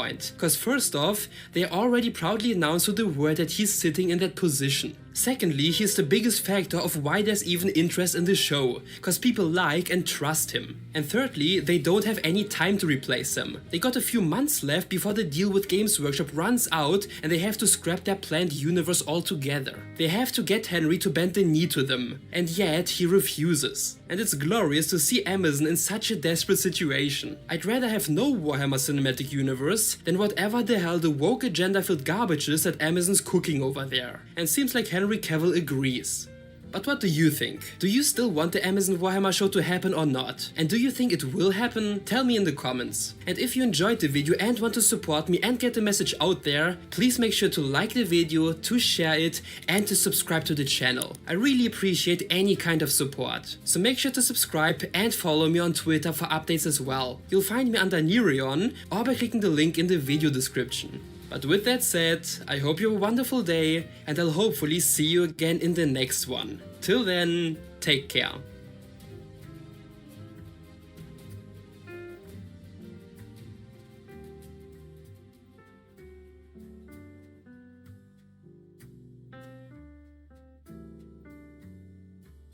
point. Cause first off, they already proudly announced to the world that he's sitting in that position. Secondly, he's the biggest factor of why there's even interest in the show, cause people like and trust him. And thirdly, they don't have any time to replace him. They got a few months left before the deal with Games Workshop runs out and they have to scrap their planned universe altogether. They have to get Henry to bend the knee to them, and yet he refuses. And it's glorious to see Amazon in such a desperate situation. I'd rather have no Warhammer Cinematic Universe than whatever the hell the woke agenda-filled garbage is that Amazon's cooking over there. And seems like Henry Cavill agrees. But what do you think? Do you still want the Amazon Warhammer show to happen or not? And do you think it will happen? Tell me in the comments. And if you enjoyed the video and want to support me and get the message out there, please make sure to like the video, to share it, and to subscribe to the channel. I really appreciate any kind of support. So make sure to subscribe and follow me on Twitter for updates as well. You'll find me under Nereon or by clicking the link in the video description. But with that said, I hope you have a wonderful day and I'll hopefully see you again in the next one. Till then, take care.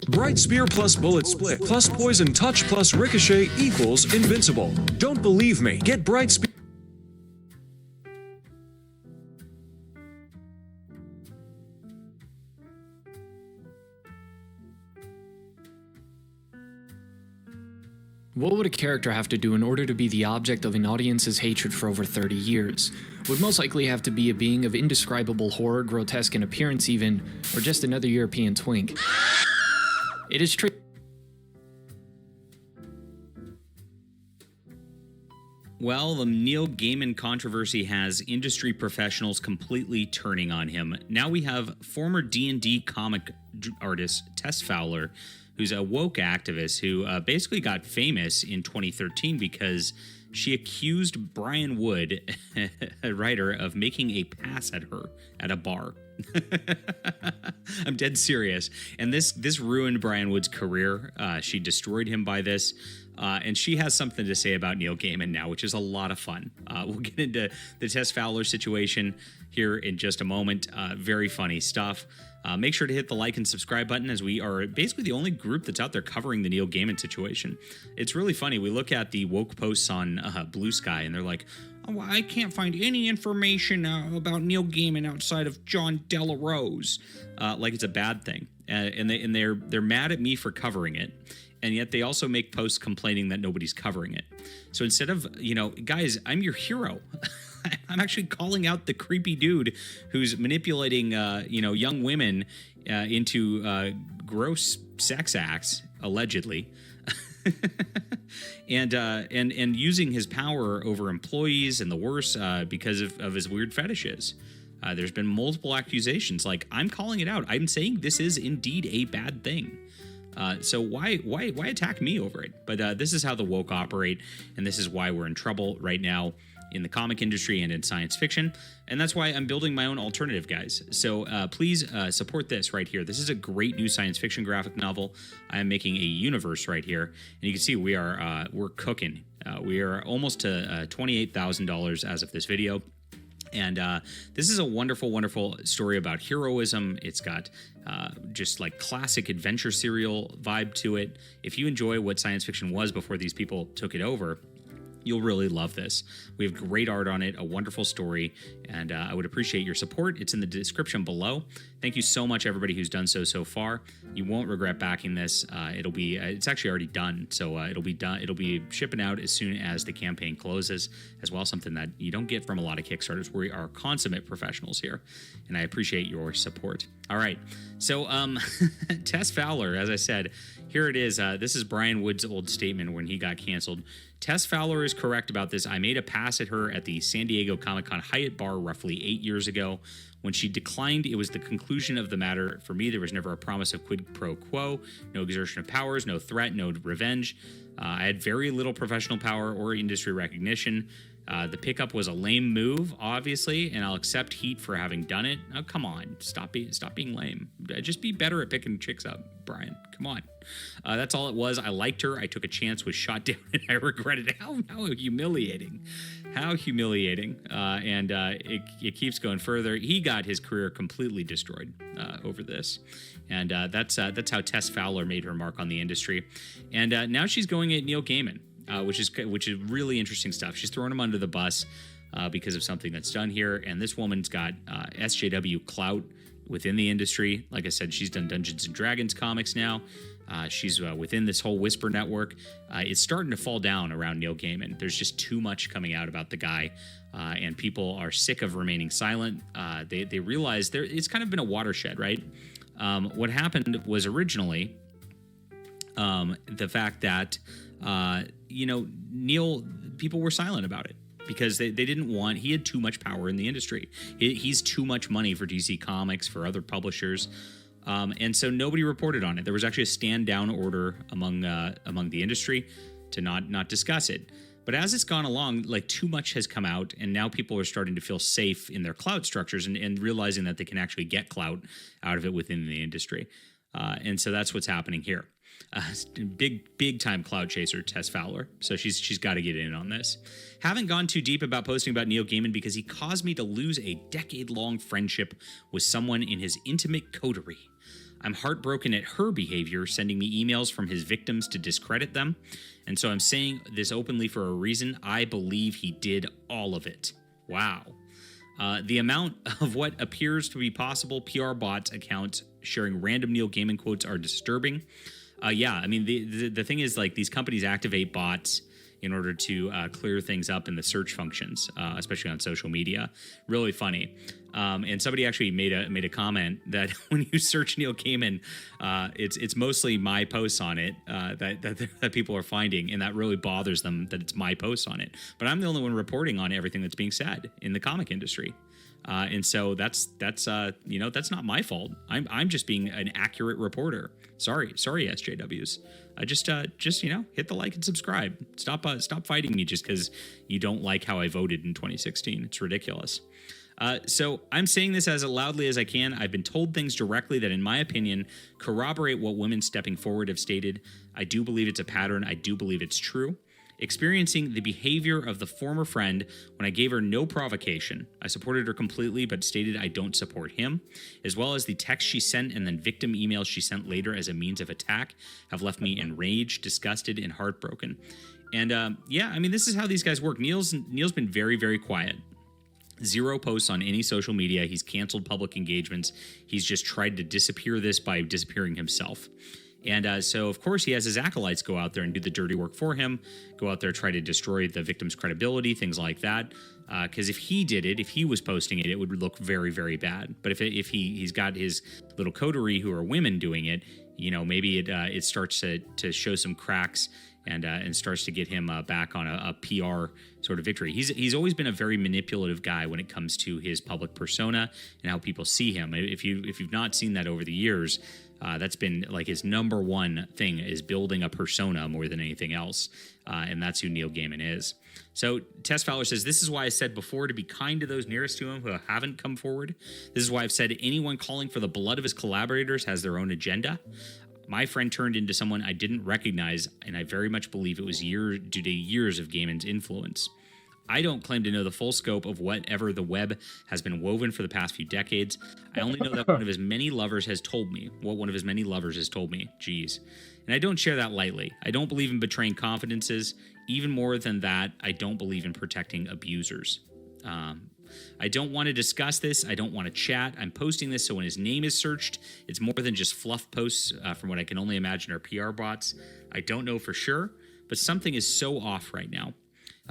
Bright Spear plus Bullet Split plus Poison Touch plus Ricochet equals invincible. Don't believe me? Get Bright Spear. What would a character have to do in order to be the object of an audience's hatred for over 30 years? Would most likely have to be a being of indescribable horror, grotesque in appearance even, or just another European twink. It is true. Well, the Neil Gaiman controversy has industry professionals completely turning on him. Now we have former D&D comic artist Tess Fowler, who's a woke activist who basically got famous in 2013 because she accused Brian Wood, a writer, of making a pass at her at a bar. I'm dead serious. And this ruined Brian Wood's career. She destroyed him by this. And she has something to say about Neil Gaiman now, which is a lot of fun. We'll get into the Tess Fowler situation here in just a moment. Very funny stuff. Make sure to hit the like and subscribe button, as we are basically the only group that's out there covering the Neil Gaiman situation. It's really funny. We look at the woke posts on Blue Sky, and they're like, oh, I can't find any information about Neil Gaiman outside of John Delarose. Like it's a bad thing. And they're mad at me for covering it. And yet they also make posts complaining that nobody's covering it. So instead of, guys, I'm your hero. I'm actually calling out the creepy dude who's manipulating, young women into gross sex acts, allegedly, and using his power over employees and the worse because of his weird fetishes. There's been multiple accusations. Like, I'm calling it out. I'm saying this is indeed a bad thing. So why attack me over it? But this is how the woke operate, and this is why we're in trouble right now in the comic industry and in science fiction. And that's why I'm building my own alternative, guys. So please support this right here. This is a great new science fiction graphic novel. I'm making a universe right here, and you can see we're cooking. We are almost to $28,000 as of this video. And this is a wonderful, wonderful story about heroism. It's got just like classic adventure serial vibe to it. If you enjoy what science fiction was before these people took it over, you'll really love this. We have great art on it, a wonderful story, and I would appreciate your support. It's in the description below. Thank you so much, everybody who's done so far. You won't regret backing this. It's actually already done, so it'll be done. It'll be shipping out as soon as the campaign closes, as well. Something that you don't get from a lot of Kickstarters. We are consummate professionals here, and I appreciate your support. All right, so Tess Fowler, as I said, here it is. This is Brian Wood's old statement when he got canceled. Tess Fowler is correct about this. I made a pass at her at the San Diego Comic-Con Hyatt bar roughly 8 years ago. When she declined, it was the conclusion of the matter. For me, there was never a promise of quid pro quo, no exertion of powers, no threat, no revenge. I had very little professional power or industry recognition. The pickup was a lame move, obviously, and I'll accept heat for having done it. Oh, come on, stop being lame. Just be better at picking chicks up, Brian. Come on. That's all it was. I liked her. I took a chance, was shot down, and I regretted it. How humiliating. How humiliating. It keeps going further. He got his career completely destroyed over this. And that's how Tess Fowler made her mark on the industry. And now she's going at Neil Gaiman. Which is really interesting stuff. She's throwing him under the bus because of something that's done here. And this woman's got SJW clout within the industry. Like I said, she's done Dungeons and Dragons comics now. She's within this whole Whisper network. It's starting to fall down around Neil Gaiman. There's just too much coming out about the guy, and people are sick of remaining silent. They realize it's kind of been a watershed, right? What happened was originally the fact that Neil, people were silent about it because they didn't want, he had too much power in the industry. He's too much money for DC Comics, for other publishers. And so nobody reported on it. There was actually a stand down order among the industry to not discuss it. But as it's gone along, like too much has come out, and now people are starting to feel safe in their clout structures and realizing that they can actually get clout out of it within the industry. And so that's what's happening here. Big time cloud chaser Tess Fowler, so she's got to get in on this. Haven't gone too deep about posting about Neil Gaiman because he caused me to lose a decade-long friendship with someone in his intimate coterie. I'm heartbroken at her behavior, sending me emails from his victims to discredit them, and so I'm saying this openly for a reason. I believe he did all of it. Wow. The amount of what appears to be possible PR bots accounts sharing random Neil Gaiman quotes are disturbing. Yeah, I mean, the thing is, like, these companies activate bots in order to clear things up in the search functions, especially on social media. Really funny. And somebody actually made a comment that when you search Neil Gaiman, it's mostly my posts on it that people are finding, and that really bothers them that it's my posts on it. But I'm the only one reporting on everything that's being said in the comic industry. And so that's not my fault. I'm just being an accurate reporter. Sorry, SJWs. Just hit the like and subscribe. Stop fighting me just because you don't like how I voted in 2016. It's ridiculous. So I'm saying this as loudly as I can. I've been told things directly that, in my opinion, corroborate what women stepping forward have stated. I do believe it's a pattern. I do believe it's true. Experiencing the behavior of the former friend when I gave her no provocation. I supported her completely, but stated I don't support him, as well as the text she sent and then victim emails she sent later as a means of attack have left me enraged, disgusted, and heartbroken. And this is how these guys work. Neil's been very, very quiet. Zero posts on any social media. He's canceled public engagements. He's just tried to disappear this by disappearing himself. And so, of course, he has his acolytes go out there and do the dirty work for him, go out there, try to destroy the victim's credibility, things like that. Because if he did it, if he was posting it, it would look very, very bad. But if he's got his little coterie who are women doing it, maybe it starts to show some cracks and starts to get him back on a PR sort of victory. He's always been a very manipulative guy when it comes to his public persona and how people see him. If you've not seen that over the years, that's been like his number one thing is building a persona more than anything else. And that's who Neil Gaiman is. So Tess Fowler says, this is why I said before to be kind to those nearest to him who haven't come forward. This is why I've said anyone calling for the blood of his collaborators has their own agenda. My friend turned into someone I didn't recognize, and I very much believe it was due to years of Gaiman's influence. I don't claim to know the full scope of whatever the web has been woven for the past few decades. I only know that one of his many lovers has told me. Jeez. And I don't share that lightly. I don't believe in betraying confidences. Even more than that, I don't believe in protecting abusers. I don't want to discuss this. I don't want to chat. I'm posting this so when his name is searched, it's more than just fluff posts from what I can only imagine are PR bots. I don't know for sure, but something is so off right now.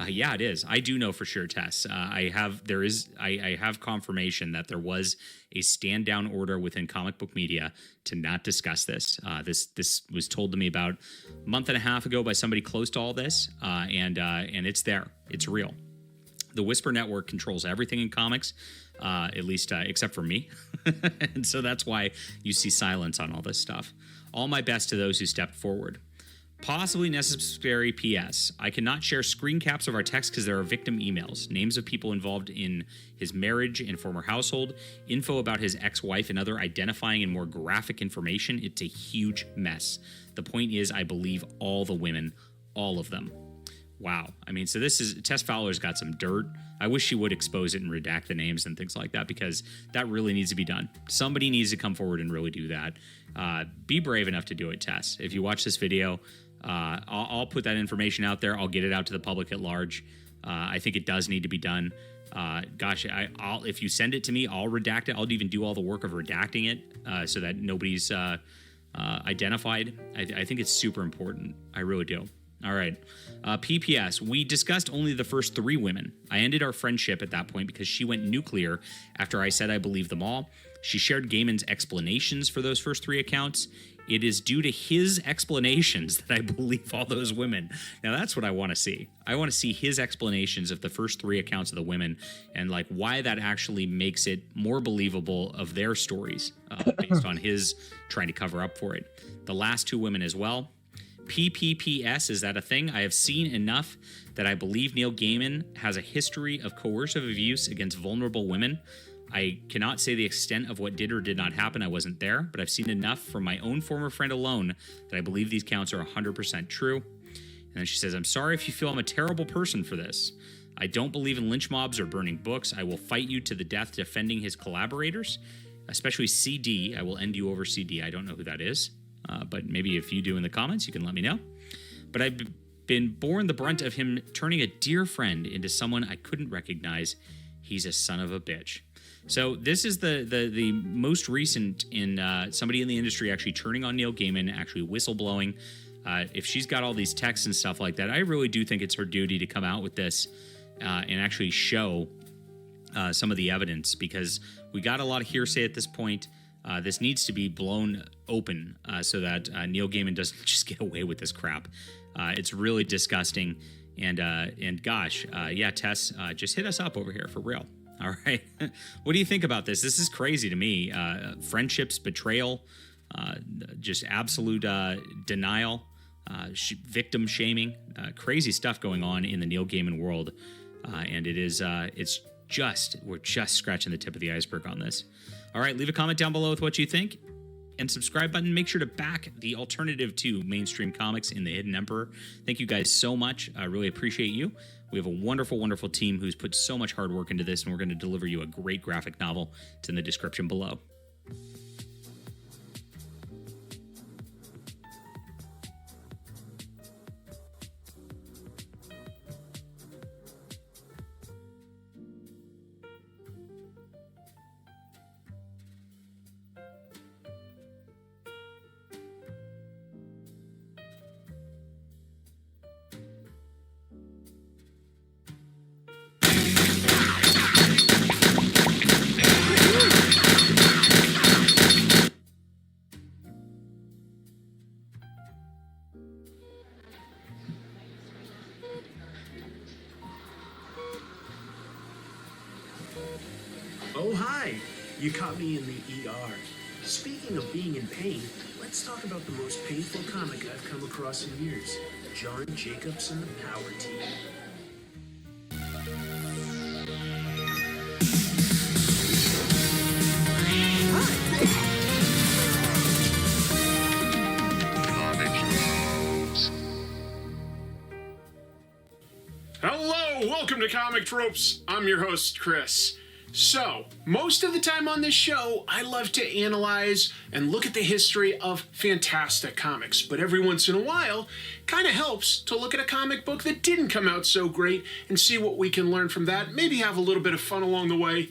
Yeah, it is. I do know for sure, Tess. I have confirmation that there was a stand down order within comic book media to not discuss this. This was told to me about a month and a half ago by somebody close to all this, and it's there. It's real. The Whisper Network controls everything in comics, at least except for me, and so that's why you see silence on all this stuff. All my best to those who stepped forward. Possibly necessary PS. I cannot share screen caps of our text because there are victim emails, names of people involved in his marriage and former household, info about his ex-wife, and other identifying and more graphic information. It's a huge mess. The point is, I believe all the women, all of them. Wow. I mean, so this is, Tess Fowler's got some dirt. I wish she would expose it and redact the names and things like that, because that really needs to be done. Somebody needs to come forward and really do that. Be brave enough to do it, Tess. If you watch this video, I'll put that information out there. I'll get it out to the public at large. I think it does need to be done. Gosh, I'll if you send it to me, I'll redact it. I'll even do all the work of redacting it so that nobody's identified. I think it's super important. I really do. All right. PPS, we discussed only the first 3 women. I ended our friendship at that point because she went nuclear after I said I believed them all. She shared Gaiman's explanations for those first 3 accounts. It is due to his explanations that I believe all those women. Now, that's what I want to see. I want to see his explanations of the first 3 accounts of the women and like why that actually makes it more believable of their stories based on his trying to cover up for it. The last 2 women as well. PPPS, is that a thing? I have seen enough that I believe Neil Gaiman has a history of coercive abuse against vulnerable women. I cannot say the extent of what did or did not happen. I wasn't there, but I've seen enough from my own former friend alone that I believe these counts are 100% true. And then she says, I'm sorry if you feel I'm a terrible person for this. I don't believe in lynch mobs or burning books. I will fight you to the death defending his collaborators, especially CD. I will end you over CD. I don't know who that is. But maybe if you do in the comments, you can let me know. But I've been borne the brunt of him turning a dear friend into someone I couldn't recognize. He's a son of a bitch. So this is the most recent in somebody in the industry actually turning on Neil Gaiman, actually whistleblowing. If she's got all these texts and stuff like that, I really do think it's her duty to come out with this and actually show some of the evidence, because we got a lot of hearsay at this point. This needs to be blown open so that Neil Gaiman doesn't just get away with this crap. It's really disgusting. And gosh, yeah, Tess, just hit us up over here for real. All right. What do you think about this? This is crazy to me. Friendships, betrayal, just absolute denial, victim shaming, crazy stuff going on in the Neil Gaiman world. And it is, we're just scratching the tip of the iceberg on this. All right, leave a comment down below with what you think, and subscribe button. Make sure to back the alternative to mainstream comics in the Hidden Emperor. Thank you guys so much. I really appreciate you. We have a wonderful, wonderful team who's put so much hard work into this, and we're going to deliver you a great graphic novel. It's in the description below. Oh, hi. You caught me in the ER. Speaking of being in pain, let's talk about the most painful comic I've come across in years. John Jacobs and the Power Team. Hello, welcome to Comic Tropes. I'm your host, Chris. So, most of the time on this show, I love to analyze and look at the history of fantastic comics, but every once in a while, kind of helps to look at a comic book that didn't come out so great and see what we can learn from that, maybe have a little bit of fun along the way.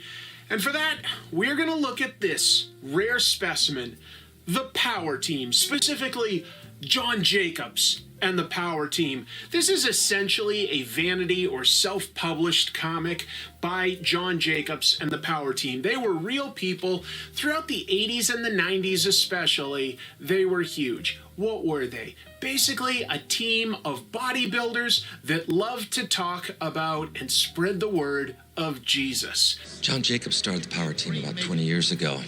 And for that, we're going to look at this rare specimen, the Power Team, specifically John Jacobs and the Power Team. This is essentially a vanity or self-published comic by John Jacobs and the Power Team. They were real people. Throughout the 80s and the 90s especially, they were huge. What were they? Basically a team of bodybuilders that loved to talk about and spread the word of Jesus. John Jacobs started the Power Team about 20 years ago,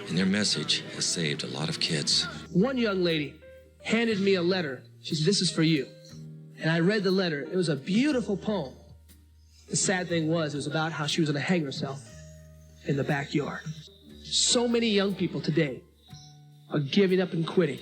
and their message has saved a lot of kids. One young lady handed me a letter She said, this is for you. And I read the letter. It was a beautiful poem. The sad thing was, it was about how she was going to hang herself in the backyard. So many young people today are giving up and quitting.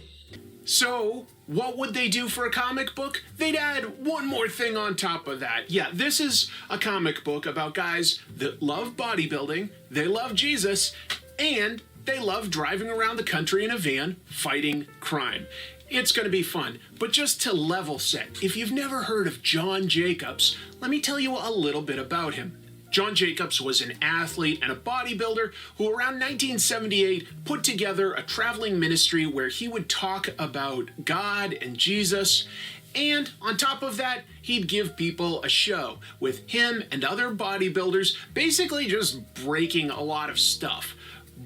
So, what would they do for a comic book? They'd add one more thing on top of that. Yeah, this is a comic book about guys that love bodybuilding, they love Jesus, and they love driving around the country in a van fighting crime. It's going to be fun, but just to level set, if you've never heard of John Jacobs, let me tell you a little bit about him. John Jacobs was an athlete and a bodybuilder who around 1978 put together a traveling ministry where he would talk about God and Jesus, and on top of that, he'd give people a show with him and other bodybuilders basically just breaking a lot of stuff.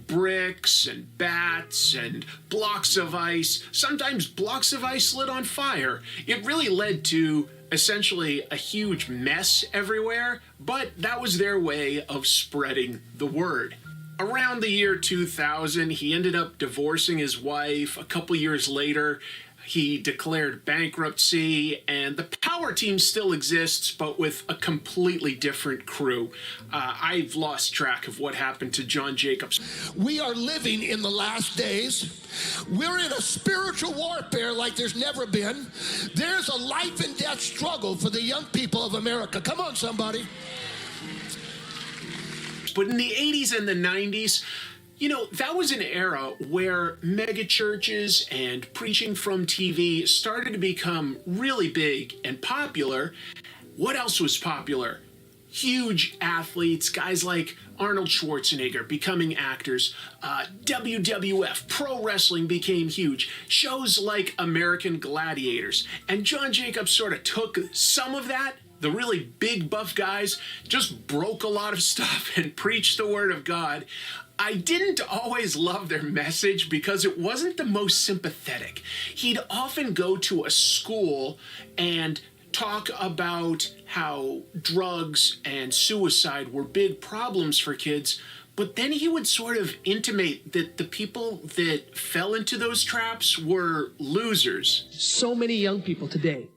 Bricks and bats and blocks of ice, sometimes blocks of ice lit on fire. It really led to essentially a huge mess everywhere, but that was their way of spreading the word. Around the year 2000, he ended up divorcing his wife. A couple years later, he declared bankruptcy, and the power team still exists, but with a completely different crew. I've lost track of what happened to John Jacobs. We are living in the last days. We're in a spiritual warfare like there's never been. There's a life and death struggle for the young people of America. Come on, somebody. But in the 80s and the 90s, you know, that was an era where megachurches and preaching from TV started to become really big and popular. What else was popular? Huge athletes, guys like Arnold Schwarzenegger becoming actors. WWF, pro wrestling became huge. Shows like American Gladiators. And John Jacobs sort of took some of that. The really big buff guys just broke a lot of stuff and preached the word of God. I didn't always love their message because it wasn't the most sympathetic. He'd often go to a school and talk about how drugs and suicide were big problems for kids, but then he would sort of intimate that the people that fell into those traps were losers. So many young people today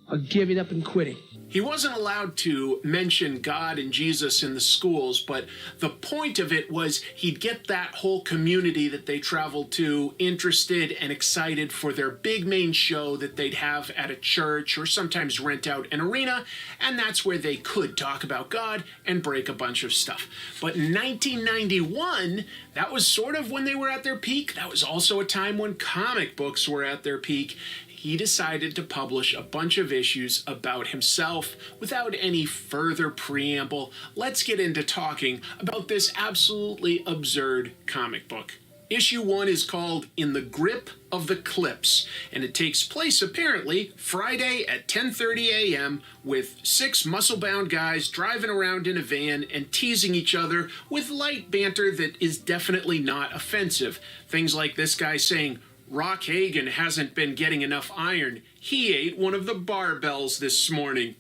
are giving up and quitting. He wasn't allowed to mention God and Jesus in the schools, but the point of it was he'd get that whole community that they traveled to interested and excited for their big main show that they'd have at a church or sometimes rent out an arena, and that's where they could talk about God and break a bunch of stuff. But in 1991, that was sort of when they were at their peak. That was also a time when comic books were at their peak. He decided to publish a bunch of issues about himself. Without any further preamble, let's get into talking about this absolutely absurd comic book. Issue 1 is called In the Grip of the Clips, and it takes place apparently Friday at 10:30 a.m. with 6 muscle-bound guys driving around in a van and teasing each other with light banter that is definitely not offensive. Things like this guy saying, Rock Hagen hasn't been getting enough iron. He ate one of the barbells this morning.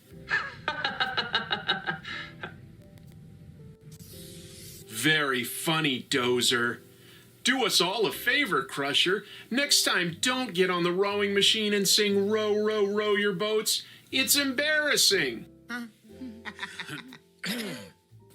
Very funny, Dozer. Do us all a favor, Crusher. Next time, don't get on the rowing machine and sing row, row, row your boats. It's embarrassing.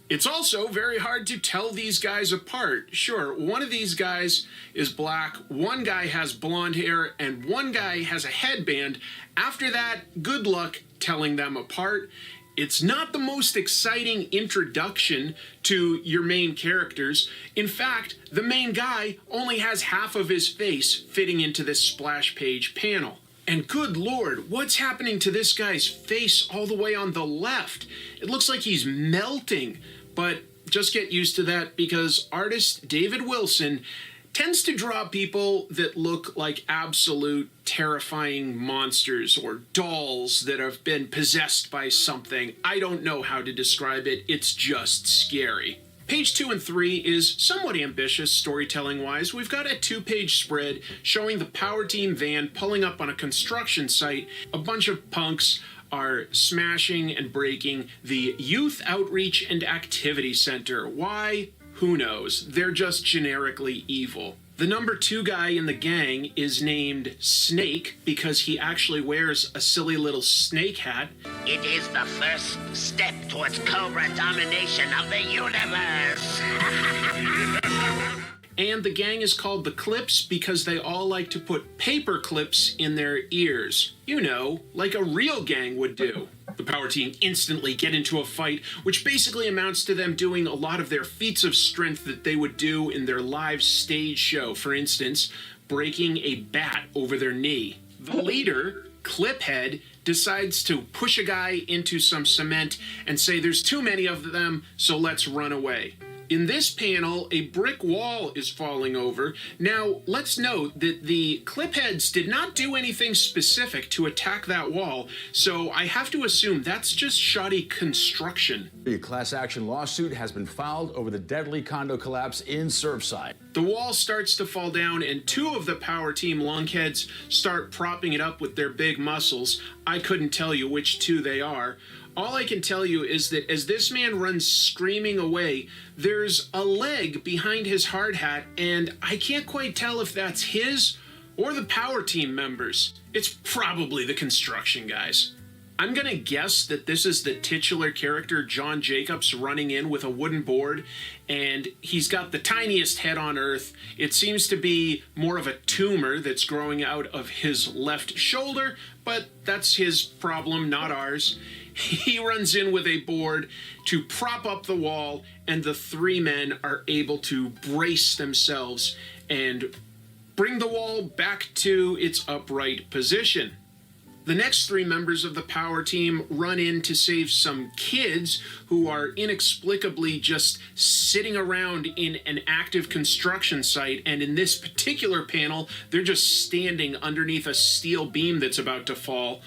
It's also very hard to tell these guys apart. Sure, one of these guys is black, one guy has blonde hair, and one guy has a headband. After that, good luck telling them apart. It's not the most exciting introduction to your main characters. In fact, the main guy only has half of his face fitting into this splash page panel. And good lord, what's happening to this guy's face all the way on the left? It looks like he's melting. But just get used to that because artist David Wilson tends to draw people that look like absolute terrifying monsters or dolls that have been possessed by something. I don't know how to describe it. It's just scary. Page 2 and 3 is somewhat ambitious storytelling-wise. We've got a 2-page spread showing the power team van pulling up on a construction site. A bunch of punks are smashing and breaking the Youth Outreach and Activity Center. Why? Who knows? They're just generically evil. The number 2 guy in the gang is named Snake because he actually wears a silly little snake hat. It is the first step towards Cobra domination of the universe. And the gang is called the Clips because they all like to put paper clips in their ears. You know, like a real gang would do. The power team instantly get into a fight, which basically amounts to them doing a lot of their feats of strength that they would do in their live stage show. For instance, breaking a bat over their knee. The leader, Cliphead, decides to push a guy into some cement and say there's too many of them, so let's run away. In this panel, a brick wall is falling over. Now, let's note that the Clipheads did not do anything specific to attack that wall, so I have to assume that's just shoddy construction. A class action lawsuit has been filed over the deadly condo collapse in Surfside. The wall starts to fall down, and 2 of the power team lunkheads start propping it up with their big muscles. I couldn't tell you which 2 they are. All I can tell you is that as this man runs screaming away, there's a leg behind his hard hat, and I can't quite tell if that's his or the power team members. It's probably the construction guys. I'm gonna guess that this is the titular character, John Jacobs, running in with a wooden board, and he's got the tiniest head on earth. It seems to be more of a tumor that's growing out of his left shoulder, but that's his problem, not ours. He runs in with a board to prop up the wall, and the 3 men are able to brace themselves and bring the wall back to its upright position. The next 3 members of the power team run in to save some kids who are inexplicably just sitting around in an active construction site, and in this particular panel, they're just standing underneath a steel beam that's about to fall.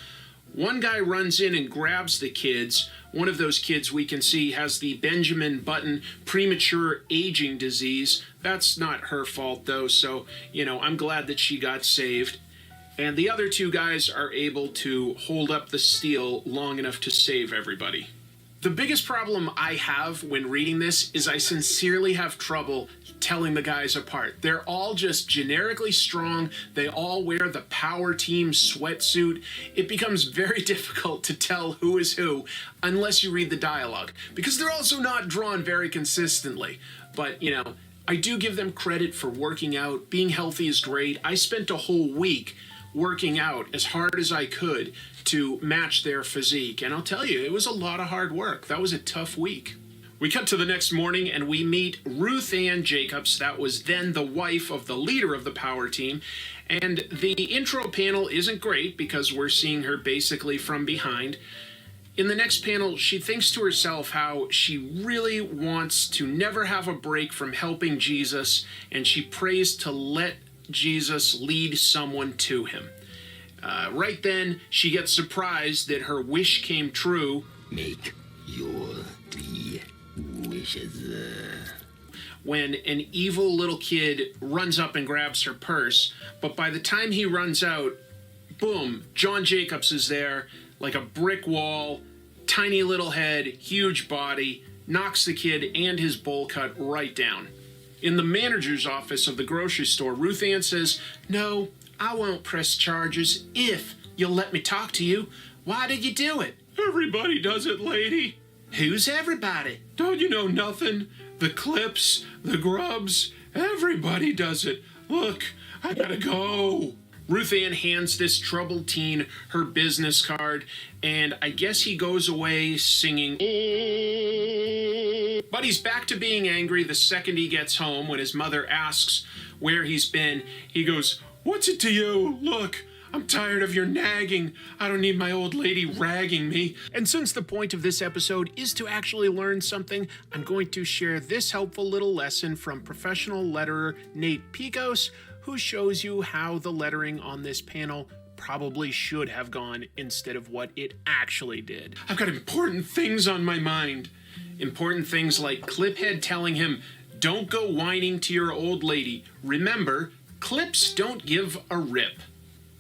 One guy runs in and grabs the kids. One of those kids we can see has the Benjamin Button premature aging disease. That's not her fault though, so, I'm glad that she got saved. And the other 2 guys are able to hold up the steel long enough to save everybody. The biggest problem I have when reading this is I sincerely have trouble telling the guys apart. They're all just generically strong. They all wear the power team sweatsuit. It becomes very difficult to tell who is who unless you read the dialogue, because they're also not drawn very consistently. But, I do give them credit for working out. Being healthy is great. I spent a whole week working out as hard as I could to match their physique. And I'll tell you, it was a lot of hard work. That was a tough week. We cut to the next morning and we meet Ruth Ann Jacobs. That was then the wife of the leader of the power team. And the intro panel isn't great because we're seeing her basically from behind. In the next panel, she thinks to herself how she really wants to never have a break from helping Jesus, and she prays to let Jesus lead someone to him. Right then, she gets surprised that her wish came true. Make your 3 wishes. When an evil little kid runs up and grabs her purse, but by the time he runs out, boom, John Jacobs is there, like a brick wall, tiny little head, huge body, knocks the kid and his bowl cut right down. In the manager's office of the grocery store, Ruth Ann says, "No, I won't press charges if you'll let me talk to you. Why did you do it?" "Everybody does it, lady." "Who's everybody?" "Don't you know nothing? The Clips, the Grubs, everybody does it. Look, I gotta go." Ruth Ann hands this troubled teen her business card, and I guess he goes away singing. But he's back to being angry the second he gets home. When his mother asks where he's been, he goes, "What's it to you? Look, I'm tired of your nagging. I don't need my old lady ragging me." And since the point of this episode is to actually learn something, I'm going to share this helpful little lesson from professional letterer Nate Picos, who shows you how the lettering on this panel probably should have gone instead of what it actually did. I've got important things on my mind. Important things like Cliphead telling him, "Don't go whining to your old lady. Remember, Clips don't give a rip."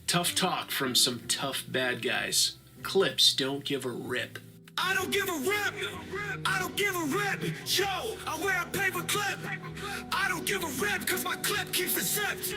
Tough talk from some tough bad guys. Clips don't give a rip. I don't give a rip. I don't give a rip. Yo, I wear a paper clip. I don't don't give a rip, cause my clip keeps it zipped.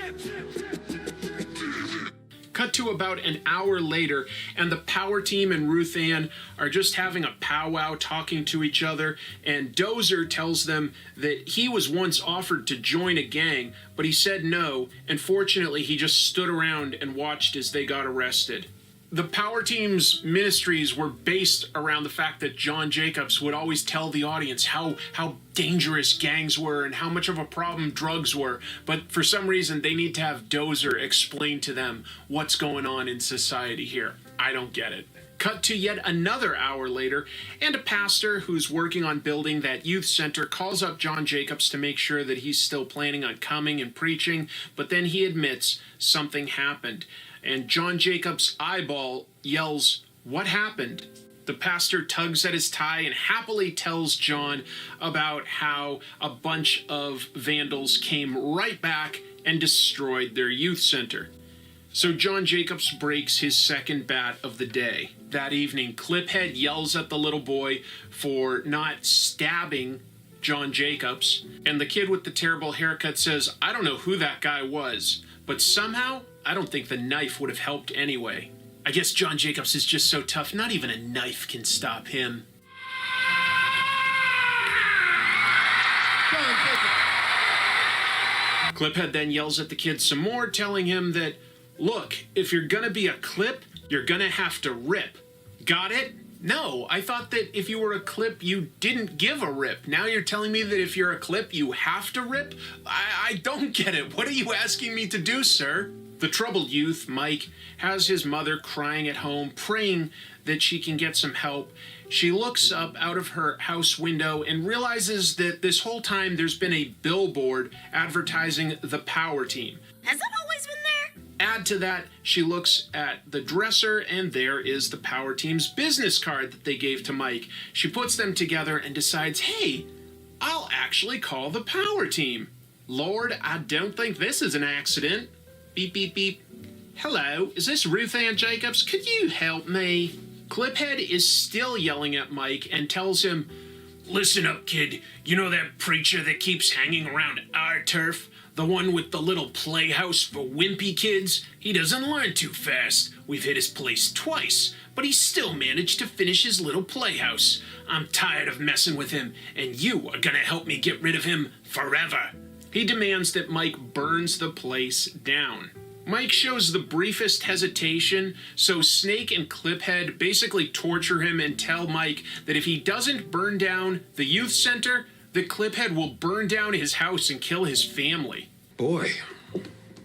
Cut to about an hour later, and the power team and Ruth Ann are just having a powwow talking to each other, and Dozer tells them that he was once offered to join a gang, but he said no, and fortunately he just stood around and watched as they got arrested. The power team's ministries were based around the fact that John Jacobs would always tell the audience how dangerous gangs were and how much of a problem drugs were, but for some reason they need to have Dozer explain to them what's going on in society here. I don't get it. Cut to yet another hour later, and a pastor who's working on building that youth center calls up John Jacobs to make sure that he's still planning on coming and preaching, but then he admits something happened. And John Jacobs' eyeball yells, "What happened?" The pastor tugs at his tie and happily tells John about how a bunch of vandals came right back and destroyed their youth center. So John Jacobs breaks his second bat of the day. That evening, Cliphead yells at the little boy for not stabbing John Jacobs, and the kid with the terrible haircut says, "I don't know who that guy was, but somehow I don't think the knife would have helped anyway." I guess John Jacobs is just so tough, not even a knife can stop him. Cliphead then yells at the kid some more, telling him that, "Look, if you're gonna be a clip, you're gonna have to rip. Got it? No, I thought that if you were a clip, you didn't give a rip. Now you're telling me that if you're a clip, you have to rip? I don't get it. What are you asking me to do, sir?" The troubled youth, Mike, has his mother crying at home, praying that she can get some help. She looks up out of her house window and realizes that this whole time there's been a billboard advertising the power team. Has it always been there? Add to that, she looks at the dresser, and there is the power team's business card that they gave to Mike. She puts them together and decides, hey, I'll actually call the power team. Lord, I don't think this is an accident. Beep, beep, beep. Hello, is this Ruth Ann Jacobs? Could you help me? Cliphead is still yelling at Mike and tells him, "Listen up, kid. You know that preacher that keeps hanging around our turf? The one with the little playhouse for wimpy kids? He doesn't learn too fast. We've hit his place twice, but he still managed to finish his little playhouse. I'm tired of messing with him, and you are gonna help me get rid of him forever." He demands that Mike burns the place down. Mike shows the briefest hesitation, so Snake and Cliphead basically torture him and tell Mike that if he doesn't burn down the youth center, the Cliphead will burn down his house and kill his family. Boy,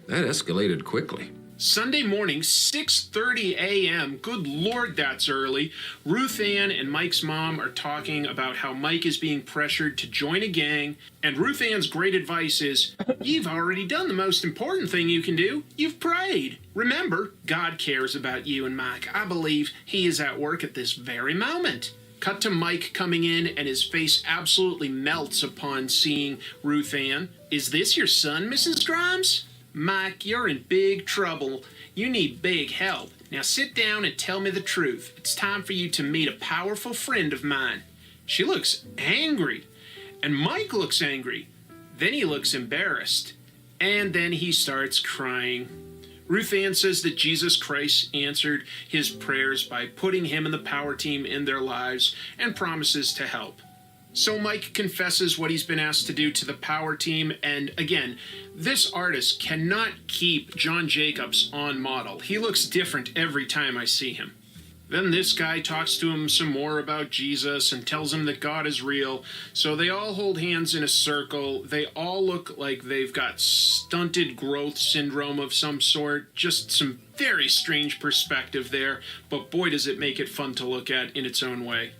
that escalated quickly. Sunday morning, 6:30 a.m., good lord, that's early, Ruth Ann and Mike's mom are talking about how Mike is being pressured to join a gang, and Ruth Ann's great advice is, you've already done the most important thing you can do. You've prayed. Remember, God cares about you and Mike. I believe he is at work at this very moment. Cut to Mike coming in, and his face absolutely melts upon seeing Ruth Ann. Is this your son, Mrs. Grimes? Mike, you're in big trouble. You need big help. Now sit down and tell me the truth. It's time for you to meet a powerful friend of mine. She looks angry, and Mike looks angry. Then he looks embarrassed, and then he starts crying. Ruth Ann says that Jesus Christ answered his prayers by putting him and the power team in their lives and promises to help. So Mike confesses what he's been asked to do to the power team, and again, this artist cannot keep John Jacobs on model. He looks different every time I see him. Then this guy talks to him some more about Jesus and tells him that God is real. So they all hold hands in a circle. They all look like they've got stunted growth syndrome of some sort. Just some very strange perspective there, but boy does it make it fun to look at in its own way.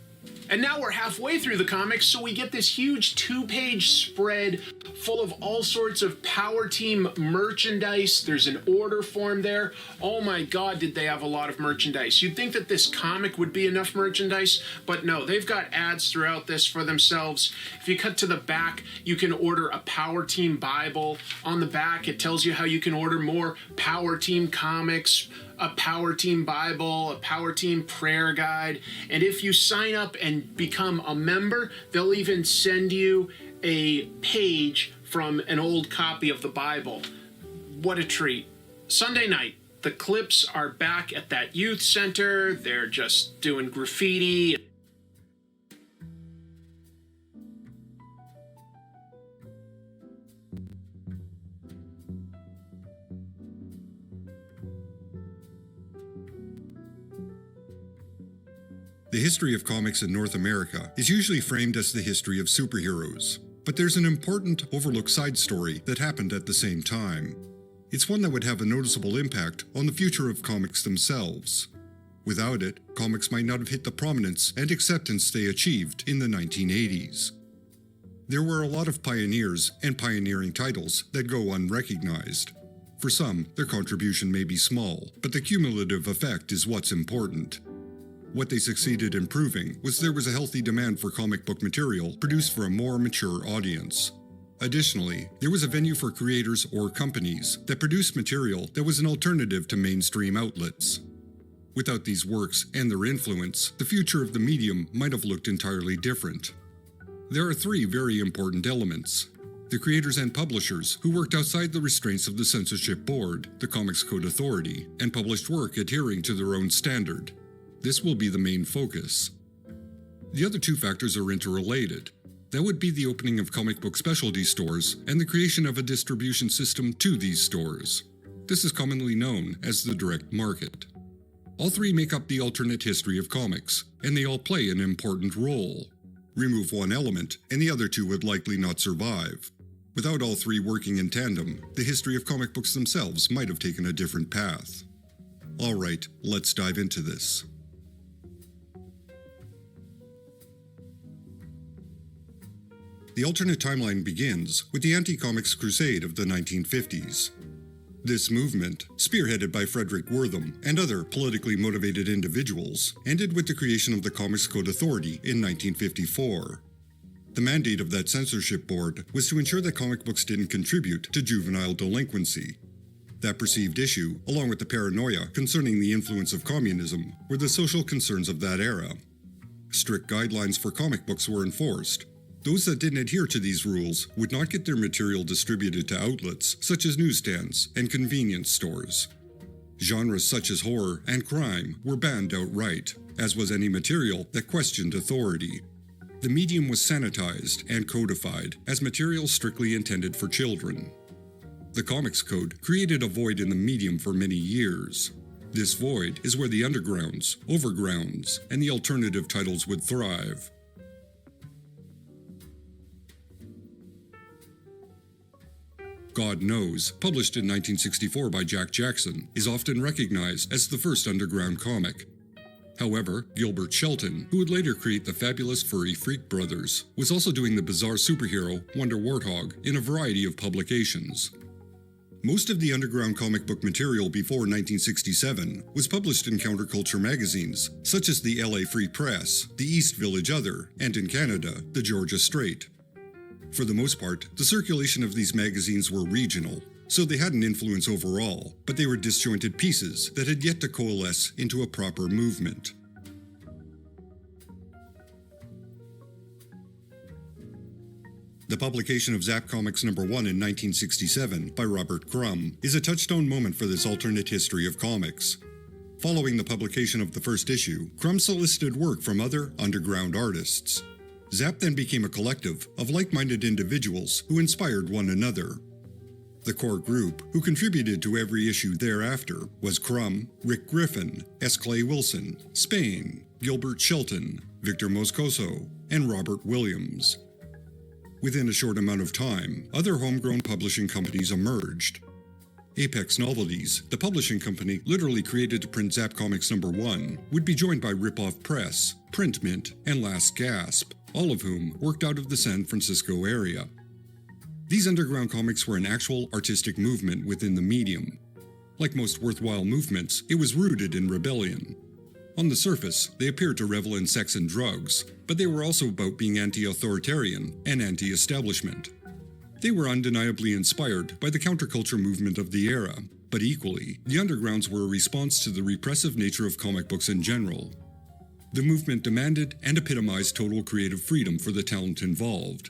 And now we're halfway through the comics, so we get this huge 2-page spread full of all sorts of Power Team merchandise. There's an order form there. Oh my god, did they have a lot of merchandise. You'd think that this comic would be enough merchandise, but no, they've got ads throughout this for themselves. If you cut to the back, you can order a Power Team Bible. On the back, it tells you how you can order more Power Team comics, a Power Team Bible, a Power Team prayer guide, and if you sign up and become a member, they'll even send you a page from an old copy of the Bible. What a treat. Sunday night, the Clips are back at that youth center. They're just doing graffiti. The history of comics in North America is usually framed as the history of superheroes, but there's an important, overlooked side story that happened at the same time. It's one that would have a noticeable impact on the future of comics themselves. Without it, comics might not have hit the prominence and acceptance they achieved in the 1980s. There were a lot of pioneers and pioneering titles that go unrecognized. For some, their contribution may be small, but the cumulative effect is what's important. What they succeeded in proving was there was a healthy demand for comic book material produced for a more mature audience. Additionally, there was a venue for creators or companies that produced material that was an alternative to mainstream outlets. Without these works and their influence, the future of the medium might have looked entirely different. There are three very important elements: the creators and publishers who worked outside the restraints of the censorship board, the Comics Code Authority, and published work adhering to their own standard. This will be the main focus. The other two factors are interrelated. That would be the opening of comic book specialty stores and the creation of a distribution system to these stores. This is commonly known as the direct market. All three make up the alternate history of comics, and they all play an important role. Remove one element, and the other two would likely not survive. Without all three working in tandem, the history of comic books themselves might have taken a different path. Alright, let's dive into this. The alternate timeline begins with the anti-comics crusade of the 1950s. This movement, spearheaded by Frederick Wortham and other politically motivated individuals, ended with the creation of the Comics Code Authority in 1954. The mandate of that censorship board was to ensure that comic books didn't contribute to juvenile delinquency. That perceived issue, along with the paranoia concerning the influence of communism, were the social concerns of that era. Strict guidelines for comic books were enforced. Those that didn't adhere to these rules would not get their material distributed to outlets such as newsstands and convenience stores. Genres such as horror and crime were banned outright, as was any material that questioned authority. The medium was sanitized and codified as material strictly intended for children. The Comics Code created a void in the medium for many years. This void is where the undergrounds, overgrounds, and the alternative titles would thrive. God Knows, published in 1964 by Jack Jackson, is often recognized as the first underground comic. However, Gilbert Shelton, who would later create the fabulous Furry Freak Brothers, was also doing the bizarre superhero Wonder Warthog in a variety of publications. Most of the underground comic book material before 1967 was published in counterculture magazines, such as the LA Free Press, the East Village Other, and in Canada, the Georgia Straight. For the most part, the circulation of these magazines were regional, so they had an influence overall, but they were disjointed pieces that had yet to coalesce into a proper movement. The publication of Zap Comics No. 1 in 1967 by Robert Crumb is a touchstone moment for this alternate history of comics. Following the publication of the first issue, Crumb solicited work from other underground artists. Zap then became a collective of like-minded individuals who inspired one another. The core group, who contributed to every issue thereafter, was Crumb, Rick Griffin, S. Clay Wilson, Spain, Gilbert Shelton, Victor Moscoso, and Robert Williams. Within a short amount of time, other homegrown publishing companies emerged. Apex Novelties, the publishing company literally created to print Zap Comics No. 1, would be joined by Rip-Off Press, Print Mint, and Last Gasp, all of whom worked out of the San Francisco area. These underground comics were an actual artistic movement within the medium. Like most worthwhile movements, it was rooted in rebellion. On the surface, they appeared to revel in sex and drugs, but they were also about being anti-authoritarian and anti-establishment. They were undeniably inspired by the counterculture movement of the era, but equally, the undergrounds were a response to the repressive nature of comic books in general. The movement demanded and epitomized total creative freedom for the talent involved.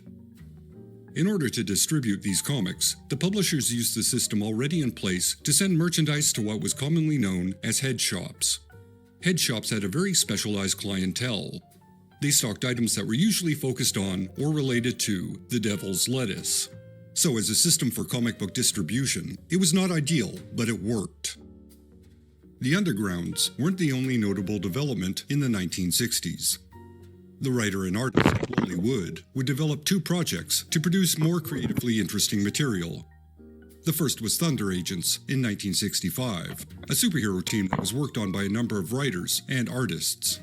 In order to distribute these comics, the publishers used the system already in place to send merchandise to what was commonly known as head shops. Head shops had a very specialized clientele. They stocked items that were usually focused on or related to the devil's lettuce. So as a system for comic book distribution, it was not ideal, but it worked. The undergrounds weren't the only notable development in the 1960s. The writer and artist Wally Wood would develop two projects to produce more creatively interesting material. The first was Thunder Agents in 1965, a superhero team that was worked on by a number of writers and artists.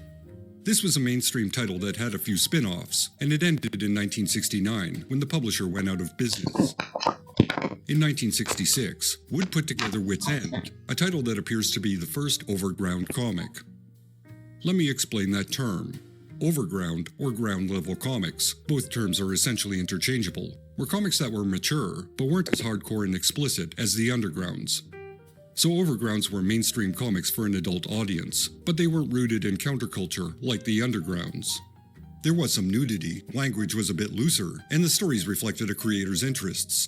This was a mainstream title that had a few spin-offs, and it ended in 1969 when the publisher went out of business. In 1966, Wood put together Wit's End, a title that appears to be the first overground comic. Let me explain that term. Overground or ground-level comics, both terms are essentially interchangeable, were comics that were mature but weren't as hardcore and explicit as the undergrounds. So overgrounds were mainstream comics for an adult audience, but they weren't rooted in counterculture like the undergrounds. There was some nudity, language was a bit looser, and the stories reflected a creator's interests.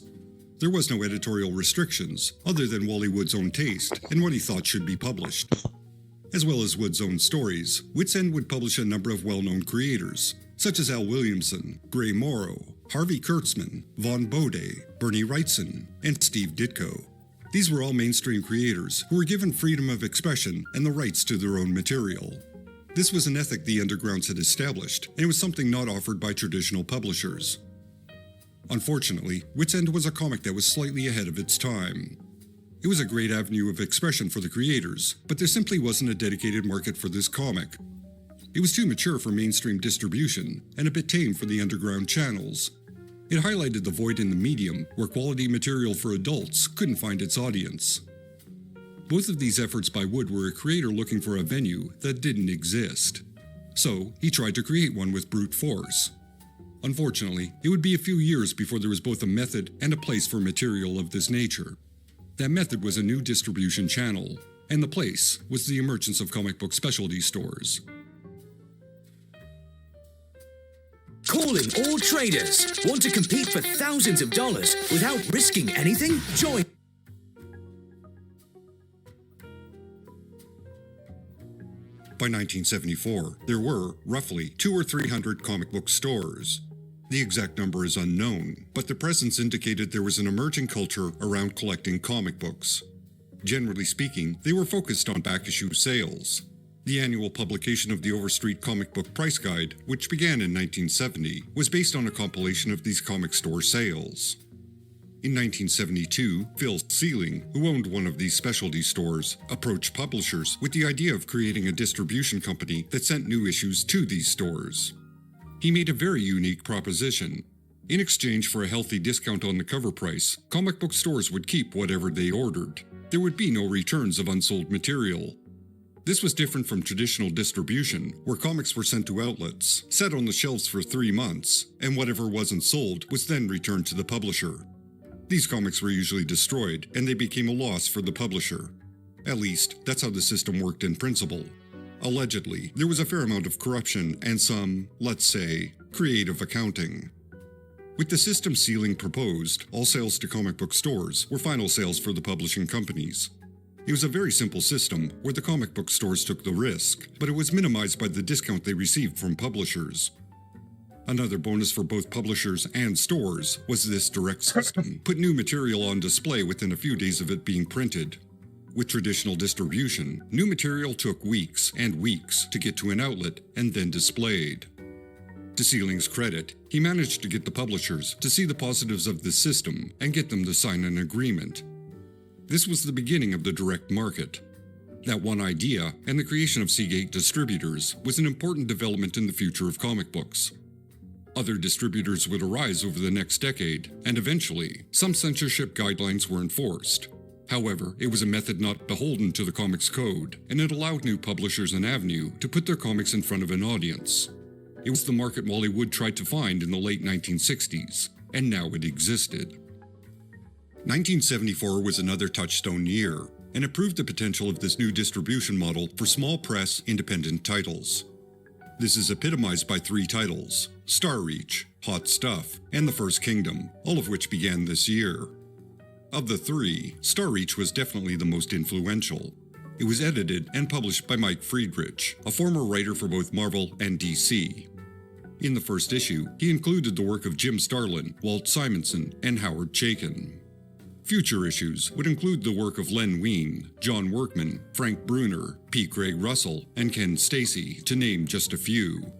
There was no editorial restrictions, other than Wally Wood's own taste and what he thought should be published. As well as Wood's own stories, Wit's End would publish a number of well-known creators, such as Al Williamson, Gray Morrow, Harvey Kurtzman, Vaughn Bode, Bernie Wrightson, and Steve Ditko. These were all mainstream creators who were given freedom of expression and the rights to their own material. This was an ethic the undergrounds had established, and it was something not offered by traditional publishers. Unfortunately, Wit's End was a comic that was slightly ahead of its time. It was a great avenue of expression for the creators, but there simply wasn't a dedicated market for this comic. It was too mature for mainstream distribution, and a bit tame for the underground channels. It highlighted the void in the medium, where quality material for adults couldn't find its audience. Both of these efforts by Wood were a creator looking for a venue that didn't exist. So, he tried to create one with brute force. Unfortunately, it would be a few years before there was both a method and a place for material of this nature. That method was a new distribution channel, and the place was the emergence of comic book specialty stores. Calling all traders. Want to compete for thousands of dollars without risking anything? Join. By 1974, there were, roughly, 200 or 300 comic book stores. The exact number is unknown, but their presence indicated there was an emerging culture around collecting comic books. Generally speaking, they were focused on back-issue sales. The annual publication of the Overstreet Comic Book Price Guide, which began in 1970, was based on a compilation of these comic store sales. In 1972, Phil Sealing, who owned one of these specialty stores, approached publishers with the idea of creating a distribution company that sent new issues to these stores. He made a very unique proposition. In exchange for a healthy discount on the cover price, comic book stores would keep whatever they ordered. There would be no returns of unsold material. This was different from traditional distribution, where comics were sent to outlets, set on the shelves for 3 months, and whatever wasn't sold was then returned to the publisher. These comics were usually destroyed, and they became a loss for the publisher. At least, that's how the system worked in principle. Allegedly, there was a fair amount of corruption and some, let's say, creative accounting. With the system Sealing proposed, all sales to comic book stores were final sales for the publishing companies. It was a very simple system where the comic book stores took the risk, but it was minimized by the discount they received from publishers. Another bonus for both publishers and stores was this direct system put new material on display within a few days of it being printed. With traditional distribution, new material took weeks and weeks to get to an outlet and then displayed. To Sealing's credit, he managed to get the publishers to see the positives of the system and get them to sign an agreement. This was the beginning of the direct market. That one idea and the creation of Seagate Distributors was an important development in the future of comic books. Other distributors would arise over the next decade, and eventually, some censorship guidelines were enforced. However, it was a method not beholden to the comics code, and it allowed new publishers an avenue to put their comics in front of an audience. It was the market Wally Wood tried to find in the late 1960s, and now it existed. 1974 was another touchstone year, and it proved the potential of this new distribution model for small press, independent titles. This is epitomized by 3 titles: Starreach, Hot Stuff, and The First Kingdom, all of which began this year. Of the three, Starreach was definitely the most influential. It was edited and published by Mike Friedrich, a former writer for both Marvel and DC. In the first issue, he included the work of Jim Starlin, Walt Simonson, and Howard Chaykin. Future issues would include the work of Len Wein, John Workman, Frank Bruner, P. Craig Russell, and Ken Stacy, to name just a few.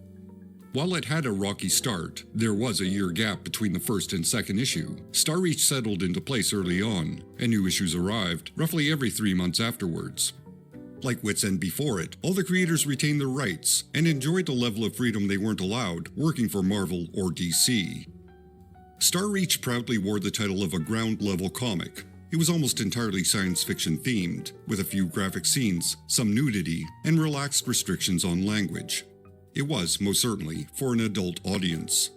While it had a rocky start, there was a year gap between the first and second issue. Starreach settled into place early on, and new issues arrived roughly every 3 months afterwards. Like Wits End before it, all the creators retained their rights and enjoyed a level of freedom they weren't allowed working for Marvel or DC. Starreach proudly wore the title of a ground-level comic. It was almost entirely science fiction themed, with a few graphic scenes, some nudity, and relaxed restrictions on language. It was, most certainly, for an adult audience.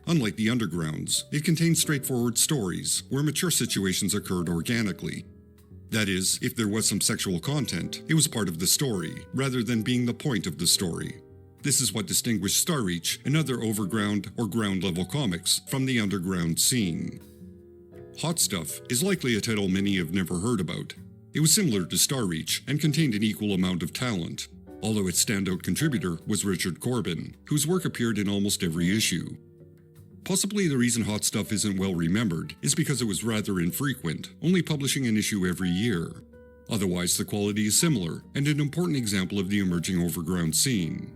Unlike the Undergrounds, it contained straightforward stories where mature situations occurred organically. That is, if there was some sexual content, it was part of the story, rather than being the point of the story. This is what distinguished Starreach and other overground or ground-level comics from the underground scene. Hot Stuff is likely a title many have never heard about. It was similar to Starreach and contained an equal amount of talent, although its standout contributor was Richard Corbin, whose work appeared in almost every issue. Possibly the reason Hot Stuff isn't well remembered is because it was rather infrequent, only publishing an issue every year. Otherwise, the quality is similar, and an important example of the emerging overground scene.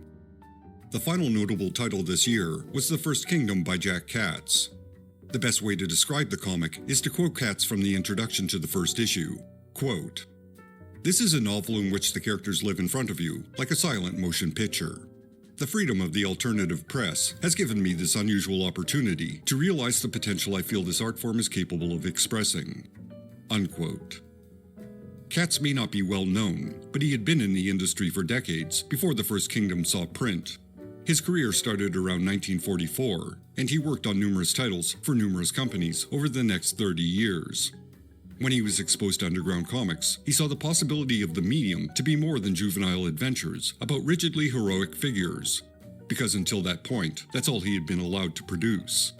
The final notable title this year was The First Kingdom by Jack Katz. The best way to describe the comic is to quote Katz from the introduction to the first issue. Quote, "This is a novel in which the characters live in front of you, like a silent motion picture. The freedom of the alternative press has given me this unusual opportunity to realize the potential I feel this art form is capable of expressing." Unquote. Katz may not be well known, but he had been in the industry for decades before The First Kingdom saw print. His career started around 1944, and he worked on numerous titles for numerous companies over the next 30 years. When he was exposed to underground comics, he saw the possibility of the medium to be more than juvenile adventures about rigidly heroic figures, because until that point, that's all he had been allowed to produce.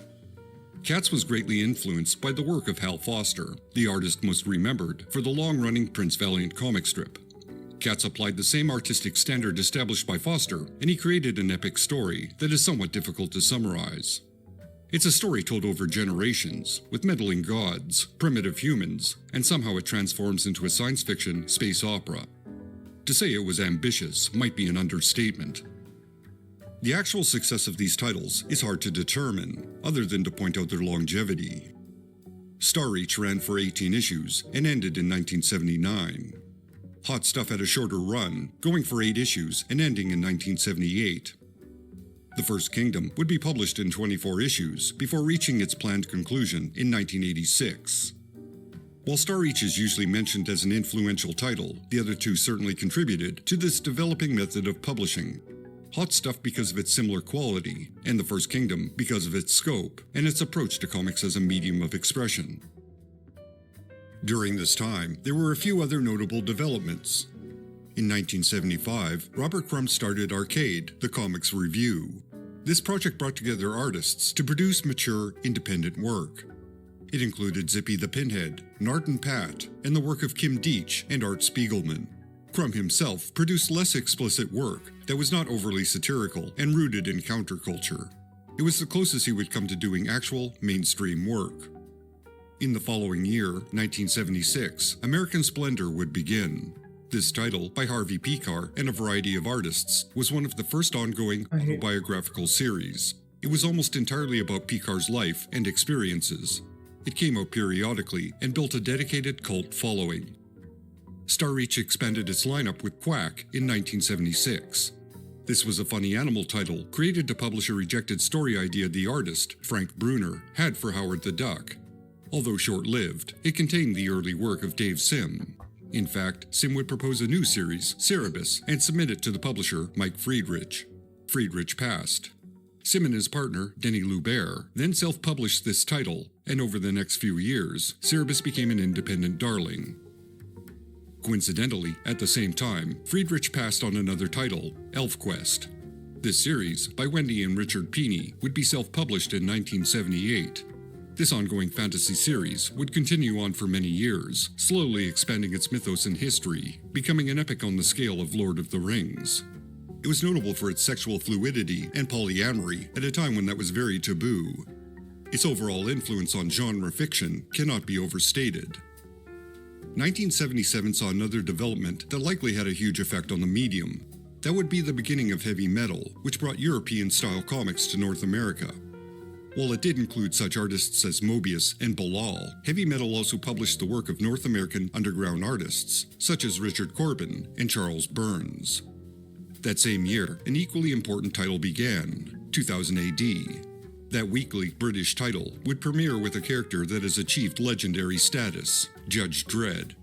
Katz was greatly influenced by the work of Hal Foster, the artist most remembered for the long-running Prince Valiant comic strip. Katz applied the same artistic standard established by Foster, and he created an epic story that is somewhat difficult to summarize. It's a story told over generations, with meddling gods, primitive humans, and somehow it transforms into a science fiction space opera. To say it was ambitious might be an understatement. The actual success of these titles is hard to determine, other than to point out their longevity. Starreach ran for 18 issues and ended in 1979. Hot Stuff had a shorter run, going for 8 issues and ending in 1978. The First Kingdom would be published in 24 issues before reaching its planned conclusion in 1986. While Starreach is usually mentioned as an influential title, the other two certainly contributed to this developing method of publishing. Hot Stuff because of its similar quality, and The First Kingdom because of its scope and its approach to comics as a medium of expression. During this time, there were a few other notable developments. In 1975, Robert Crumb started Arcade, the Comics Review. This project brought together artists to produce mature, independent work. It included Zippy the Pinhead, Nart and Pat, and the work of Kim Deitch and Art Spiegelman. Crumb himself produced less explicit work that was not overly satirical and rooted in counterculture. It was the closest he would come to doing actual, mainstream work. In the following year, 1976, American Splendor would begin. This title, by Harvey Pekar and a variety of artists, was one of the first ongoing autobiographical series. It was almost entirely about Pekar's life and experiences. It came out periodically and built a dedicated cult following. Starreach expanded its lineup with Quack in 1976. This was a funny animal title created to publish a rejected story idea the artist, Frank Bruner, had for Howard the Duck. Although short-lived, it contained the early work of Dave Sim. In fact, Sim would propose a new series, Cerebus, and submit it to the publisher, Mike Friedrich. Friedrich passed. Sim and his partner, Denny Lubert, then self-published this title, and over the next few years, Cerebus became an independent darling. Coincidentally, at the same time, Friedrich passed on another title, ElfQuest. This series, by Wendy and Richard Pini, would be self-published in 1978. This ongoing fantasy series would continue on for many years, slowly expanding its mythos and history, becoming an epic on the scale of Lord of the Rings. It was notable for its sexual fluidity and polyamory at a time when that was very taboo. Its overall influence on genre fiction cannot be overstated. 1977 saw another development that likely had a huge effect on the medium. That would be the beginning of heavy metal, which brought European-style comics to North America. While it did include such artists as Mobius and Bilal, heavy metal also published the work of North American underground artists, such as Richard Corbin and Charles Burns. That same year, an equally important title began, 2000 AD. That weekly British title would premiere with a character that has achieved legendary status, Judge Dredd.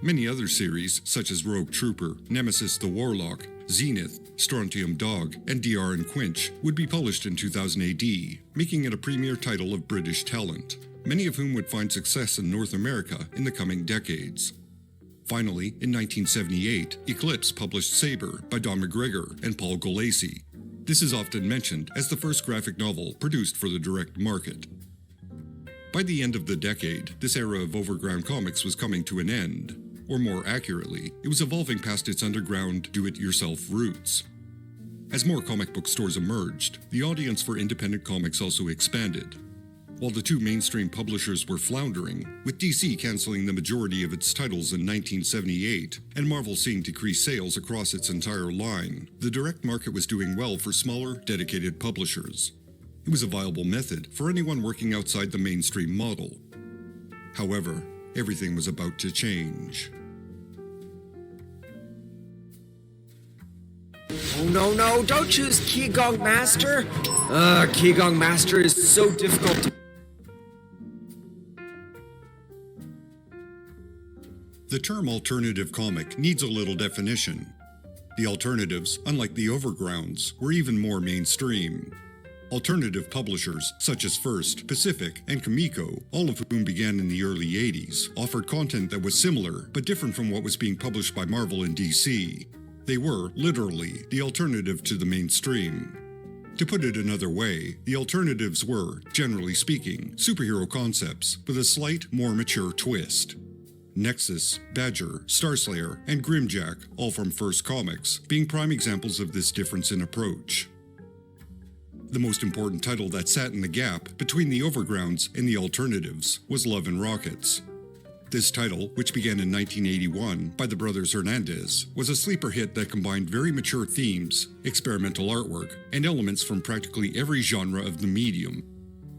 Many other series, such as Rogue Trooper, Nemesis the Warlock, Zenith, Strontium Dog, and DR and Quinch, would be published in 2000 AD, making it a premier title of British talent, many of whom would find success in North America in the coming decades. Finally, in 1978, Eclipse published Saber by Don McGregor and Paul Gulacy. This is often mentioned as the first graphic novel produced for the direct market. By the end of the decade, this era of overground comics was coming to an end. Or more accurately, it was evolving past its underground, do-it-yourself roots. As more comic book stores emerged, the audience for independent comics also expanded. While the two mainstream publishers were floundering, with DC canceling the majority of its titles in 1978 and Marvel seeing decreased sales across its entire line, the direct market was doing well for smaller, dedicated publishers. It was a viable method for anyone working outside the mainstream model. However, everything was about to change. Oh no, don't choose Qigong Master! Qigong Master is so difficult to... The term alternative comic needs a little definition. The alternatives, unlike the overgrounds, were even more mainstream. Alternative publishers such as First, Pacific, and Comico, all of whom began in the early 80s, offered content that was similar but different from what was being published by Marvel and DC. They were, literally, the alternative to the mainstream. To put it another way, the alternatives were, generally speaking, superhero concepts with a slight, more mature twist. Nexus, Badger, Starslayer, and Grimjack, all from First Comics, being prime examples of this difference in approach. The most important title that sat in the gap between the overgrounds and the alternatives was Love and Rockets. This title, which began in 1981 by the brothers Hernandez, was a sleeper hit that combined very mature themes, experimental artwork, and elements from practically every genre of the medium.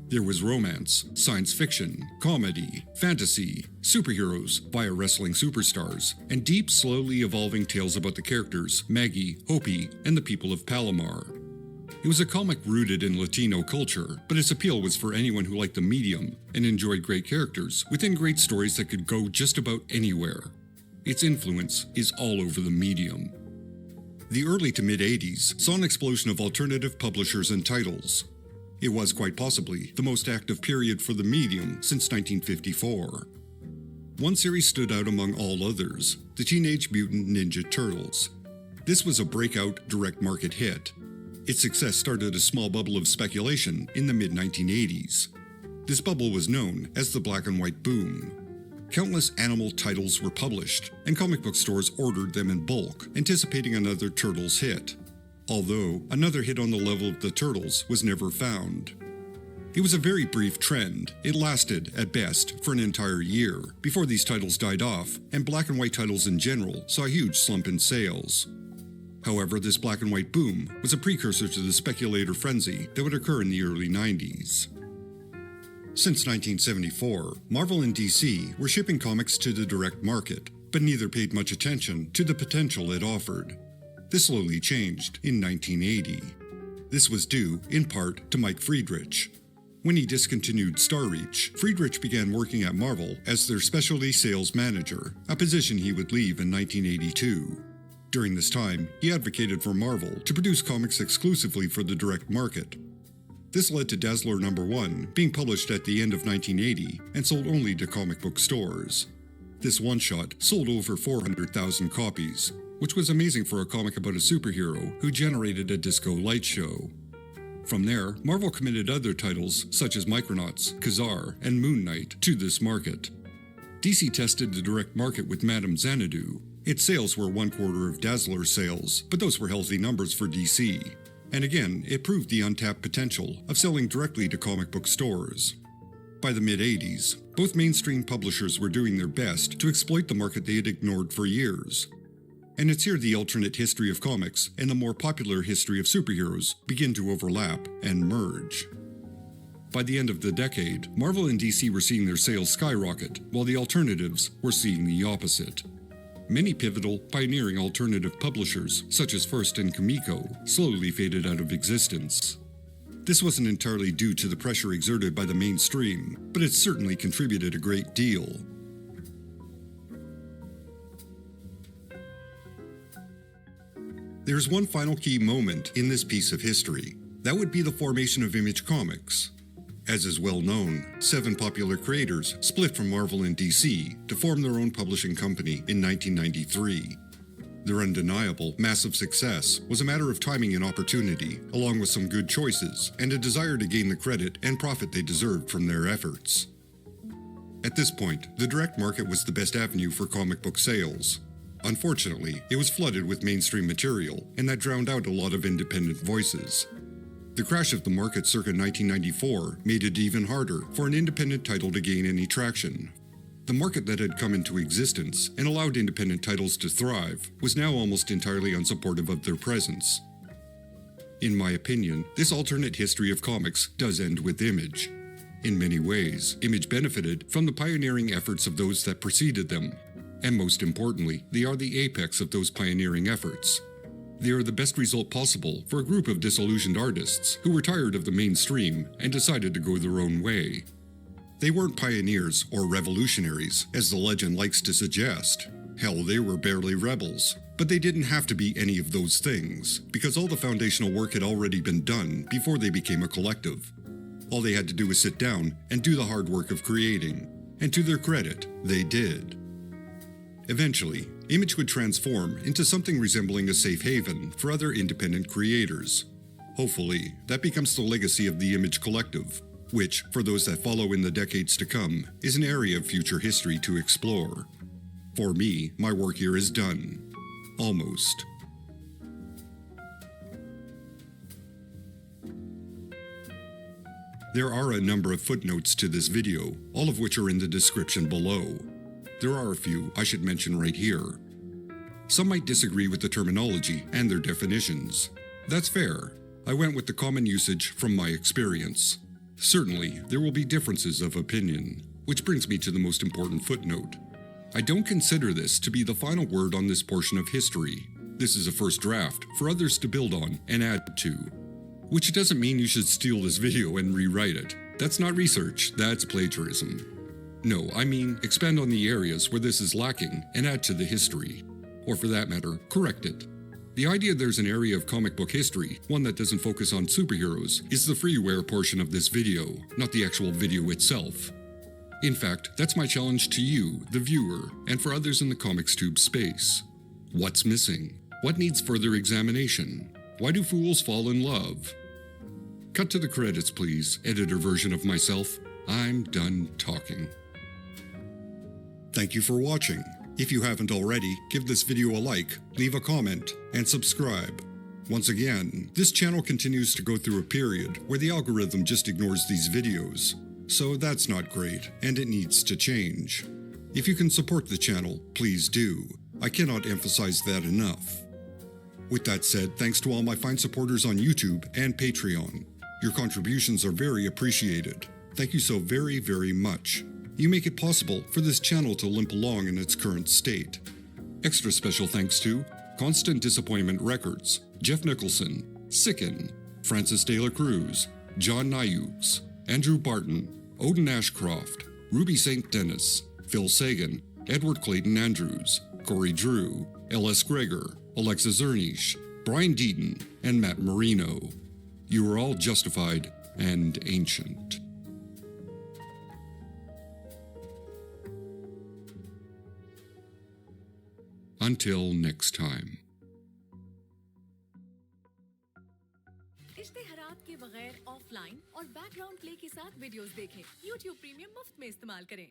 There was romance, science fiction, comedy, fantasy, superheroes via wrestling superstars, and deep, slowly evolving tales about the characters Maggie, Hopi, and the people of Palomar. It was a comic rooted in Latino culture, but its appeal was for anyone who liked the medium and enjoyed great characters within great stories that could go just about anywhere. Its influence is all over the medium. The early to mid-80s saw an explosion of alternative publishers and titles. It was quite possibly the most active period for the medium since 1954. One series stood out among all others, the Teenage Mutant Ninja Turtles. This was a breakout direct market hit. Its success started a small bubble of speculation in the mid-1980s. This bubble was known as the black and white boom. Countless animal titles were published, and comic book stores ordered them in bulk, anticipating another Turtles hit. Although, another hit on the level of the Turtles was never found. It was a very brief trend. It lasted, at best, for an entire year, before these titles died off, and black and white titles in general saw a huge slump in sales. However, this black and white boom was a precursor to the speculator frenzy that would occur in the early 90s. Since 1974, Marvel and DC were shipping comics to the direct market, but neither paid much attention to the potential it offered. This slowly changed in 1980. This was due, in part, to Mike Friedrich. When he discontinued Starreach, Friedrich began working at Marvel as their specialty sales manager, a position he would leave in 1982. During this time, he advocated for Marvel to produce comics exclusively for the direct market. This led to Dazzler No. 1 being published at the end of 1980 and sold only to comic book stores. This one-shot sold over 400,000 copies. which was amazing for a comic about a superhero who generated a disco light show. From there, Marvel committed other titles such as Micronauts, Khazar, and Moon Knight to this market. DC tested the direct market with Madame Xanadu. Its sales were 1/4 of Dazzler's sales, but those were healthy numbers for DC. And again, it proved the untapped potential of selling directly to comic book stores. By the mid-80s, both mainstream publishers were doing their best to exploit the market they had ignored for years. And it's here the alternate history of comics and the more popular history of superheroes begin to overlap and merge. By the end of the decade, Marvel and DC were seeing their sales skyrocket, while the alternatives were seeing the opposite. Many pivotal, pioneering alternative publishers, such as First and Comico, slowly faded out of existence. This wasn't entirely due to the pressure exerted by the mainstream, but it certainly contributed a great deal. There's one final key moment in this piece of history. That would be the formation of Image Comics. As is well known, 7 popular creators split from Marvel and DC to form their own publishing company in 1993. Their undeniable, massive success was a matter of timing and opportunity, along with some good choices and a desire to gain the credit and profit they deserved from their efforts. At this point, the direct market was the best avenue for comic book sales. Unfortunately, it was flooded with mainstream material, and that drowned out a lot of independent voices. The crash of the market circa 1994 made it even harder for an independent title to gain any traction. The market that had come into existence and allowed independent titles to thrive was now almost entirely unsupportive of their presence. In my opinion, this alternate history of comics does end with Image. In many ways, Image benefited from the pioneering efforts of those that preceded them. And most importantly, they are the apex of those pioneering efforts. They are the best result possible for a group of disillusioned artists who were tired of the mainstream and decided to go their own way. They weren't pioneers or revolutionaries, as the legend likes to suggest. Hell, they were barely rebels. But they didn't have to be any of those things, because all the foundational work had already been done before they became a collective. All they had to do was sit down and do the hard work of creating. And to their credit, they did. Eventually, Image would transform into something resembling a safe haven for other independent creators. Hopefully, that becomes the legacy of the Image Collective, which, for those that follow in the decades to come, is an area of future history to explore. For me, my work here is done. Almost. There are a number of footnotes to this video, all of which are in the description below. There are a few I should mention right here. Some might disagree with the terminology and their definitions. That's fair. I went with the common usage from my experience. Certainly, there will be differences of opinion, which brings me to the most important footnote. I don't consider this to be the final word on this portion of history. This is a first draft for others to build on and add to. Which doesn't mean you should steal this video and rewrite it. That's not research, that's plagiarism. No, I mean expand on the areas where this is lacking and add to the history. Or for that matter, correct it. The idea there's an area of comic book history, one that doesn't focus on superheroes, is the freeware portion of this video, not the actual video itself. In fact, that's my challenge to you, the viewer, and for others in the ComicsTube space. What's missing? What needs further examination? Why do fools fall in love? Cut to the credits, please, editor version of myself. I'm done talking. Thank you for watching. If you haven't already, give this video a like, leave a comment, and subscribe. Once again, this channel continues to go through a period where the algorithm just ignores these videos. So that's not great, and it needs to change. If you can support the channel, please do. I cannot emphasize that enough. With that said, thanks to all my fine supporters on YouTube and Patreon. Your contributions are very appreciated. Thank you so very, very much. You make it possible for this channel to limp along in its current state. Extra special thanks to Constant Disappointment Records, Jeff Nicholson, Sicken, Francis De La Cruz, John Nyukes, Andrew Barton, Odin Ashcroft, Ruby St. Dennis, Phil Sagan, Edward Clayton Andrews, Corey Drew, L.S. Greger, Alexa Zernish, Brian Deaton, and Matt Marino. You are all justified and ancient. Until next time. इश्तेहारात के बगैर offline और background play के साथ videos देखें। YouTube premium मुफ्त में इस्तेमाल करें।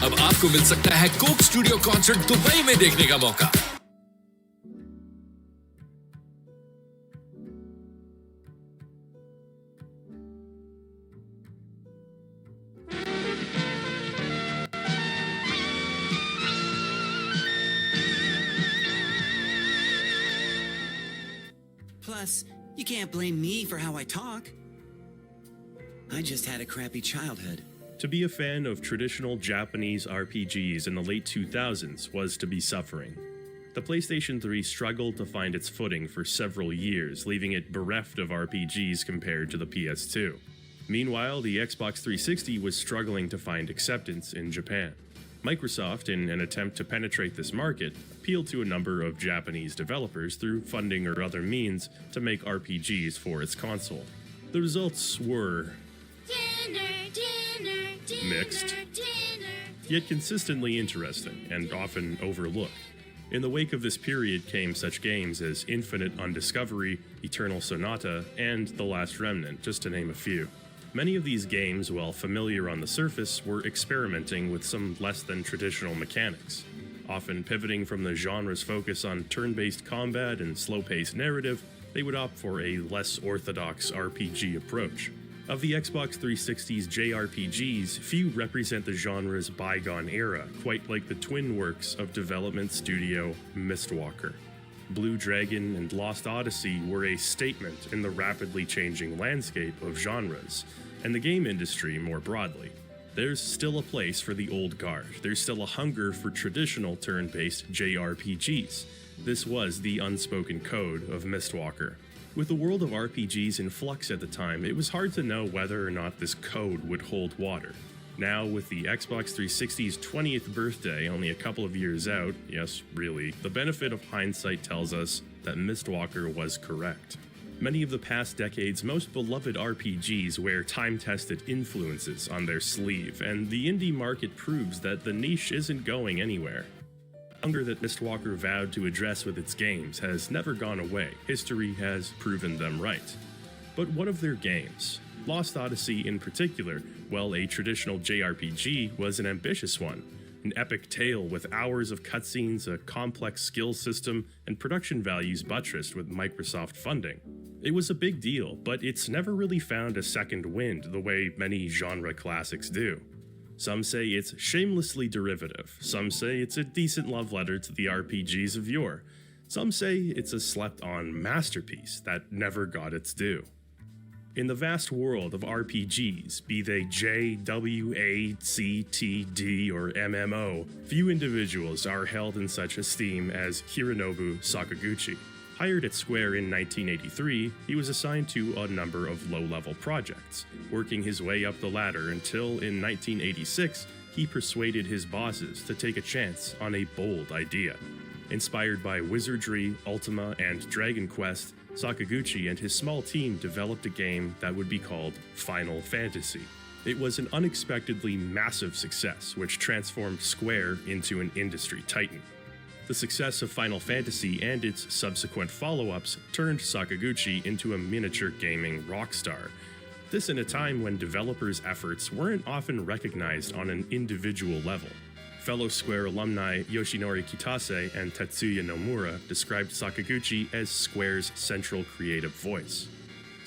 अब आपको मिल सकता है कोक स्टूडियो कॉन्सर्ट दुबई में देखने का मौका। Plus, you can't blame me for how I talk. I just had a crappy childhood. To be a fan of traditional Japanese RPGs in the late 2000s was to be suffering. The PlayStation 3 struggled to find its footing for several years, leaving it bereft of RPGs compared to the PS2. Meanwhile, the Xbox 360 was struggling to find acceptance in Japan. Microsoft, in an attempt to penetrate this market, appealed to a number of Japanese developers through funding or other means to make RPGs for its console. The results were mixed, yet consistently interesting and often overlooked. In the wake of this period came such games as Infinite Undiscovery, Eternal Sonata, and The Last Remnant, just to name a few. Many of these games, while familiar on the surface, were experimenting with some less than traditional mechanics. Often pivoting from the genre's focus on turn-based combat and slow-paced narrative, they would opt for a less orthodox RPG approach. Of the Xbox 360's JRPGs, few represent the genre's bygone era, quite like the twin works of development studio Mistwalker. Blue Dragon and Lost Odyssey were a statement in the rapidly changing landscape of genres, and the game industry more broadly. There's still a place for the old guard. There's still a hunger for traditional turn-based JRPGs. This was the unspoken code of Mistwalker. With the world of RPGs in flux at the time, it was hard to know whether or not this code would hold water. Now, with the Xbox 360's 20th birthday only a couple of years out, yes, really, the benefit of hindsight tells us that Mistwalker was correct. Many of the past decade's most beloved RPGs wear time-tested influences on their sleeve, and the indie market proves that the niche isn't going anywhere. The hunger that Mistwalker vowed to address with its games has never gone away. History has proven them right. But what of their games? Lost Odyssey in particular, while a traditional JRPG, was an ambitious one. An epic tale with hours of cutscenes, a complex skill system, and production values buttressed with Microsoft funding. It was a big deal, but it's never really found a second wind the way many genre classics do. Some say it's shamelessly derivative, some say it's a decent love letter to the RPGs of yore, some say it's a slept-on masterpiece that never got its due. In the vast world of RPGs, be they J, W, A, C, T, D, or MMO, few individuals are held in such esteem as Hironobu Sakaguchi. Hired at Square in 1983, he was assigned to a number of low-level projects, working his way up the ladder until in 1986, he persuaded his bosses to take a chance on a bold idea. Inspired by Wizardry, Ultima, and Dragon Quest, Sakaguchi and his small team developed a game that would be called Final Fantasy. It was an unexpectedly massive success, which transformed Square into an industry titan. The success of Final Fantasy and its subsequent follow-ups turned Sakaguchi into a miniature gaming rock star. This in a time when developers' efforts weren't often recognized on an individual level. Fellow Square alumni Yoshinori Kitase and Tetsuya Nomura described Sakaguchi as Square's central creative voice.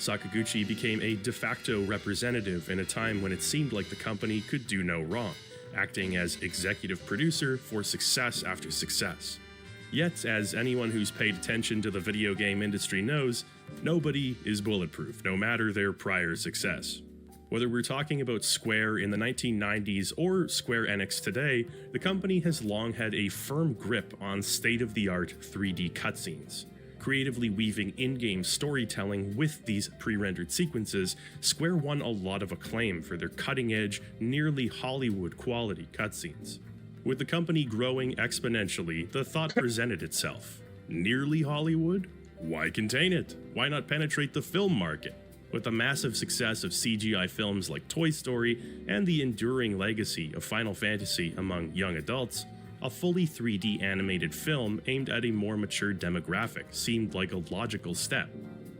Sakaguchi became a de facto representative in a time when it seemed like the company could do no wrong, acting as executive producer for success after success. Yet, as anyone who's paid attention to the video game industry knows, nobody is bulletproof, no matter their prior success. Whether we're talking about Square in the 1990s or Square Enix today, the company has long had a firm grip on state-of-the-art 3D cutscenes. Creatively weaving in-game storytelling with these pre-rendered sequences, Square won a lot of acclaim for their cutting-edge, nearly Hollywood-quality cutscenes. With the company growing exponentially, the thought presented itself. Nearly Hollywood? Why contain it? Why not penetrate the film market? With the massive success of CGI films like Toy Story and the enduring legacy of Final Fantasy among young adults, a fully 3D animated film aimed at a more mature demographic seemed like a logical step.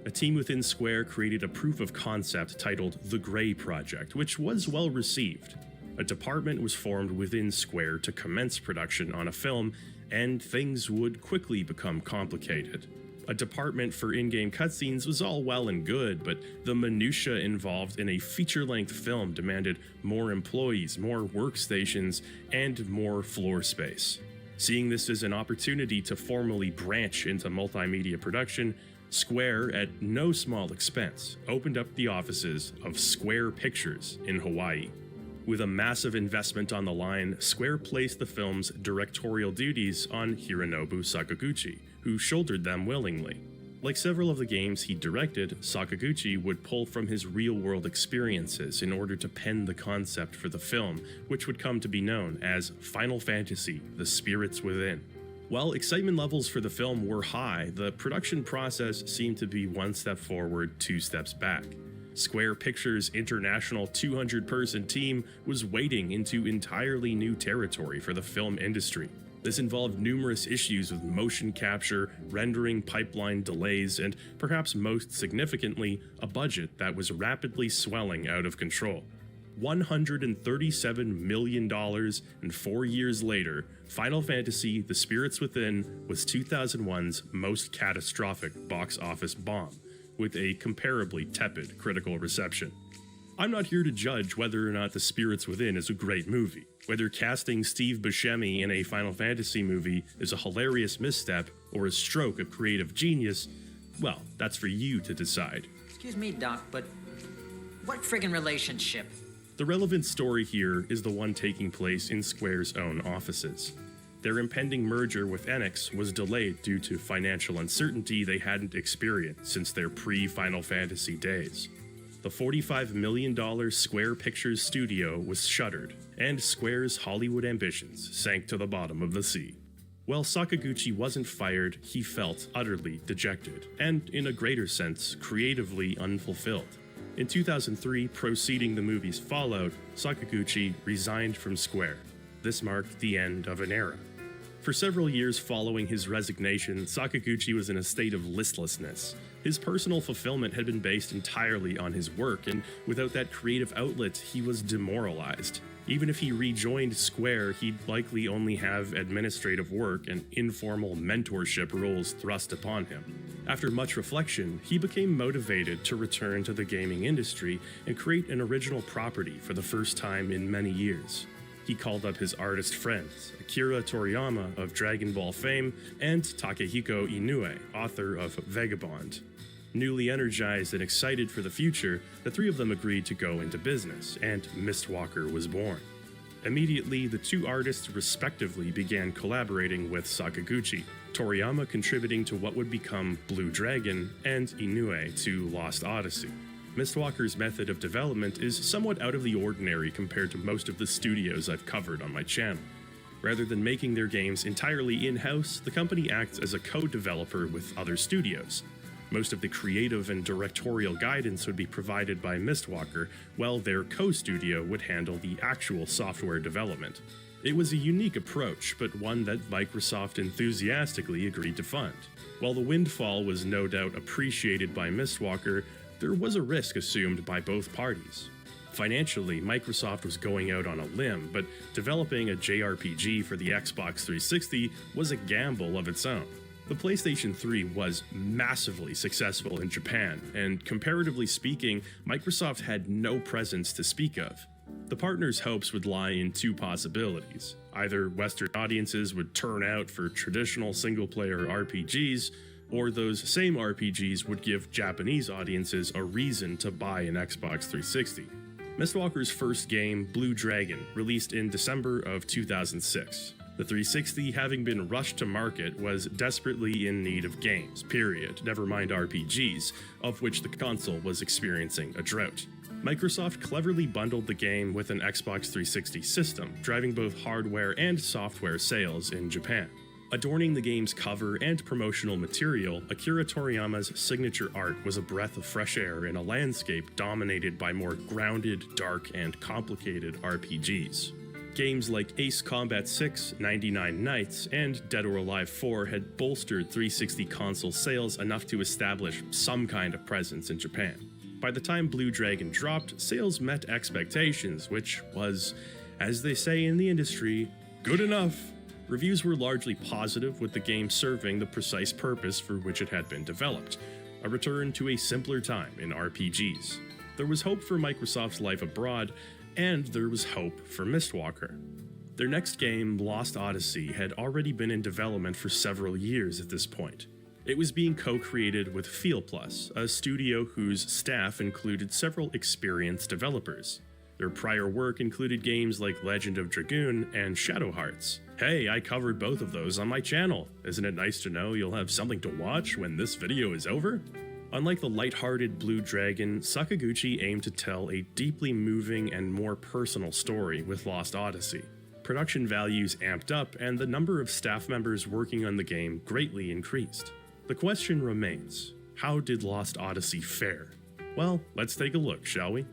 A team within Square created a proof of concept titled The Grey Project, which was well received. A department was formed within Square to commence production on a film, and things would quickly become complicated. A department for in-game cutscenes was all well and good, but the minutiae involved in a feature-length film demanded more employees, more workstations, and more floor space. Seeing this as an opportunity to formally branch into multimedia production, Square, at no small expense, opened up the offices of Square Pictures in Hawaii. With a massive investment on the line, Square placed the film's directorial duties on Hironobu Sakaguchi, who shouldered them willingly. Like several of the games he directed, Sakaguchi would pull from his real-world experiences in order to pen the concept for the film, which would come to be known as Final Fantasy: The Spirits Within. While excitement levels for the film were high, the production process seemed to be one step forward, two steps back. Square Pictures' international 200-person team was wading into entirely new territory for the film industry. This involved numerous issues with motion capture, rendering pipeline delays, and perhaps most significantly, a budget that was rapidly swelling out of control. $137 million, and 4 years later, Final Fantasy: The Spirits Within was 2001's most catastrophic box office bomb, with a comparably tepid critical reception. I'm not here to judge whether or not The Spirits Within is a great movie. Whether casting Steve Buscemi in a Final Fantasy movie is a hilarious misstep or a stroke of creative genius, well, that's for you to decide. Excuse me, Doc, but what friggin' relationship? The relevant story here is the one taking place in Square's own offices. Their impending merger with Enix was delayed due to financial uncertainty they hadn't experienced since their pre-Final Fantasy days. The $45 million Square Pictures studio was shuttered, and Square's Hollywood ambitions sank to the bottom of the sea. While Sakaguchi wasn't fired, he felt utterly dejected, and in a greater sense, creatively unfulfilled. In 2003, preceding the movie's fallout, Sakaguchi resigned from Square. This marked the end of an era. For several years following his resignation, Sakaguchi was in a state of listlessness. His personal fulfillment had been based entirely on his work, and without that creative outlet, he was demoralized. Even if he rejoined Square, he'd likely only have administrative work and informal mentorship roles thrust upon him. After much reflection, he became motivated to return to the gaming industry and create an original property for the first time in many years. He called up his artist friends, Akira Toriyama of Dragon Ball fame and Takehiko Inoue, author of Vagabond. Newly energized and excited for the future, the three of them agreed to go into business, and Mistwalker was born. Immediately, the two artists respectively began collaborating with Sakaguchi, Toriyama contributing to what would become Blue Dragon, and Inoue to Lost Odyssey. Mistwalker's method of development is somewhat out of the ordinary compared to most of the studios I've covered on my channel. Rather than making their games entirely in-house, the company acts as a co-developer with other studios. Most of the creative and directorial guidance would be provided by Mistwalker, while their co-studio would handle the actual software development. It was a unique approach, but one that Microsoft enthusiastically agreed to fund. While the windfall was no doubt appreciated by Mistwalker, there was a risk assumed by both parties. Financially, Microsoft was going out on a limb, but developing a JRPG for the Xbox 360 was a gamble of its own. The PlayStation 3 was massively successful in Japan, and comparatively speaking, Microsoft had no presence to speak of. The partners' hopes would lie in two possibilities. Either Western audiences would turn out for traditional single-player RPGs, or those same RPGs would give Japanese audiences a reason to buy an Xbox 360. Mistwalker's first game, Blue Dragon, released in December of 2006. The 360, having been rushed to market, was desperately in need of games, period, never mind RPGs, of which the console was experiencing a drought. Microsoft cleverly bundled the game with an Xbox 360 system, driving both hardware and software sales in Japan. Adorning the game's cover and promotional material, Akira Toriyama's signature art was a breath of fresh air in a landscape dominated by more grounded, dark, and complicated RPGs. Games like Ace Combat 6, 99 Nights, and Dead or Alive 4 had bolstered 360 console sales enough to establish some kind of presence in Japan. By the time Blue Dragon dropped, sales met expectations, which was, as they say in the industry, good enough. Reviews were largely positive, with the game serving the precise purpose for which it had been developed, a return to a simpler time in RPGs. There was hope for Microsoft's life abroad, and there was hope for Mistwalker. Their next game, Lost Odyssey, had already been in development for several years at this point. It was being co-created with FeelPlus, a studio whose staff included several experienced developers. Their prior work included games like Legend of Dragoon and Shadow Hearts. Hey, I covered both of those on my channel. Isn't it nice to know you'll have something to watch when this video is over? Unlike the lighthearted Blue Dragon, Sakaguchi aimed to tell a deeply moving and more personal story with Lost Odyssey. Production values amped up, and the number of staff members working on the game greatly increased. The question remains, how did Lost Odyssey fare? Well, let's take a look, shall we?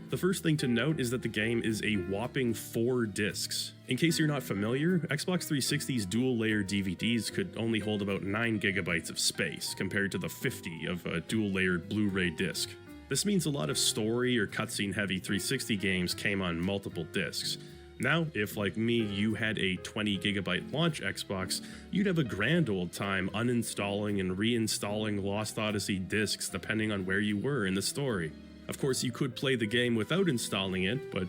The first thing to note is that the game is a whopping 4 discs. In case you're not familiar, Xbox 360's dual-layer DVDs could only hold about 9 gigabytes of space, compared to the 50 of a dual-layered Blu-ray disc. This means a lot of story or cutscene-heavy 360 games came on multiple discs. Now, if like me, you had a 20 gigabyte launch Xbox, you'd have a grand old time uninstalling and reinstalling Lost Odyssey discs depending on where you were in the story. Of course, you could play the game without installing it, but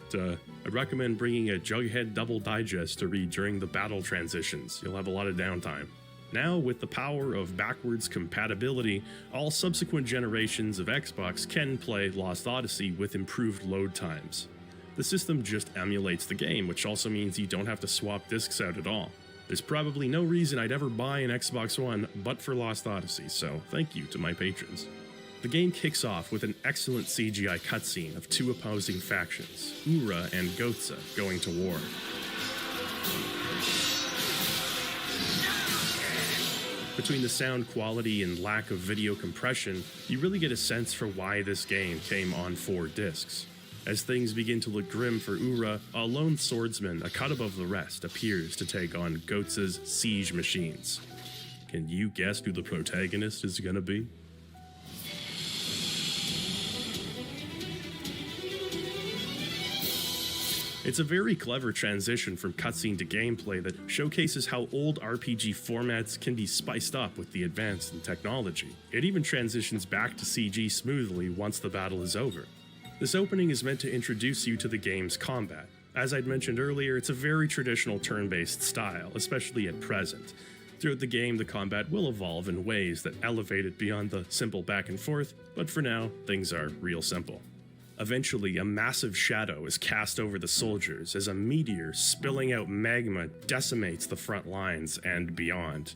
I'd recommend bringing a Jughead Double Digest to read during the battle transitions. You'll have a lot of downtime. Now, with the power of backwards compatibility, all subsequent generations of Xbox can play Lost Odyssey with improved load times. The system just emulates the game, which also means you don't have to swap discs out at all. There's probably no reason I'd ever buy an Xbox One but for Lost Odyssey, so thank you to my patrons. The game kicks off with an excellent CGI cutscene of 2 opposing factions, Ura and Gotza, going to war. Between the sound quality and lack of video compression, you really get a sense for why this game came on 4 discs. As things begin to look grim for Ura, a lone swordsman, a cut above the rest, appears to take on Gotza's siege machines. Can you guess who the protagonist is gonna be? It's a very clever transition from cutscene to gameplay that showcases how old RPG formats can be spiced up with the advance in technology. It even transitions back to CG smoothly once the battle is over. This opening is meant to introduce you to the game's combat. As I'd mentioned earlier, it's a very traditional turn-based style, especially at present. Throughout the game, the combat will evolve in ways that elevate it beyond the simple back and forth, but for now, things are real simple. Eventually, a massive shadow is cast over the soldiers as a meteor spilling out magma decimates the front lines and beyond.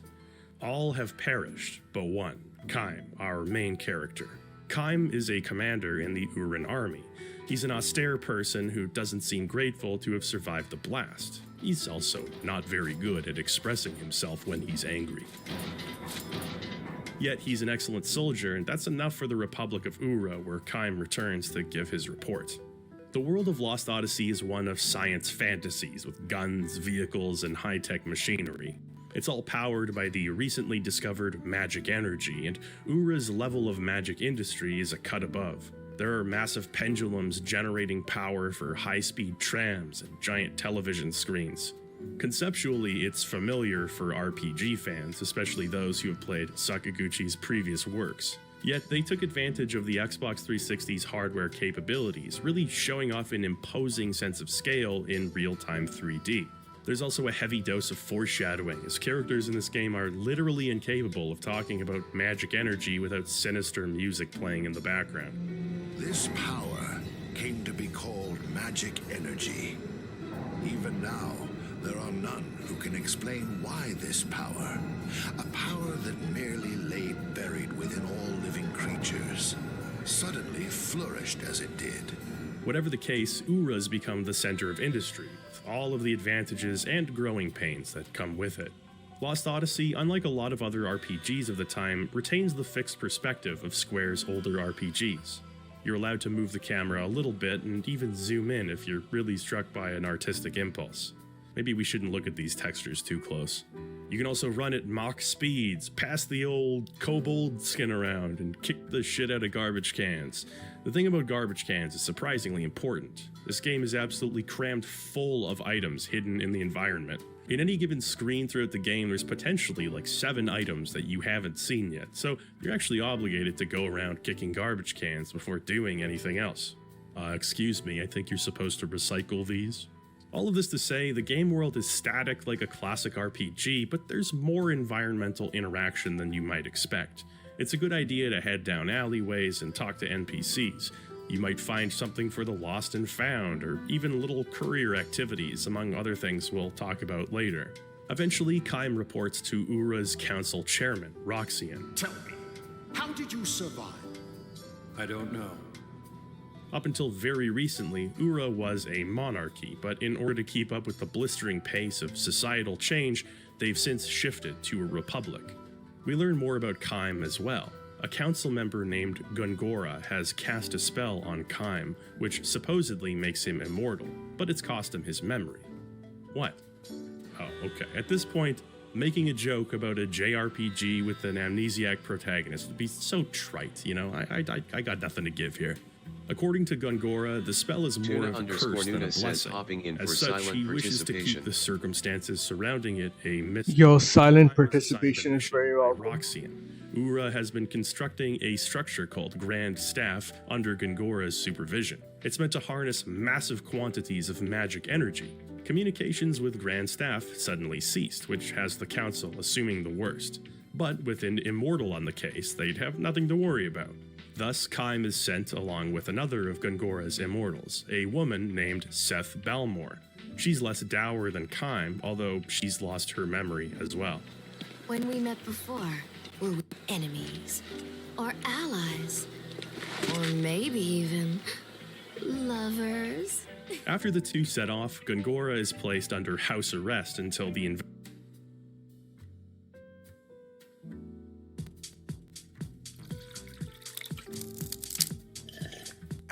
All have perished, but one, Kaim, our main character. Kaim is a commander in the Uran army. He's an austere person who doesn't seem grateful to have survived the blast. He's also not very good at expressing himself when he's angry. Yet he's an excellent soldier, and that's enough for the Republic of Ura, where Kaim returns to give his report. The world of Lost Odyssey is one of science fantasies with guns, vehicles, and high-tech machinery. It's all powered by the recently discovered magic energy, and Ura's level of magic industry is a cut above. There are massive pendulums generating power for high-speed trams and giant television screens. Conceptually, it's familiar for RPG fans, especially those who have played Sakaguchi's previous works. Yet they took advantage of the Xbox 360's hardware capabilities, really showing off an imposing sense of scale in real-time 3D. There's also a heavy dose of foreshadowing, as characters in this game are literally incapable of talking about magic energy without sinister music playing in the background. This power came to be called magic energy. Even now, there are none who can explain why this power, a power that merely lay buried within all living creatures, suddenly flourished as it did. Whatever the case, Ura's become the center of industry, with all of the advantages and growing pains that come with it. Lost Odyssey, unlike a lot of other RPGs of the time, retains the fixed perspective of Square's older RPGs. You're allowed to move the camera a little bit and even zoom in if you're really struck by an artistic impulse. Maybe we shouldn't look at these textures too close. You can also run at Mach speeds, pass the old kobold skin around, and kick the shit out of garbage cans. The thing about garbage cans is surprisingly important. This game is absolutely crammed full of items hidden in the environment. In any given screen throughout the game, there's potentially like 7 items that you haven't seen yet, so you're actually obligated to go around kicking garbage cans before doing anything else. Excuse me, I think you're supposed to recycle these? All of this to say, the game world is static like a classic RPG, but there's more environmental interaction than you might expect. It's a good idea to head down alleyways and talk to NPCs. You might find something for the lost and found, or even little courier activities, among other things we'll talk about later. Eventually, Kaim reports to Ura's council chairman, Roxian. Tell me, how did you survive? I don't know. Up until very recently, Ura was a monarchy, but in order to keep up with the blistering pace of societal change, they've since shifted to a republic. We learn more about Kaim as well. A council member named Gungora has cast a spell on Kaim, which supposedly makes him immortal, but it's cost him his memory. What? Oh, okay. At this point, making a joke about a JRPG with an amnesiac protagonist would be so trite, you know? I got nothing to give here. According to Gungora, the spell is more of a curse than a blessing. As such, he wishes to keep the circumstances surrounding it a mystery. Yo, silent participation is very welcome. Roxian. Ura has been constructing a structure called Grand Staff under Gungora's supervision. It's meant to harness massive quantities of magic energy. Communications with Grand Staff suddenly ceased, which has the council assuming the worst. But with an immortal on the case, they'd have nothing to worry about. Thus, Kaim is sent along with another of Gungora's immortals, a woman named Seth Balmore. She's less dour than Kaim, although she's lost her memory as well. When we met before, were we enemies? Or allies? Or maybe even lovers? After the two set off, Gungora is placed under house arrest until the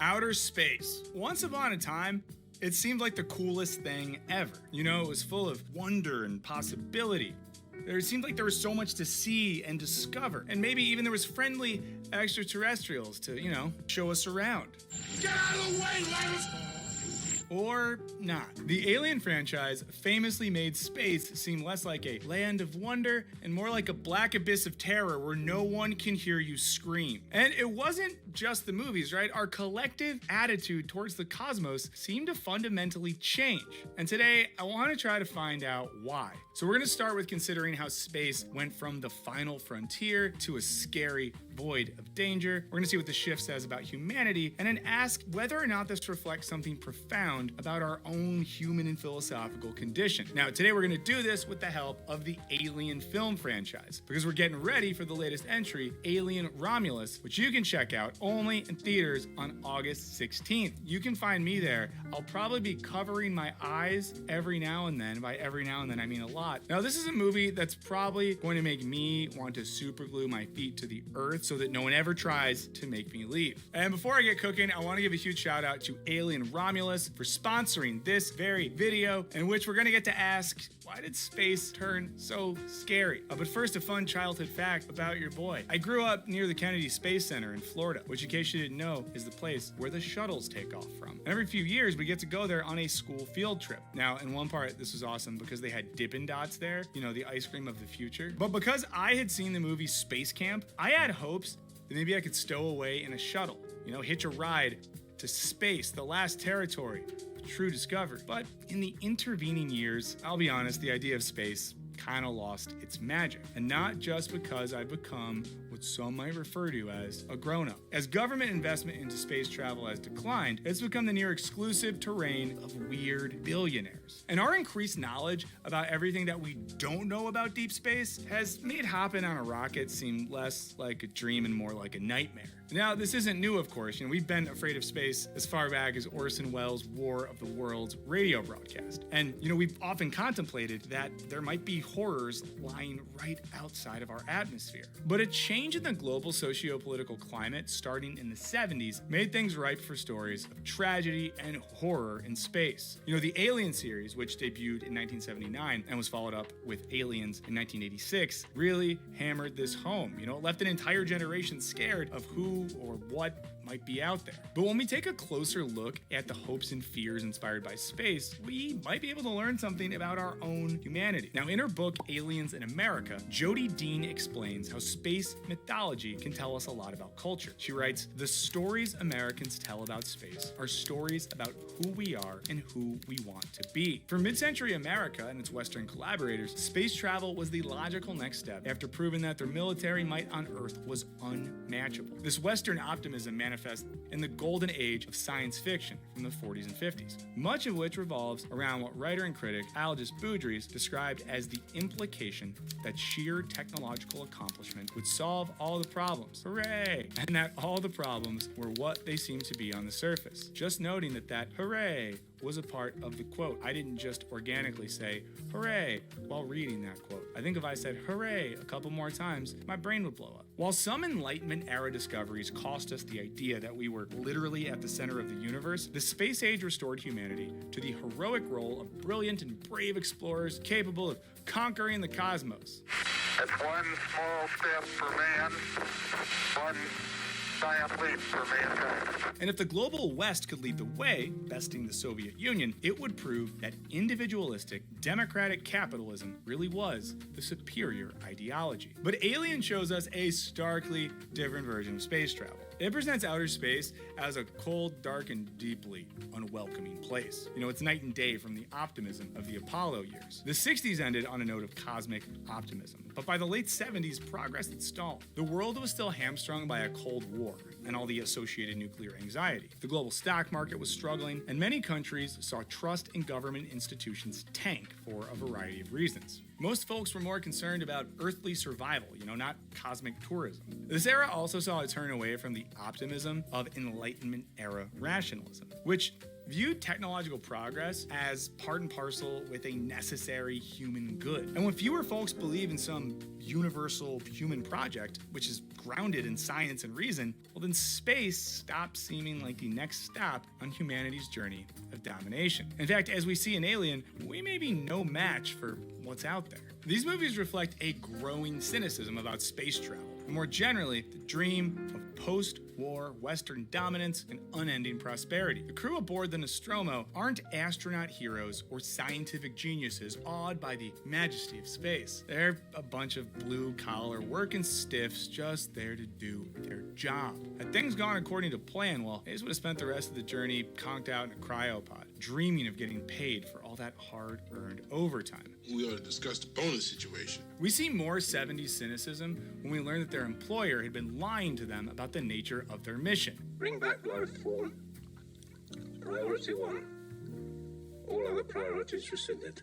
Outer space. Once upon a time, it seemed like the coolest thing ever. You know, it was full of wonder and possibility. It seemed like there was so much to see and discover. And maybe even there was friendly extraterrestrials to, you know, show us around. Get out of the way, Levis! Or not. The Alien franchise famously made space seem less like a land of wonder and more like a black abyss of terror where no one can hear you scream. And it wasn't just the movies, right? Our collective attitude towards the cosmos seemed to fundamentally change. And today, I want to try to find out why. So we're going to start with considering how space went from the final frontier to a scary void of danger. We're going to see what the shift says about humanity, and then ask whether or not this reflects something profound about our own human and philosophical condition. Now, today we're going to do this with the help of the Alien film franchise, because we're getting ready for the latest entry, Alien Romulus, which you can check out only in theaters on August 16th. You can find me there. I'll probably be covering my eyes every now and then. By every now and then, I mean a lot. Now, this is a movie that's probably going to make me want to superglue my feet to the earth so that no one ever tries to make me leave. And before I get cooking, I want to give a huge shout out to Alien Romulus for sponsoring this very video, in which we're going to get to ask, why did space turn so scary? But first, a fun childhood fact about your boy. I grew up near the Kennedy Space Center in Florida, which in case you didn't know, is the place where the shuttles take off from. And every few years, we get to go there on a school field trip. Now, in one part, this was awesome because they had Dippin' Dots there, you know, the ice cream of the future. But because I had seen the movie Space Camp, I had hopes that maybe I could stow away in a shuttle, you know, hitch a ride to space, the last territory, true discovery. But in the intervening years, I'll be honest, the idea of space kind of lost its magic. And not just because I've become what what some might refer to as a grown-up. As government investment into space travel has declined, it's become the near exclusive terrain of weird billionaires. And our increased knowledge about everything that we don't know about deep space has made hopping on a rocket seem less like a dream and more like a nightmare. Now, this isn't new, of course. We've been afraid of space as far back as Orson Welles' War of the Worlds radio broadcast. And, we've often contemplated that there might be horrors lying right outside of our atmosphere. But a change in the global socio-political climate starting in the 70s made things ripe for stories of tragedy and horror in space. The Alien series, which debuted in 1979 and was followed up with Aliens in 1986, really hammered this home. It left an entire generation scared of who or what might be out there. But when we take a closer look at the hopes and fears inspired by space, we might be able to learn something about our own humanity. Now, in her book, Aliens in America, Jodie Dean explains how space mythology can tell us a lot about culture. She writes, "The stories Americans tell about space are stories about who we are and who we want to be." For mid-century America and its Western collaborators, space travel was the logical next step after proving that their military might on Earth was unmatchable. This Western optimism manifests in the golden age of science fiction from the 40s and 50s, much of which revolves around what writer and critic Aldous Boudries described as the implication that sheer technological accomplishment would solve all the problems. Hooray! And that all the problems were what they seem to be on the surface. Just noting that hooray was a part of the quote. I didn't just organically say hooray while reading that quote. I think if I said hooray a couple more times, my brain would blow up. While some Enlightenment era discoveries cost us the idea that we were literally at the center of the universe, the space age restored humanity to the heroic role of brilliant and brave explorers capable of conquering the cosmos. It's one small step for man, one giant leap for mankind. And if the global West could lead the way, besting the Soviet Union, it would prove that individualistic, democratic capitalism really was the superior ideology. But Alien shows us a starkly different version of space travel. It presents outer space as a cold, dark, and deeply unwelcoming place. It's night and day from the optimism of the Apollo years. The 60s ended on a note of cosmic optimism, but by the late 70s, progress had stalled. The world was still hamstrung by a Cold War and all the associated nuclear anxiety. The global stock market was struggling, and many countries saw trust in government institutions tank for a variety of reasons. Most folks were more concerned about earthly survival, not cosmic tourism. This era also saw a turn away from the optimism of Enlightenment era rationalism, which viewed technological progress as part and parcel with a necessary human good. And when fewer folks believe in some universal human project, which is grounded in science and reason, well, then space stops seeming like the next stop on humanity's journey of domination. In fact, as we see in Alien, we may be no match for what's out there. These movies reflect a growing cynicism about space travel, and more generally, the dream of post-war Western dominance and unending prosperity. The crew aboard the Nostromo aren't astronaut heroes or scientific geniuses awed by the majesty of space. They're a bunch of blue-collar working stiffs just there to do their job. Had things gone according to plan, well, they just would have spent the rest of the journey conked out in a cryopod, dreaming of getting paid for all that hard-earned overtime. We ought to discuss the bonus situation. We see more 70s cynicism when we learn that their employer had been lying to them about the nature of their mission. Bring back life form. Priority 1. All other priorities rescinded.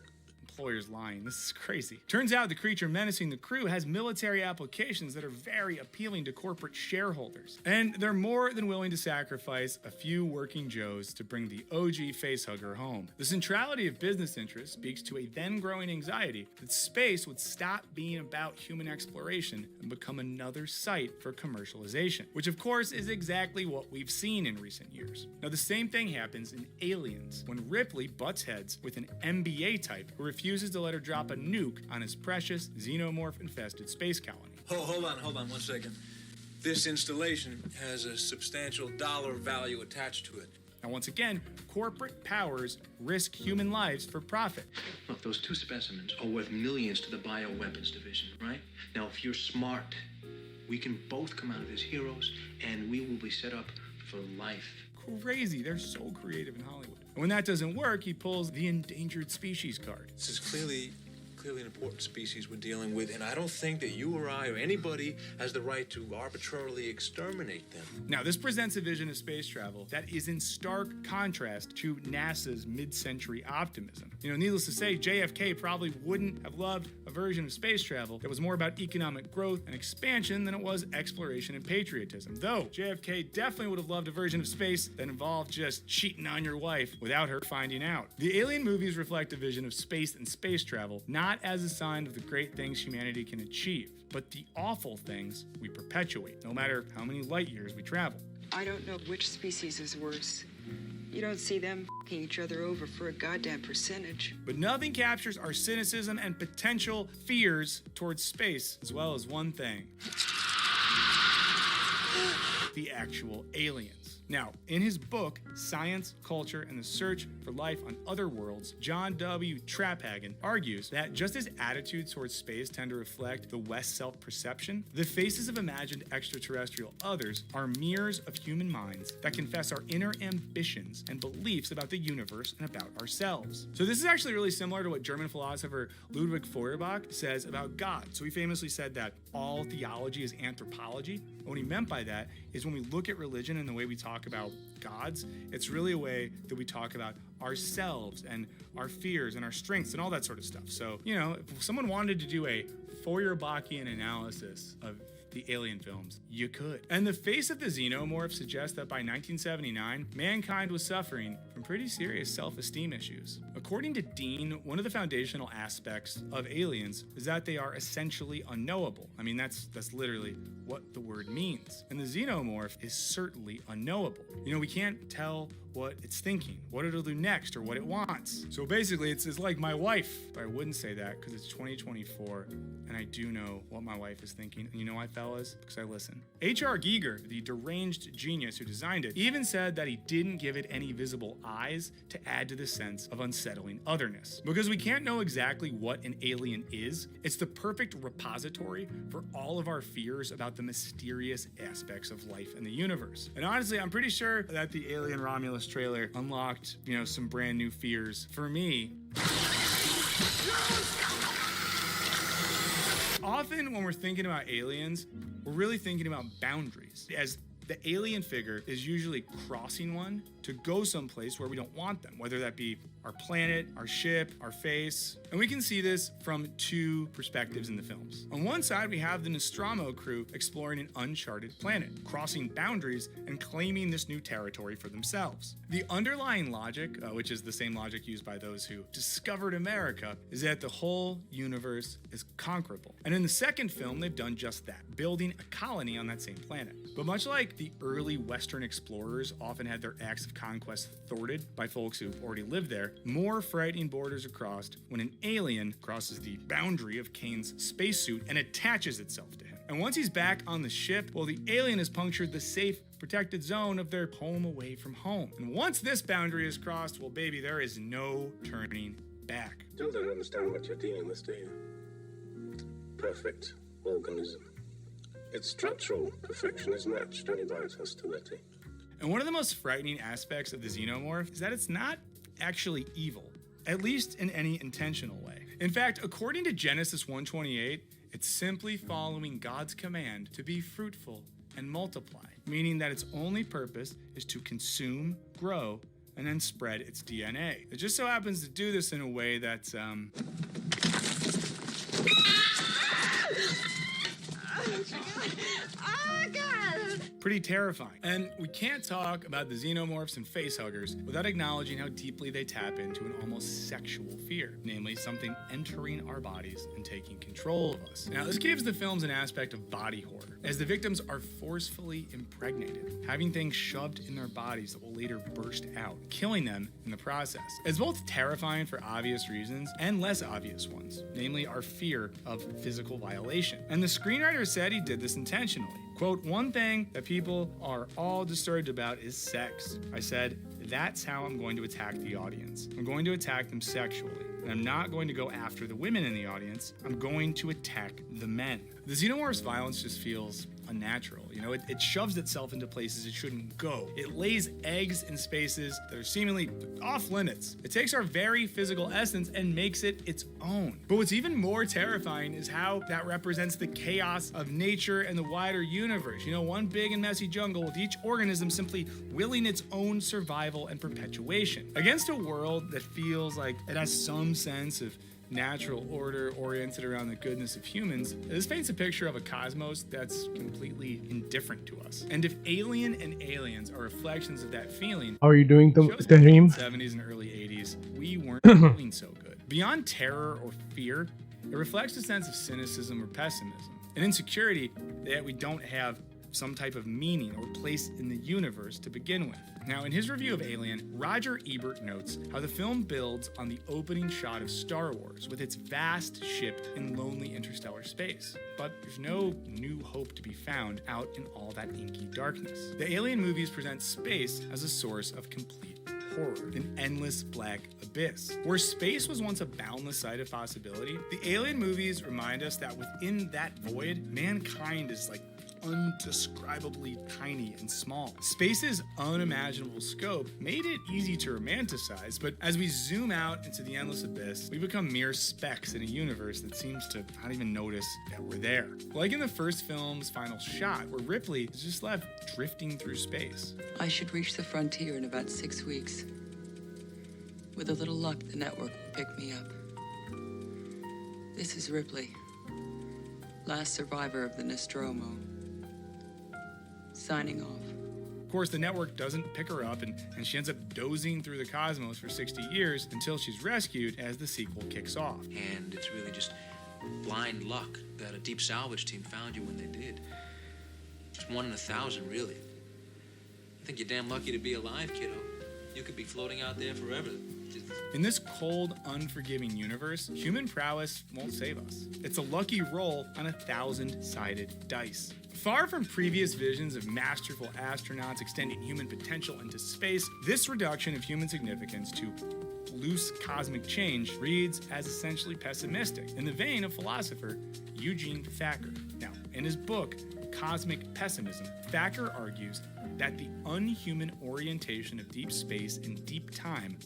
Employer's lying. This is crazy. Turns out the creature menacing the crew has military applications that are very appealing to corporate shareholders. And they're more than willing to sacrifice a few working Joes to bring the OG facehugger home. The centrality of business interests speaks to a then growing anxiety that space would stop being about human exploration and become another site for commercialization, which of course is exactly what we've seen in recent years. Now, the same thing happens in Aliens when Ripley butts heads with an MBA type who refuses to let her drop a nuke on his precious xenomorph-infested space colony. Hold on 1 second. This installation has a substantial dollar value attached to it. Now, once again, corporate powers risk human lives for profit. Look, those 2 specimens are worth millions to the bioweapons division, right? Now, if you're smart, we can both come out of as heroes, and we will be set up for life. Crazy. They're so creative in Hollywood. And when that doesn't work, he pulls the endangered species card. This is clearly clearly an important species we're dealing with, and I don't think that you or I or anybody has the right to arbitrarily exterminate them. Now, this presents a vision of space travel that is in stark contrast to NASA's mid-century optimism. Needless to say, JFK probably wouldn't have loved a version of space travel that was more about economic growth and expansion than it was exploration and patriotism. Though, JFK definitely would have loved a version of space that involved just cheating on your wife without her finding out. The Alien movies reflect a vision of space and space travel, not as a sign of the great things humanity can achieve, but the awful things we perpetuate, no matter how many light years we travel. I don't know which species is worse. You don't see them f***ing each other over for a goddamn percentage. But nothing captures our cynicism and potential fears towards space as well as one thing: the actual aliens. Now, in his book, Science, Culture, and the Search for Life on Other Worlds, John W. Traphagen argues that just as attitudes towards space tend to reflect the West's self-perception, the faces of imagined extraterrestrial others are mirrors of human minds that confess our inner ambitions and beliefs about the universe and about ourselves. So this is actually really similar to what German philosopher Ludwig Feuerbach says about God. So he famously said that all theology is anthropology. What he meant by that is when we look at religion and the way we talk about gods, it's really a way that we talk about ourselves and our fears and our strengths and all that sort of stuff. So, if someone wanted to do a Feuerbachian analysis of the Alien films, you could. And the face of the xenomorph suggests that by 1979, mankind was suffering from pretty serious self-esteem issues. According to Dean, one of the foundational aspects of aliens is that they are essentially unknowable. I mean, that's literally what the word means. And the xenomorph is certainly unknowable. We can't tell what it's thinking, what it'll do next, or what it wants. So basically, it's like my wife. But I wouldn't say that because it's 2024, and I do know what my wife is thinking. And you know why, fellas? Because I listen. H.R. Giger, the deranged genius who designed it, even said that he didn't give it any visible eyes to add to the sense of unsettling otherness. Because we can't know exactly what an alien is, it's the perfect repository for all of our fears about the mysterious aspects of life and the universe. And honestly, I'm pretty sure that the Alien Romulus trailer unlocked, some brand new fears for me. Often when we're thinking about aliens, we're really thinking about boundaries, as the alien figure is usually crossing one to go someplace where we don't want them, whether that be our planet, our ship, our face. And we can see this from two perspectives in the films. On one side, we have the Nostromo crew exploring an uncharted planet, crossing boundaries and claiming this new territory for themselves. The underlying logic, which is the same logic used by those who discovered America, is that the whole universe is conquerable. And in the second film, they've done just that, building a colony on that same planet. But much like the early Western explorers often had their acts of conquest thwarted by folks who've already lived there, more frightening borders are crossed when an alien crosses the boundary of Kane's spacesuit and attaches itself to him. And once he's back on the ship, well, the alien has punctured the safe, protected zone of their home away from home. And once this boundary is crossed, well, baby, there is no turning back. Still don't understand what you're dealing with, do you? Perfect organism. Its structural perfection is matched only by its hostility. And one of the most frightening aspects of the xenomorph is that it's not actually evil, at least in any intentional way. In fact, according to Genesis 1:28, it's simply following God's command to be fruitful and multiply, meaning that its only purpose is to consume, grow, and then spread its DNA. It just so happens to do this in a way that's, pretty terrifying. And we can't talk about the xenomorphs and facehuggers without acknowledging how deeply they tap into an almost sexual fear, namely something entering our bodies and taking control of us. Now, this gives the films an aspect of body horror, as the victims are forcefully impregnated, having things shoved in their bodies that will later burst out, killing them in the process. It's both terrifying for obvious reasons and less obvious ones, namely our fear of physical violation. And the screenwriter said he did this intentionally. Quote, "One thing that people are all disturbed about is sex. I said, that's how I'm going to attack the audience. I'm going to attack them sexually. and I'm not going to go after the women in the audience. I'm going to attack the men. The xenomorph's violence just feels unnatural. You know, it shoves itself into places it shouldn't go. It lays eggs in spaces that are seemingly off limits. It takes our very physical essence and makes it its own. But what's even more terrifying is how that represents the chaos of nature and the wider universe. You know, one big and messy jungle with each organism simply willing its own survival and perpetuation. Against a world that feels like it has some sense of natural order oriented around the goodness of humans, this paints a picture of a cosmos that's completely indifferent to us. And if Alien and Aliens are reflections of that feeling, How are you doing, the shows back in Tahrim? the 70s and early 80s, we weren't feeling so good. Beyond terror or fear, it reflects a sense of cynicism or pessimism, an insecurity that we don't have some type of meaning or place in the universe to begin with. Now, in his review of Alien, Roger Ebert notes how the film builds on the opening shot of Star Wars with its vast ship in lonely interstellar space. But there's no new hope to be found out in all that inky darkness. The Alien movies present space as a source of complete horror, an endless black abyss. Where space was once a boundless site of possibility, the Alien movies remind us that within that void, mankind is like undescribably tiny and small. Space's unimaginable scope made it easy to romanticize, but as we zoom out into the endless abyss, we become mere specks in a universe that seems to not even notice that we're there. Like in the first film's final shot, where Ripley is just left drifting through space. I should reach the frontier in about 6 weeks. With a little luck, the network will pick me up. This is Ripley, last survivor of the Nostromo. Signing off. Of course, the network doesn't pick her up, and she ends up dozing through the cosmos for 60 years until she's rescued as the sequel kicks off. And it's really just blind luck that a deep salvage team found you when they did. Just 1 in 1,000, really. I think you're damn lucky to be alive, kiddo. You could be floating out there forever. In this cold, unforgiving universe, human prowess won't save us. It's a lucky roll on a 1,000-sided dice. Far from previous visions of masterful astronauts extending human potential into space, this reduction of human significance to loose cosmic change reads as essentially pessimistic, in the vein of philosopher Eugene Thacker. Now, in his book, Cosmic Pessimism, Thacker argues that the unhuman orientation of deep space and deep time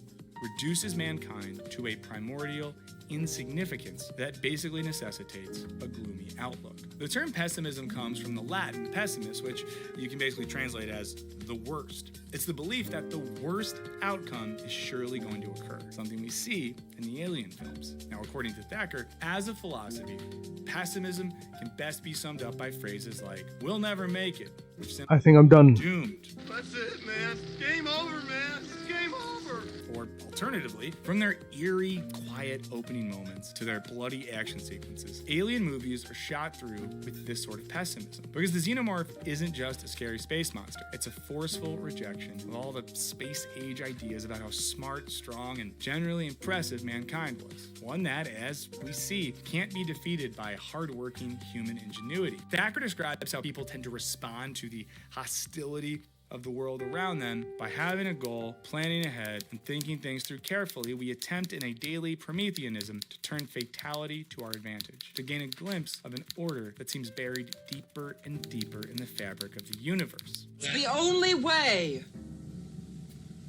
reduces mankind to a primordial insignificance that basically necessitates a gloomy outlook. The term pessimism comes from the Latin pessimist, which you can basically translate as the worst. It's the belief that the worst outcome is surely going to occur, something we see in the Alien films. Now, according to Thacker, as a philosophy, pessimism can best be summed up by phrases like, "we'll never make it," which simply I think I'm done. doomed. That's it, man. Game over, man. It's game over. Or alternatively, from their eerie, quiet opening moments to their bloody action sequences, Alien movies are shot through with this sort of pessimism. Because the xenomorph isn't just a scary space monster, it's a forceful rejection of all the space-age ideas about how smart, strong, and generally impressive mankind was. One that, as we see, can't be defeated by hardworking human ingenuity. Thacker describes how people tend to respond to the hostility of the world around them by having a goal, planning ahead, and thinking things through carefully. We attempt in a daily Prometheanism to turn fatality to our advantage, to gain a glimpse of an order that seems buried deeper and deeper in the fabric of the universe. It's the only way.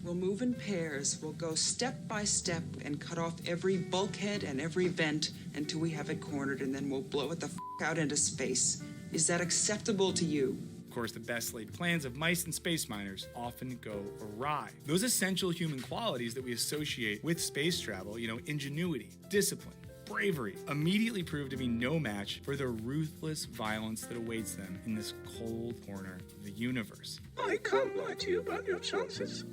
We'll move in pairs. We'll go step by step and cut off every bulkhead and every vent until we have it cornered, and then we'll blow it the out into space. Is that acceptable to you? Of course, the best laid plans of mice and space miners often go awry. Those essential human qualities that we associate with space travel, ingenuity, discipline, bravery, immediately prove to be no match for the ruthless violence that awaits them in this cold corner of the universe. I can't lie to you about your chances,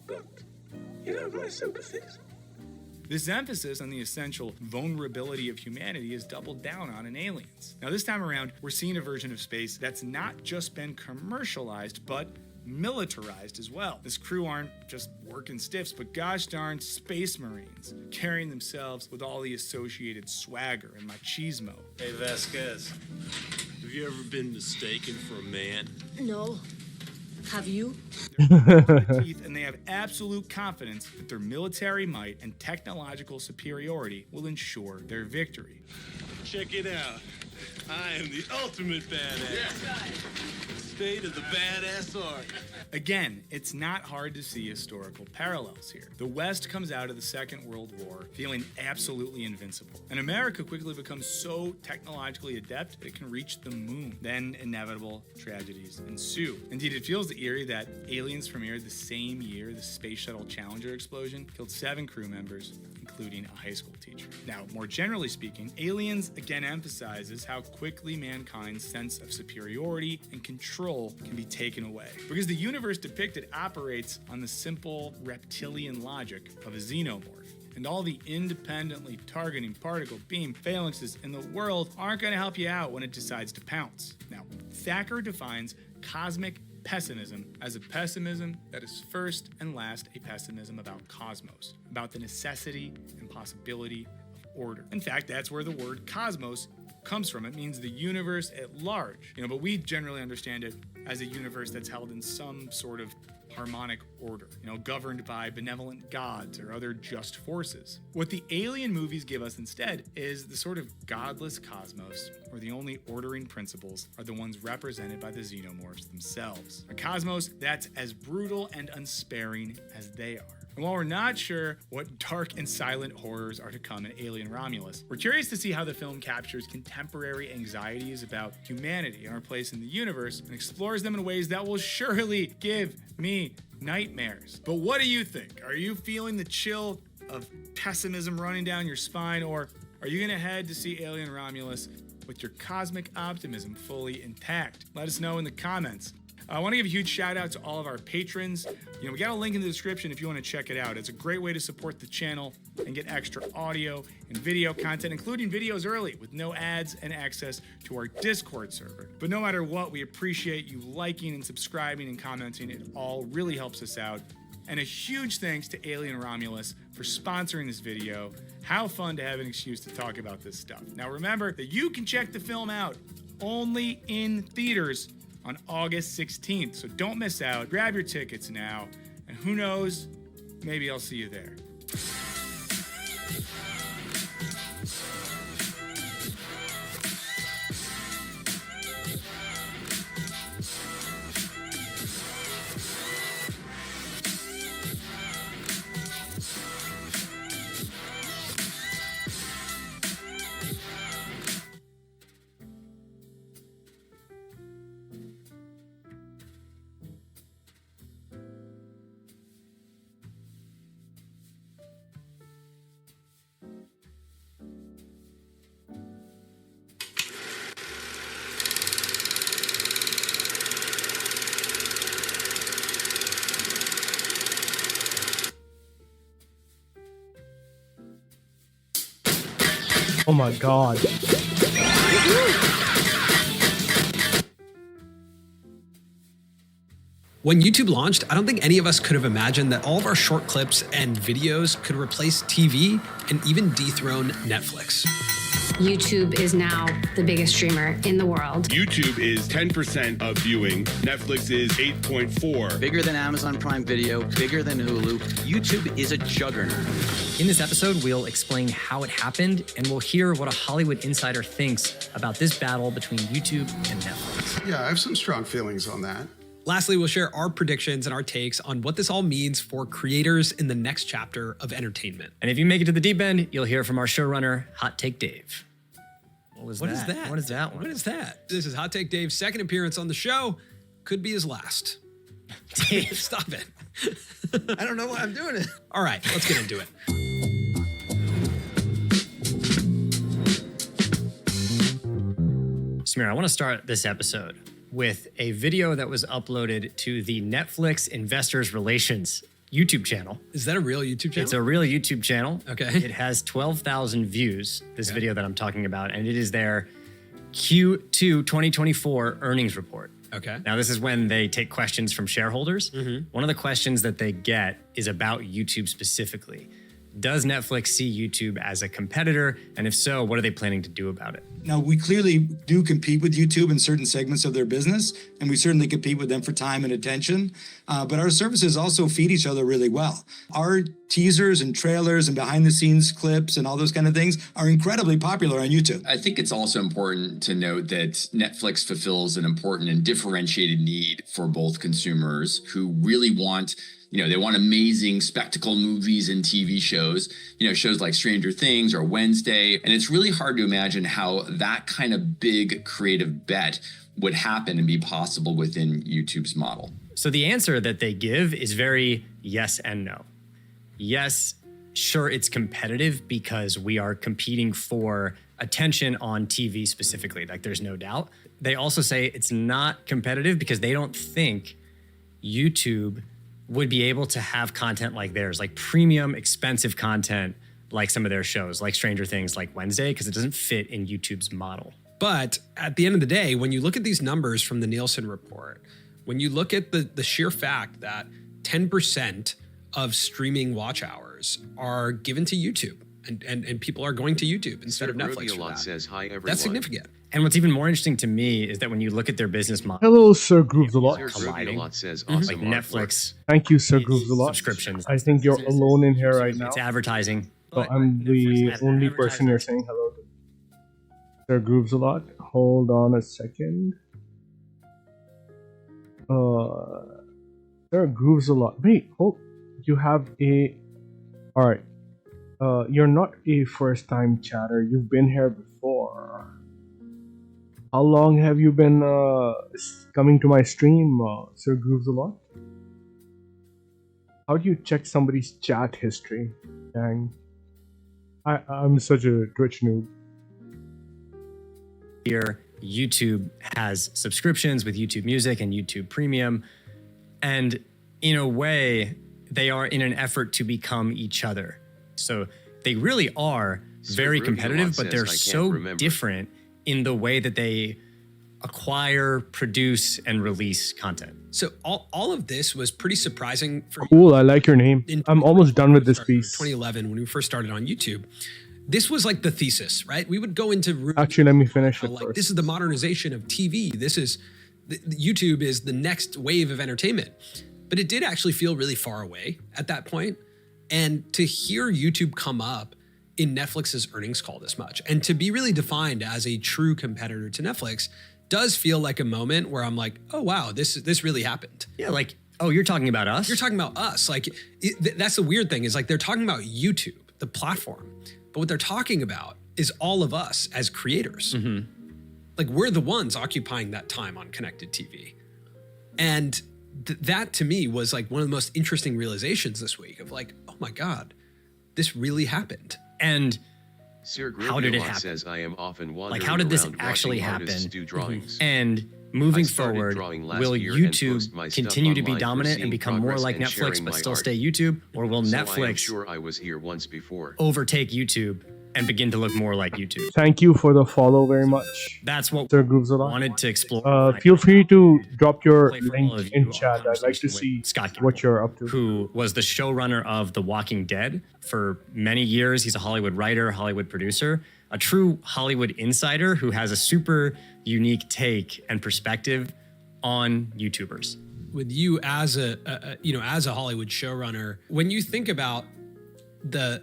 but you have my sympathies. This emphasis on the essential vulnerability of humanity is doubled down on in Aliens. Now, this time around, we're seeing a version of space that's not just been commercialized, but militarized as well. This crew aren't just working stiffs, but gosh darn space marines, carrying themselves with all the associated swagger and machismo. Hey, Vasquez, have you ever been mistaken for a man? No. Have you? Teeth, and they have absolute confidence that their military might and technological superiority will ensure their victory. Check it out. I am the ultimate badass. State of the badass art. Again, it's not hard to see historical parallels here. The West comes out of the Second World War feeling absolutely invincible, and America quickly becomes so technologically adept that it can reach the moon. Then inevitable tragedies ensue. Indeed, it feels eerie that Aliens premiered the same year the Space Shuttle Challenger explosion killed 7 crew members, including a high school teacher. Now, more generally speaking, Aliens again emphasizes how quickly mankind's sense of superiority and control can be taken away. Because the universe depicted operates on the simple reptilian logic of a xenomorph. And all the independently targeting particle beam phalanxes in the world aren't going to help you out when it decides to pounce. Now, Thacker defines cosmic pessimism as a pessimism that is first and last a pessimism about cosmos, about the necessity and possibility of order. In fact, that's where the word cosmos comes from. It means the universe at large, but we generally understand it as a universe that's held in some sort of harmonic order, governed by benevolent gods or other just forces. What the Alien movies give us instead is the sort of godless cosmos where the only ordering principles are the ones represented by the xenomorphs themselves. A cosmos that's as brutal and unsparing as they are. And while we're not sure what dark and silent horrors are to come in Alien Romulus, we're curious to see how the film captures contemporary anxieties about humanity and our place in the universe and explores them in ways that will surely give me nightmares. But what do you think? Are you feeling the chill of pessimism running down your spine, or are you going to head to see Alien Romulus with your cosmic optimism fully intact? Let us know in the comments. I want to give a huge shout out to all of our patrons. We got a link in the description if you want to check it out. It's a great way to support the channel and get extra audio and video content, including videos early with no ads and access to our Discord server. But no matter what, we appreciate you liking and subscribing and commenting. It all really helps us out. And a huge thanks to Alien Romulus for sponsoring this video. How fun to have an excuse to talk about this stuff. Now remember that you can check the film out only in theaters on August 16th, so don't miss out. Grab your tickets now, and who knows, maybe I'll see you there. Oh my god. When YouTube launched, I don't think any of us could have imagined that all of our short clips and videos could replace TV and even dethrone Netflix. YouTube is now the biggest streamer in the world. YouTube is 10% of viewing. Netflix is 8.4. Bigger than Amazon Prime Video, bigger than Hulu. YouTube is a juggernaut. In this episode, we'll explain how it happened, and we'll hear what a Hollywood insider thinks about this battle between YouTube and Netflix. Yeah, I have some strong feelings on that. Lastly, we'll share our predictions and our takes on what this all means for creators in the next chapter of entertainment. And if you make it to the deep end, you'll hear from our showrunner, Hot Take Dave. What is that? What is that one? What is that? This is Hot Take Dave's second appearance on the show. Could be his last. Dave, stop it. I don't know why I'm doing it. All right, let's get into it. Samir, I want to start this episode with a video that was uploaded to the Netflix Investors Relations YouTube channel. Is that a real YouTube channel? It's a real YouTube channel. Okay. It has 12,000 views, this video that I'm talking about, and it is their Q2 2024 earnings report. Okay. Now, this is when they take questions from shareholders. Mm-hmm. One of the questions that they get is about YouTube specifically. Does Netflix see YouTube as a competitor? And if so, what are they planning to do about it? Now, we clearly do compete with YouTube in certain segments of their business, and we certainly compete with them for time and attention. But our services also feed each other really well. Our teasers and trailers and behind-the-scenes clips and all those kind of things are incredibly popular on YouTube. I think it's also important to note that Netflix fulfills an important and differentiated need for both consumers who really want, they want amazing spectacle movies and TV shows, shows like Stranger Things or Wednesday. And it's really hard to imagine how that kind of big creative bet would happen and be possible within YouTube's model. So the answer that they give is very yes and no. Yes, sure, it's competitive because we are competing for attention on TV specifically, like there's no doubt. They also say it's not competitive because they don't think YouTube would be able to have content like theirs, like premium, expensive content, like some of their shows, like Stranger Things, like Wednesday, because it doesn't fit in YouTube's model. But at the end of the day, when you look at these numbers from the Nielsen report, when you look at the sheer fact that 10% of streaming watch hours are given to YouTube, and people are going to YouTube instead of Netflix for that. Says, hi, everyone. That's significant. And what's even more interesting to me is that when you look at their business model, Hello, Sir Grooves a lot. Colliding, says, like awesome Netflix. Thank you, Sir Grooves a lot. Subscriptions. I think you're alone in here right now. It's advertising. So I'm the only person you're saying hello to. Sir Grooves a lot. Hold on a second. Sir Grooves a lot. Wait, you have a... Alright. You're not a first-time chatter. You've been here before. How long have you been coming to my stream, Sir Grooves a lot? How do you check somebody's chat history? Dang. I'm such a Twitch noob. Here, YouTube has subscriptions with YouTube Music and YouTube Premium. And in a way, they are in an effort to become each other. So they really are very competitive, but they're so different in the way that they acquire, produce, and release content. So all of this was pretty surprising for me. Cool, I like your name. I'm almost done with this piece. 2011, when we first started on YouTube, this was like the thesis, right? We would go into rooms. Actually, let me finish it first. This is the modernization of TV. YouTube is the next wave of entertainment. But it did actually feel really far away at that point. And to hear YouTube come up in Netflix's earnings call this much, and to be really defined as a true competitor to Netflix, does feel like a moment where I'm like, oh wow, this really happened. Yeah, like, oh, you're talking about us? You're talking about us. Like, that's the weird thing, is like they're talking about YouTube, the platform, but what they're talking about is all of us as creators. Mm-hmm. Like, we're the ones occupying that time on connected TV. And that to me was like one of the most interesting realizations this week of like, oh my God, this really happened. And Sir how did it happen? Says, I am often like, how did this actually happen? Do drawings. And moving forward, will YouTube continue to be dominant and become more like Netflix but still stay YouTube? Or will Netflix I am sure I was here once before. overtake YouTube and begin to look more like YouTube? Thank you for the follow very much. That's what Sir Grooves a lot. wanted to explore. Feel free to drop your link in chat. I'd like to see what you're up to. Who was the showrunner of The Walking Dead for many years. He's a Hollywood writer, Hollywood producer, a true Hollywood insider who has a super unique take and perspective on YouTubers. With you as a Hollywood showrunner, when you think about the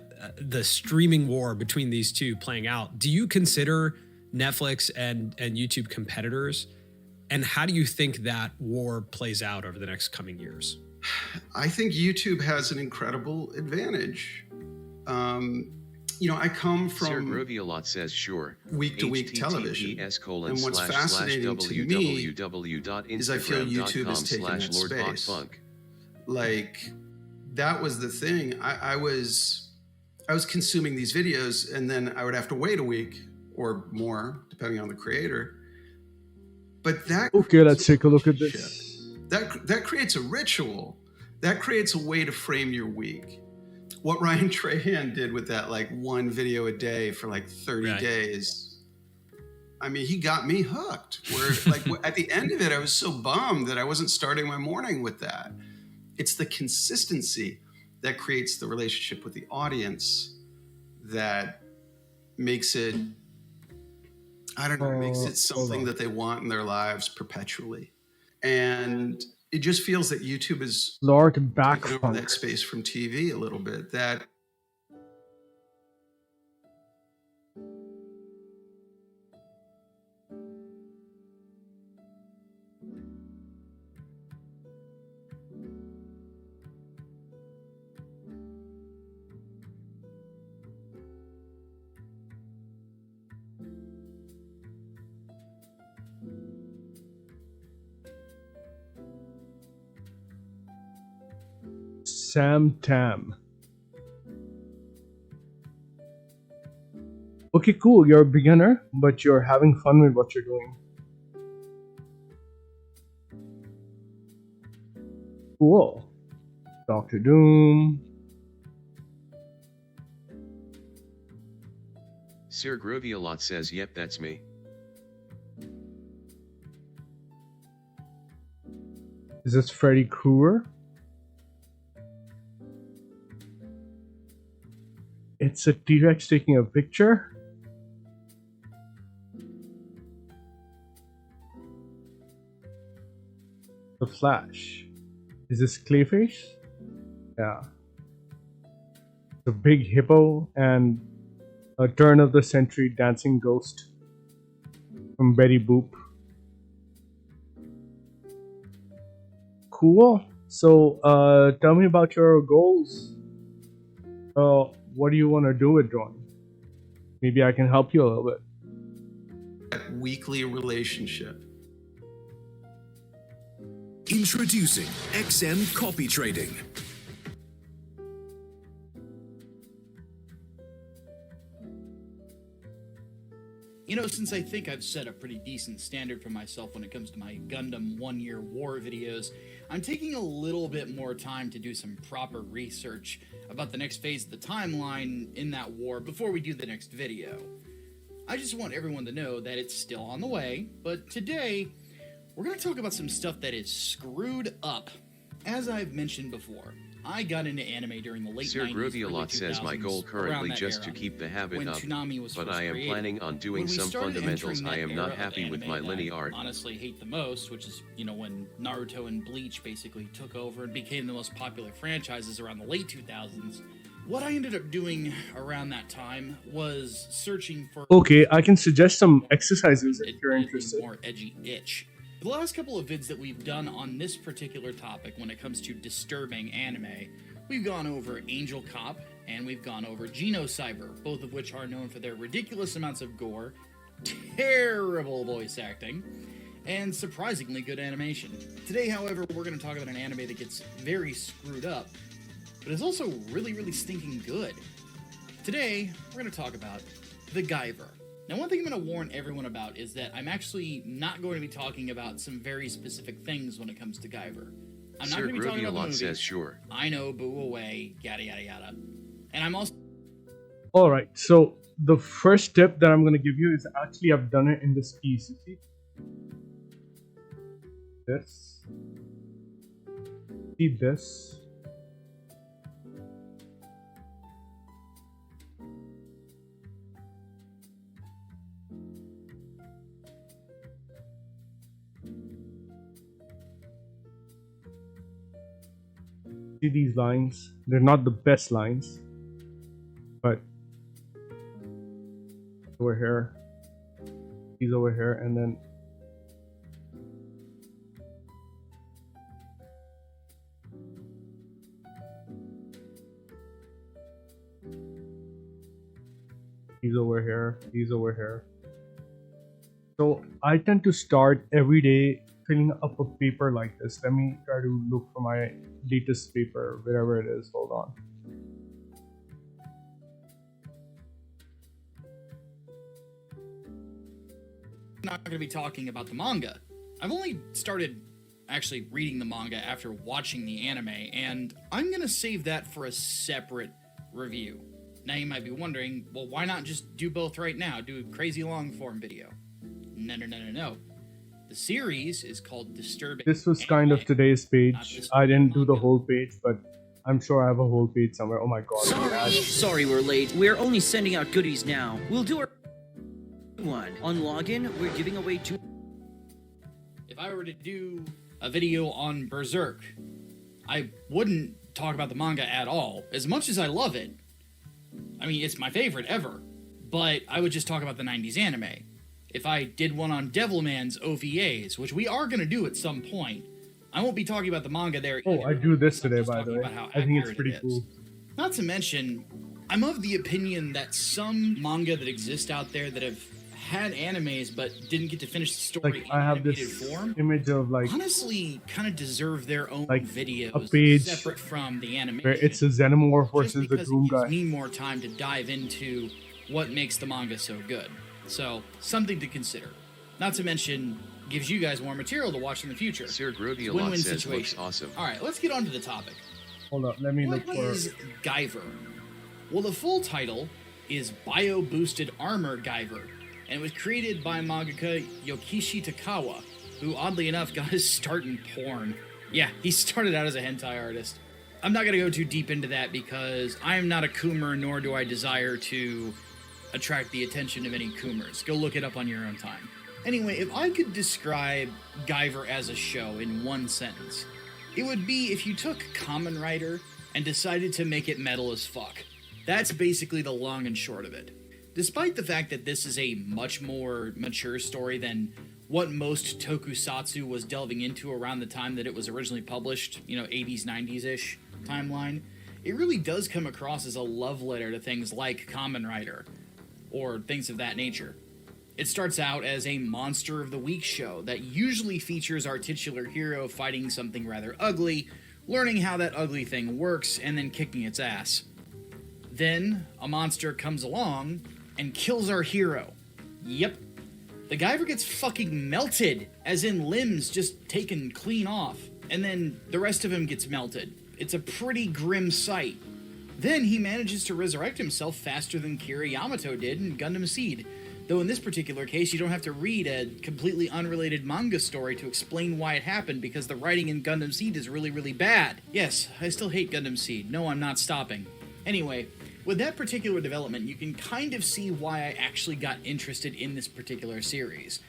streaming war between these two playing out, do you consider Netflix and YouTube competitors? And how do you think that war plays out over the next coming years? I think YouTube has an incredible advantage. I come from Sir Groovy a lot says sure. Week-to-week television. And what's fascinating to me is I feel YouTube is taking that space. Like, that was the thing. I was consuming these videos, and then I would have to wait a week or more, depending on the creator. But that okay, let's take a look at this. That creates a ritual. That creates a way to frame your week. What Ryan Trahan did with that, like, one video a day for like 30 days. I mean, he got me hooked. Where like at the end of it, I was so bummed that I wasn't starting my morning with that. It's the consistency that creates the relationship with the audience that makes it, I don't know, makes it something that they want in their lives perpetually. And it just feels that YouTube is taking over that space from TV a little bit. That Sam Tam. Okay, cool. You're a beginner, but you're having fun with what you're doing. Cool. Dr. Doom. Sir Grovialot says, yep, that's me. Is this Freddy Krueger? It's a T-Rex taking a picture. The Flash. Is this Clayface? Yeah. The big hippo and a turn of the century dancing ghost from Betty Boop. Cool. So, tell me about your goals. What do you want to do with drawing? Maybe I can help you a little bit. that weekly relationship. Introducing XM Copy Trading. You know, since I think I've set a pretty decent standard for myself when it comes to my Gundam 1-year war videos, I'm taking a little bit more time to do some proper research about the next phase of the timeline in that war before we do the next video. I just want everyone to know that it's still on the way, but today, we're going to talk about some stuff that is screwed up. As I've mentioned before, I got into anime during the late 90s. Sir Grovialot says my goal currently just to keep the habit up, but I am planning on doing some fundamentals. I am not happy with my linear art. I honestly hate the most, which is, you know, when Naruto and Bleach basically took over and became the most popular franchises around the late 2000s. What I ended up doing around that time was searching for... Okay, I can suggest some exercises if you're interested. ...more edgy itch. The last couple of vids that we've done on this particular topic when it comes to disturbing anime, we've gone over Angel Cop and we've gone over Genocyber, both of which are known for their ridiculous amounts of gore, terrible voice acting, and surprisingly good animation. Today, however, we're going to talk about an anime that gets very screwed up, but is also really, really stinking good. Today, we're going to talk about The Guyver. Now, one thing I'm going to warn everyone about is that I'm actually not going to be talking about some very specific things when it comes to Guyver. I'm not going to be talking about the movie. Says sure. I know, boo away, yada yada yada. And I'm also... Alright, so the first tip that I'm going to give you is actually I've done it in this piece. You see? This. See this. See these lines? They're not the best lines, but over here, he's over here, and then he's over here, he's over here. So I tend to start every day filling up a paper like this. Let me try to look for my latest paper, wherever it is. Hold on. I'm not going to be talking about the manga. I've only started actually reading the manga after watching the anime, and I'm going to save that for a separate review. Now you might be wondering, well, why not just do both right now? Do a crazy long form video. No. The series is called Disturbing. This was kind of today's page. I didn't do the whole page, but I'm sure I have a whole page somewhere. Oh my god. Sorry we're late. We're only sending out goodies now. We'll do our one. On login, we're giving away 2. If I were to do a video on Berserk, I wouldn't talk about the manga at all. As much as I love it, I mean, it's my favorite ever, but I would just talk about the 90s anime. If I did one on Devilman's OVAs, which we are going to do at some point, I won't be talking about the manga there either. Oh, I drew this today, by the way. I think it's pretty cool. Not to mention, I'm of the opinion that some manga that exist out there that have had animes but didn't get to finish the story Like, I have this image of, like, honestly kind of deserve their own like videos a page separate from the animation. where it's a xenomorph versus the Doom guy. It gives me more time to dive into what makes the manga so good. So, something to consider. Not to mention, gives you guys more material to watch in the future. Sir Grody Win-win says situation. looks awesome. Alright, let's get on to the topic. Hold up, let me look What for is Guyver? Well, the full title is Bio-Boosted Armor Guyver, and it was created by mangaka Yokishi Takawa, who oddly enough got his start in porn. Yeah, he started out as a hentai artist. I'm not going to go too deep into that because I am not a coomer, nor do I desire to attract the attention of any coomers. Go look it up on your own time. Anyway, if I could describe Guyver as a show in one sentence, it would be if you took Kamen Rider and decided to make it metal as fuck. That's basically the long and short of it. Despite the fact that this is a much more mature story than what most tokusatsu was delving into around the time that it was originally published, 80s, 90s-ish timeline, it really does come across as a love letter to things like Kamen Rider, or things of that nature. It starts out as a Monster of the Week show that usually features our titular hero fighting something rather ugly, learning how that ugly thing works, and then kicking its ass. Then, a monster comes along and kills our hero. Yep. The Guyver gets fucking melted, as in limbs just taken clean off, and then the rest of him gets melted. It's a pretty grim sight. Then he manages to resurrect himself faster than Kira Yamato did in Gundam Seed, though in this particular case you don't have to read a completely unrelated manga story to explain why it happened because the writing in Gundam Seed is really, really bad. Yes, I still hate Gundam Seed. No, I'm not stopping. Anyway, with that particular development, you can kind of see why I actually got interested in this particular series.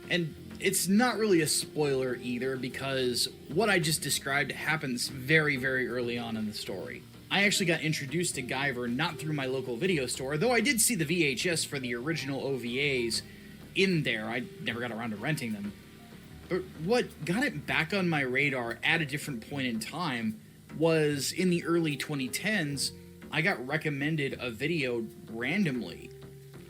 And it's not really a spoiler either, because what I just described happens very, very early on in the story. I actually got introduced to Guyver not through my local video store, though I did see the VHS for the original OVAs in there. I never got around to renting them. But what got it back on my radar at a different point in time was in the early 2010s, I got recommended a video randomly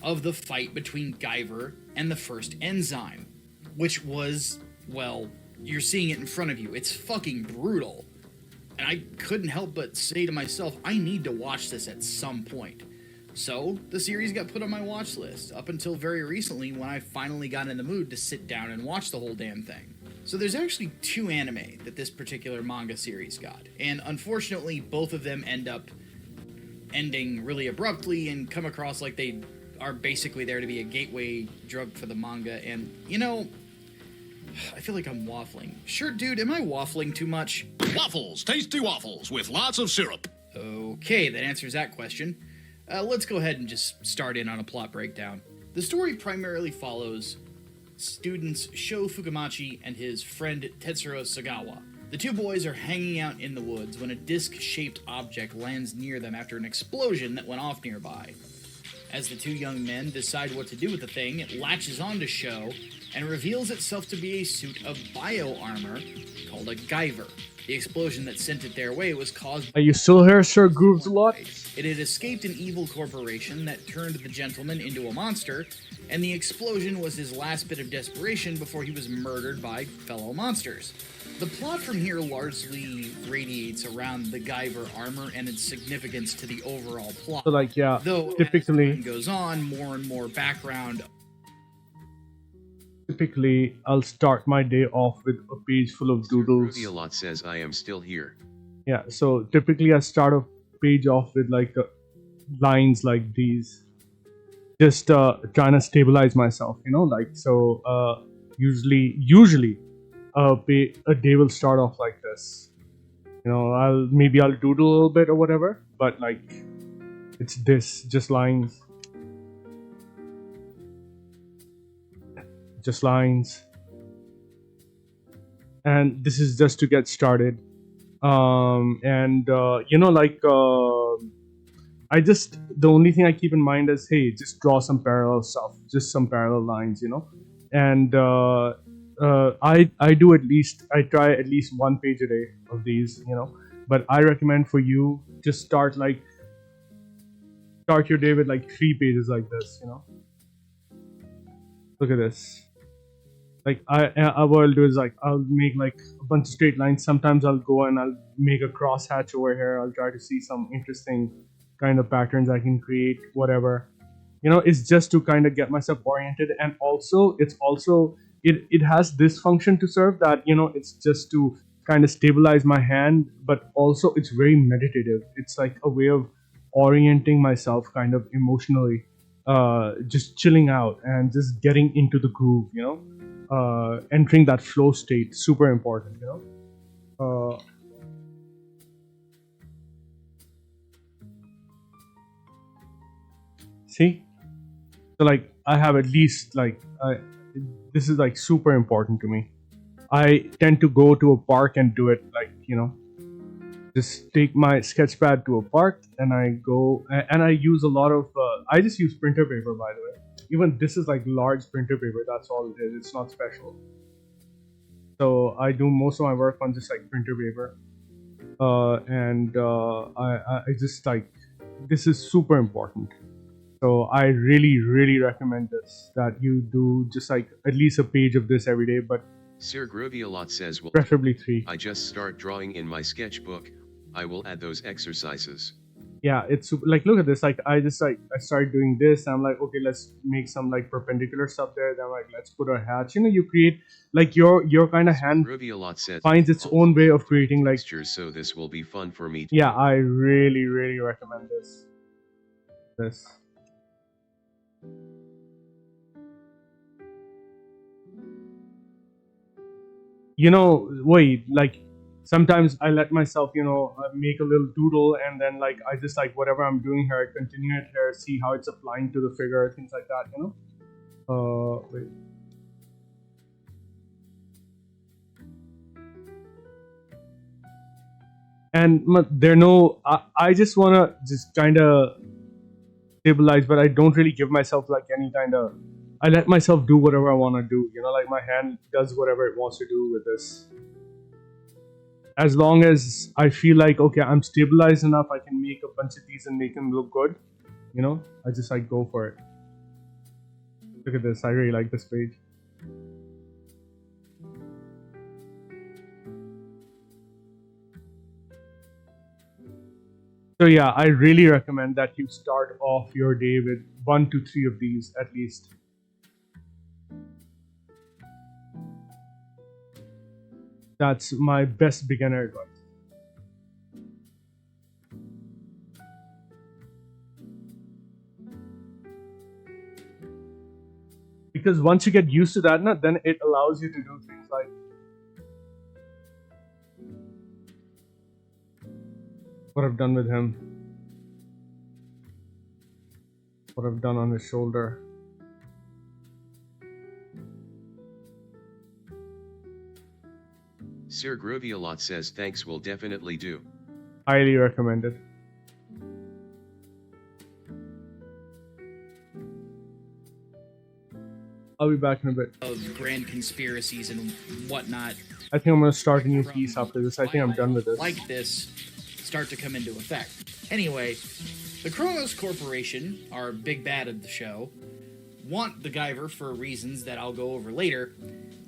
of the fight between Guyver and the first enzyme, which was, well, you're seeing it in front of you. It's fucking brutal. And I couldn't help but say to myself, I need to watch this at some point. So, the series got put on my watch list, up until very recently when I finally got in the mood to sit down and watch the whole damn thing. So there's actually 2 anime that this particular manga series got, and unfortunately both of them end up ending really abruptly and come across like they are basically there to be a gateway drug for the manga, and, I feel like I'm waffling. Sure, dude, am I waffling too much? Waffles, tasty waffles with lots of syrup. Okay, that answers that question. Let's go ahead and just start in on a plot breakdown. The story primarily follows students Sho Fukumachi and his friend Tetsuro Sagawa. The 2 boys are hanging out in the woods when a disc-shaped object lands near them after an explosion that went off nearby. As the 2 young men decide what to do with the thing, it latches onto Sho and reveals itself to be a suit of bio-armor called a Guyver. The explosion that sent it their way was caused by... Are you still here, Sir Grooves a lot? It had escaped an evil corporation that turned the gentleman into a monster, and the explosion was his last bit of desperation before he was murdered by fellow monsters. The plot from here largely radiates around the Guyver armor and its significance to the overall plot. So, like, yeah, though typically, as time goes on, more and more background. Typically, I'll start my day off with a page full of doodles. Grody a lot says I am still here. Yeah, so typically I start a page off with like lines like these, just trying to stabilize myself, usually a day will start off like this, You know, I'll doodle a little bit or whatever, but like it's this, just lines. Just lines. And this is just to get started. The only thing I keep in mind is, hey, just draw some parallel stuff, just some parallel lines, you know. And I try at least one page a day of these, you know. But I recommend for you, just start your day with like 3 pages like this, you know. Look at this. Like what I'll do is like I'll make like a bunch of straight lines. Sometimes I'll go and I'll make a crosshatch over here. I'll try to see some interesting kind of patterns I can create, whatever. You know, it's just to kind of get myself oriented, and also it has this function to serve, that, you know, it's just to kind of stabilize my hand, but also it's very meditative. It's like a way of orienting myself kind of emotionally, just chilling out and just getting into the groove, you know. Entering that flow state, super important, you know. See, so like I have at least this is like super important to me. I tend to go to a park and do it, like, you know, just take my sketch pad to a park and I go and I use a lot of I just use printer paper, by the way. Even this is like large printer paper, that's all it is, it's not special. So I do most of my work on just like printer paper. I just like, this is super important. So I really, really recommend this, that you do just like at least a page of this every day, but Sir Grovialot says, well, preferably 3. I just start drawing in my sketchbook. I will add those exercises. Yeah, it's like, look at this, like I started doing this, and I'm like, okay, let's make some like perpendicular stuff there, then like let's put a hatch, you know. You create like your kind of hand finds its own way of creating like textures, so this will be fun for me. Yeah, I really, really recommend this. You know, wait, like sometimes I let myself, you know, make a little doodle, and then like I just like whatever I'm doing here, I continue it here, see how it's applying to the figure, things like that, you know. Wait. And I just wanna just kind of stabilize, but I don't really give myself like any kind of. I let myself do whatever I want to do, you know, like my hand does whatever it wants to do with this. As long as I feel like, okay, I'm stabilized enough, I can make a bunch of these and make them look good, you know, I just like go for it. Look at this, I really like this page. So yeah, I really recommend that you start off your day with 1 to 3 of these at least. That's my best beginner advice. Because once you get used to that, then it allows you to do things like what I've done with him, what I've done on his shoulder. Sir Grovialot says thanks, will definitely do. Highly recommended. I'll be back in a bit. Of grand conspiracies and whatnot. I think I'm going to start a new piece after this. I think I'm done with this. Like this start to come into effect. Anyway, the Kronos Corporation, our big bad of the show, want the Guyver for reasons that I'll go over later.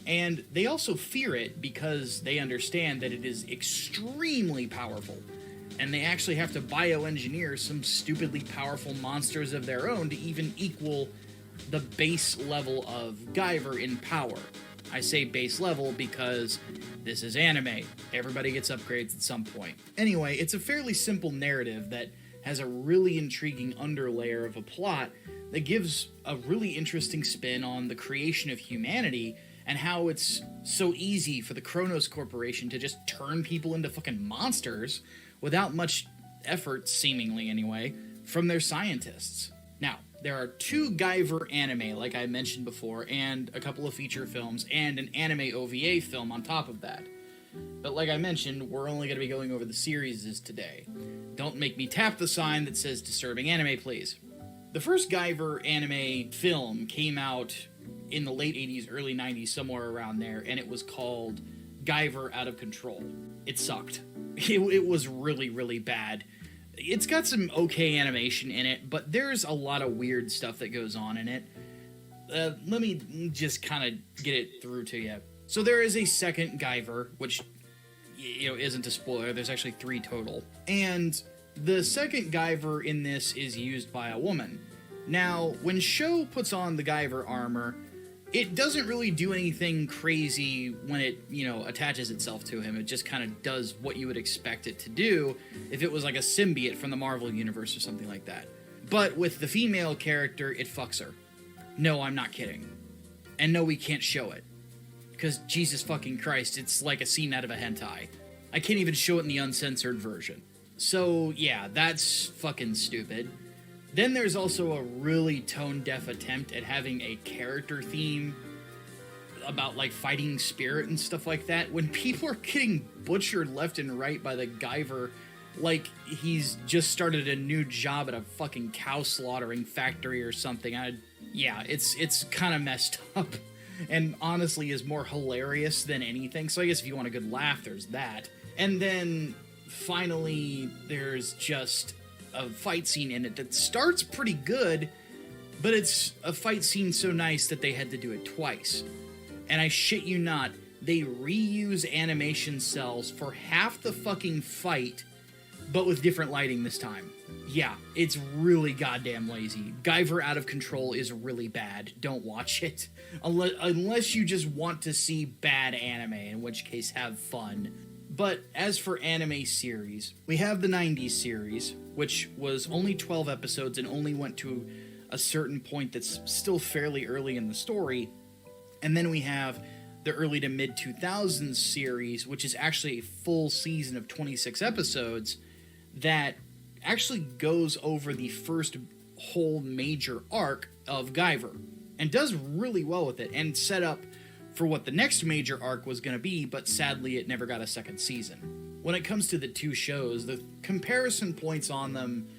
And they also fear it because they understand that it is extremely powerful. And they actually have to bioengineer some stupidly powerful monsters of their own to even equal the base level of Guyver in power. I say base level because this is anime. Everybody gets upgrades at some point. Anyway, it's a fairly simple narrative that has a really intriguing underlayer of a plot that gives a really interesting spin on the creation of humanity and how it's so easy for the Kronos Corporation to just turn people into fucking monsters without much effort, seemingly anyway, from their scientists. Now, there are 2 Guyver anime, like I mentioned before, and a couple of feature films, and an anime OVA film on top of that. But like I mentioned, we're only going to be going over the series today. Don't make me tap the sign that says disturbing anime, please. The first Guyver anime film came out in the late 80s, early 90s, somewhere around there, and it was called Guyver Out of Control. It sucked. It was really, really bad. It's got some okay animation in it, but there's a lot of weird stuff that goes on in it. Let me just kind of get it through to you. So there is a second Guyver, which, isn't a spoiler. There's actually 3 total. And the second Guyver in this is used by a woman. Now, when Sho puts on the Guyver armor, it doesn't really do anything crazy when it, attaches itself to him. It just kind of does what you would expect it to do if it was like a symbiote from the Marvel Universe or something like that. But with the female character, it fucks her. No, I'm not kidding. And no, we can't show it. Because Jesus fucking Christ, it's like a scene out of a hentai. I can't even show it in the uncensored version. So, yeah, that's fucking stupid. Then there's also a really tone-deaf attempt at having a character theme about, like, fighting spirit and stuff like that. When people are getting butchered left and right by the Guyver, like he's just started a new job at a fucking cow slaughtering factory or something. It's kind of messed up. And honestly is more hilarious than anything. So I guess if you want a good laugh, there's that. And then finally, there's just a fight scene in it that starts pretty good, but it's a fight scene so nice that they had to do it twice. And I shit you not, they reuse animation cells for half the fucking fight, but with different lighting this time. Yeah, it's really goddamn lazy. Guyver Out of Control is really bad. Don't watch it. Unless you just want to see bad anime, in which case have fun. But as for anime series, we have the 90s series, which was only 12 episodes and only went to a certain point that's still fairly early in the story. And then we have the early to mid 2000s series, which is actually a full season of 26 episodes that actually goes over the first whole major arc of Guyver and does really well with it and set up for what the next major arc was going to be, but sadly it never got a second season. When it comes to the 2 shows, the comparison points on them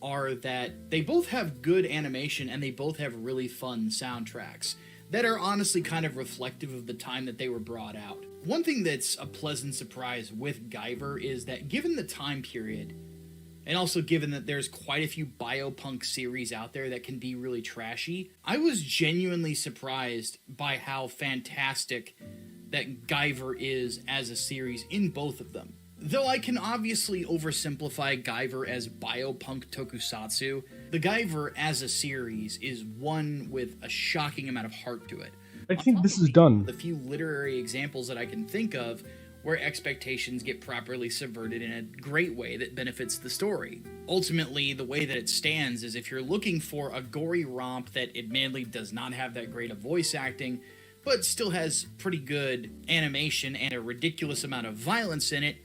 are that they both have good animation and they both have really fun soundtracks that are honestly kind of reflective of the time that they were brought out. One thing that's a pleasant surprise with Guyver is that given the time period, and also given that there's quite a few biopunk series out there that can be really trashy, I was genuinely surprised by how fantastic that Guyver is as a series in both of them. Though I can obviously oversimplify Guyver as biopunk tokusatsu, the Guyver as a series is one with a shocking amount of heart to it. I think this is done. The few literary examples that I can think of where expectations get properly subverted in a great way that benefits the story. Ultimately, the way that it stands is if you're looking for a gory romp that admittedly does not have that great of voice acting, but still has pretty good animation and a ridiculous amount of violence in it,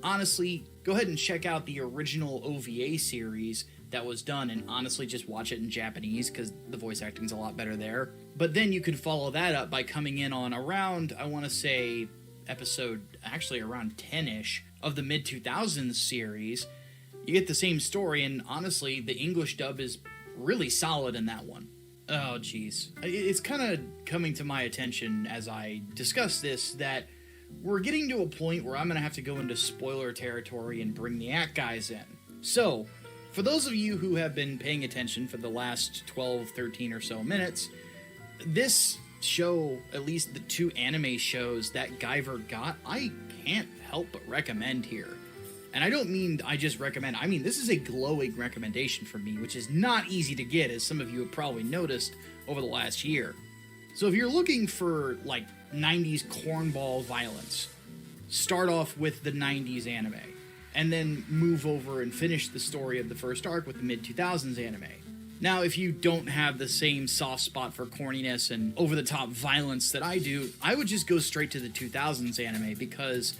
honestly, go ahead and check out the original OVA series that was done, and honestly just watch it in Japanese because the voice acting's a lot better there. But then you could follow that up by coming in on around, I want to say, episode actually around 10-ish of the mid-2000s series. You get the same story, and honestly, the English dub is really solid in that one. Oh, geez. It's kind of coming to my attention as I discuss this that we're getting to a point where I'm going to have to go into spoiler territory and bring the act guys in. So, for those of you who have been paying attention for the last 12, 13 or so minutes, this show, at least the 2 anime shows that Guyver got, I can't help but recommend here. And I don't mean I just recommend, I mean this is a glowing recommendation for me, which is not easy to get, as some of you have probably noticed over the last year. So if you're looking for, like, 90s cornball violence, start off with the 90s anime, and then move over and finish the story of the first arc with the mid-2000s anime. Now, if you don't have the same soft spot for corniness and over-the-top violence that I do, I would just go straight to the 2000s anime, because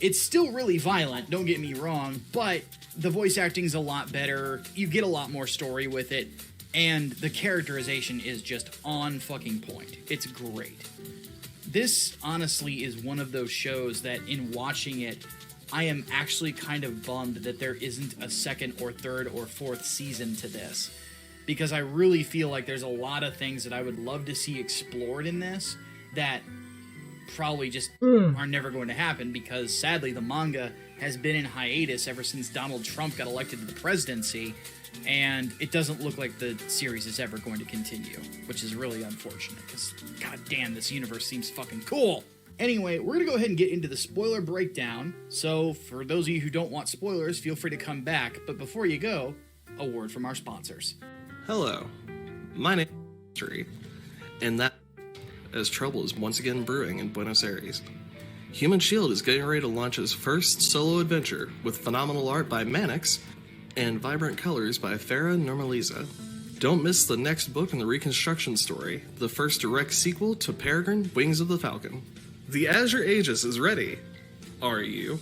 it's still really violent, don't get me wrong, but the voice acting's a lot better, you get a lot more story with it, and the characterization is just on fucking point. It's great. This, honestly, is one of those shows that, in watching it, I am actually kind of bummed that there isn't a second or third or fourth season to this, because I really feel like there's a lot of things that I would love to see explored in this that probably just are never going to happen, because sadly the manga has been in hiatus ever since Donald Trump got elected to the presidency, and it doesn't look like the series is ever going to continue, which is really unfortunate, because god damn, this universe seems fucking cool. Anyway, we're gonna go ahead and get into the spoiler breakdown, so for those of you who don't want spoilers, feel free to come back, but before you go, a word from our sponsors. Hello, my name is Tree, and that as trouble is once again brewing in Buenos Aires. Human Shield is getting ready to launch its first solo adventure with phenomenal art by Mannix and vibrant colors by Farah Normaliza. Don't miss the next book in the Reconstruction story, the first direct sequel to Peregrine, Wings of the Falcon. The Azure Aegis is ready. Are you?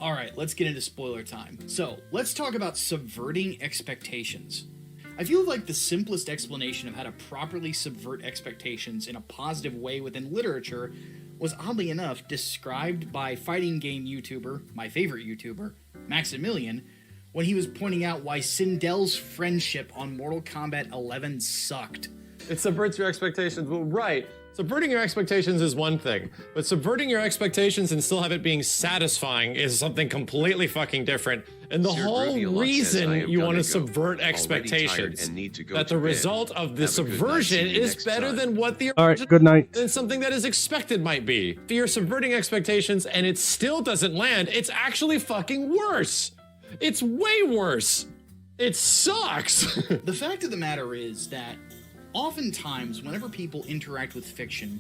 Alright, let's get into spoiler time. So, let's talk about subverting expectations. I feel like the simplest explanation of how to properly subvert expectations in a positive way within literature was, oddly enough, described by fighting game YouTuber, my favorite YouTuber, Maximilian, when he was pointing out why Sindel's friendship on Mortal Kombat 11 sucked. It subverts your expectations. Well, right. Subverting your expectations is one thing, but subverting your expectations and still have it being satisfying is something completely fucking different. And the whole reason you want to subvert expectations, that the result of the subversion is better than what the Alright, good night. than something that is expected might be. If you're subverting expectations and it still doesn't land, it's actually fucking worse. It's way worse. It sucks. The fact of the matter is that oftentimes, whenever people interact with fiction,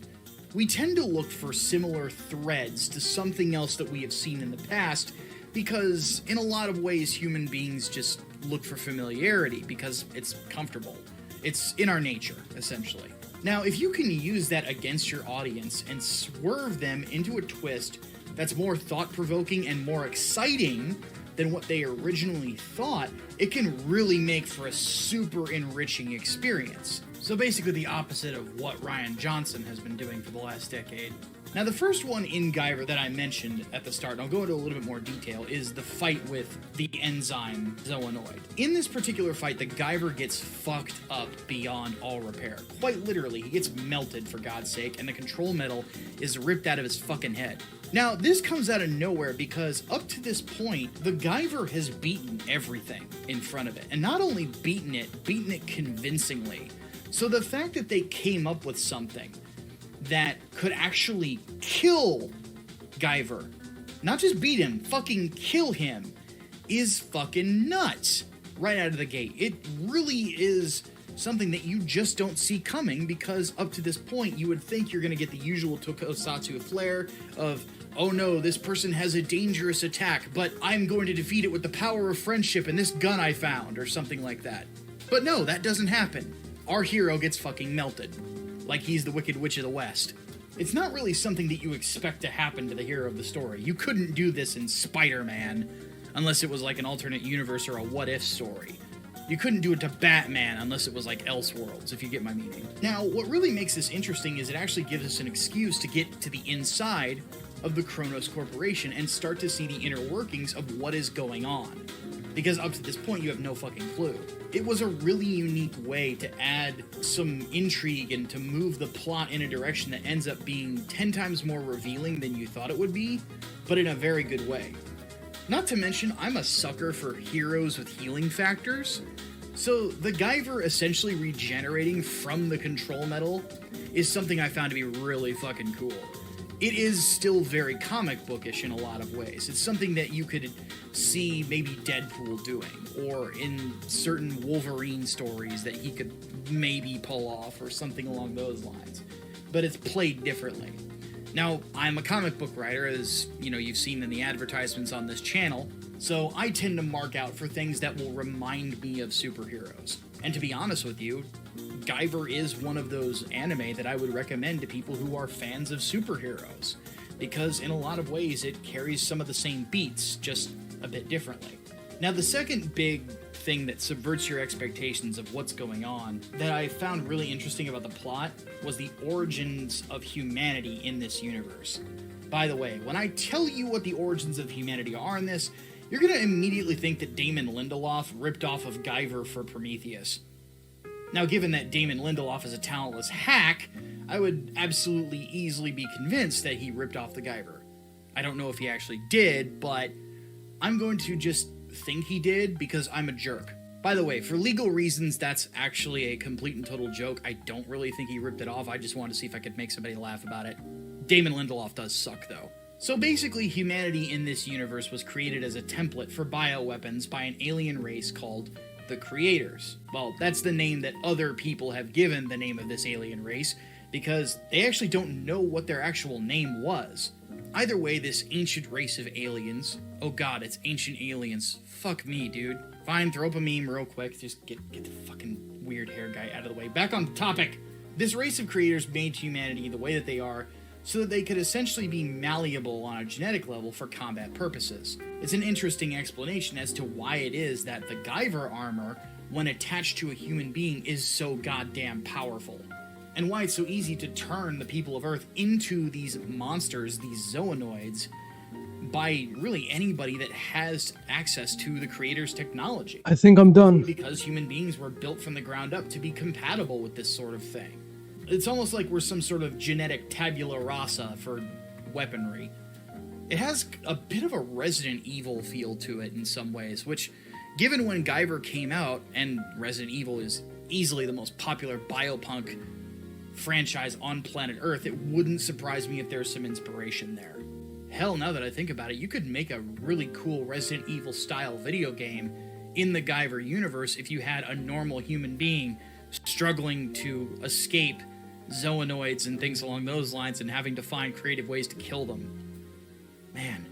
we tend to look for similar threads to something else that we have seen in the past, because in a lot of ways human beings just look for familiarity because it's comfortable. It's in our nature, essentially. Now, if you can use that against your audience and swerve them into a twist that's more thought-provoking and more exciting than what they originally thought, it can really make for a super enriching experience. So basically the opposite of what Rian Johnson has been doing for the last decade. Now, the first one in Guyver that I mentioned at the start, and I'll go into a little bit more detail, is the fight with the enzyme Zoonoid. In this particular fight, the Guyver gets fucked up beyond all repair. Quite literally, he gets melted, for God's sake, and the control metal is ripped out of his fucking head. Now, this comes out of nowhere because up to this point, the Guyver has beaten everything in front of it. And not only beaten it convincingly. So the fact that they came up with something that could actually kill Guyver, not just beat him, fucking kill him, is fucking nuts right out of the gate. It really is something that you just don't see coming, because up to this point you would think you're going to get the usual tokusatsu flair of, oh no, this person has a dangerous attack, but I'm going to defeat it with the power of friendship and this gun I found, or something like that. But no, that doesn't happen. Our hero gets fucking melted, like he's the Wicked Witch of the West. It's not really something that you expect to happen to the hero of the story. You couldn't do this in Spider-Man, unless it was like an alternate universe or a what-if story. You couldn't do it to Batman unless it was like Elseworlds, if you get my meaning. Now, what really makes this interesting is it actually gives us an excuse to get to the inside of the Kronos Corporation and start to see the inner workings of what is going on. Because up to this point, you have no fucking clue. It was a really unique way to add some intrigue and to move the plot in a direction that ends up being 10 times more revealing than you thought it would be, but in a very good way. Not to mention, I'm a sucker for heroes with healing factors, so the Guyver essentially regenerating from the control metal is something I found to be really fucking cool. It is still very comic bookish in a lot of ways. It's something that you could see maybe Deadpool doing, or in certain Wolverine stories that he could maybe pull off, or something along those lines. But it's played differently. Now, I'm a comic book writer, as you know, you've seen in the advertisements on this channel, So I tend to mark out for things that will remind me of superheroes. And to be honest with you, Guyver is one of those anime that I would recommend to people who are fans of superheroes, because in a lot of ways it carries some of the same beats, just a bit differently. Now, the second big thing that subverts your expectations of what's going on that I found really interesting about the plot was the origins of humanity in this universe. By the way, when I tell you what the origins of humanity are in this, you're going to immediately think that Damon Lindelof ripped off of Guyver for Prometheus. Now, given that Damon Lindelof is a talentless hack, I would absolutely easily be convinced that he ripped off the Guyver. I don't know if he actually did, but I'm going to just think he did because I'm a jerk. By the way, for legal reasons, that's actually a complete and total joke. I don't really think he ripped it off. I just wanted to see if I could make somebody laugh about it. Damon Lindelof does suck, though. So basically, humanity in this universe was created as a template for bioweapons by an alien race called the Creators. Well, that's the name that other people have given the name of this alien race, because they actually don't know what their actual name was. Either way, this ancient race of aliens... Oh god, it's ancient aliens. Fuck me, dude. Fine, throw up a meme real quick. Just get the fucking weird hair guy out of the way. Back on topic. This race of creators made humanity the way that they are so that they could essentially be malleable on a genetic level for combat purposes. It's an interesting explanation as to why it is that the Guyver armor, when attached to a human being, is so goddamn powerful. And why it's so easy to turn the people of Earth into these monsters, these zoonoids, by really anybody that has access to the Creator's technology. I think I'm done. Because human beings were built from the ground up to be compatible with this sort of thing. It's almost like we're some sort of genetic tabula rasa for weaponry. It has a bit of a Resident Evil feel to it in some ways, which, given when Guyver came out, and Resident Evil is easily the most popular biopunk franchise on planet Earth, it wouldn't surprise me if there's some inspiration there. Hell, now that I think about it, you could make a really cool Resident Evil style video game in the Guyver universe if you had a normal human being struggling to escape zoonoids and things along those lines and having to find creative ways to kill them. Man,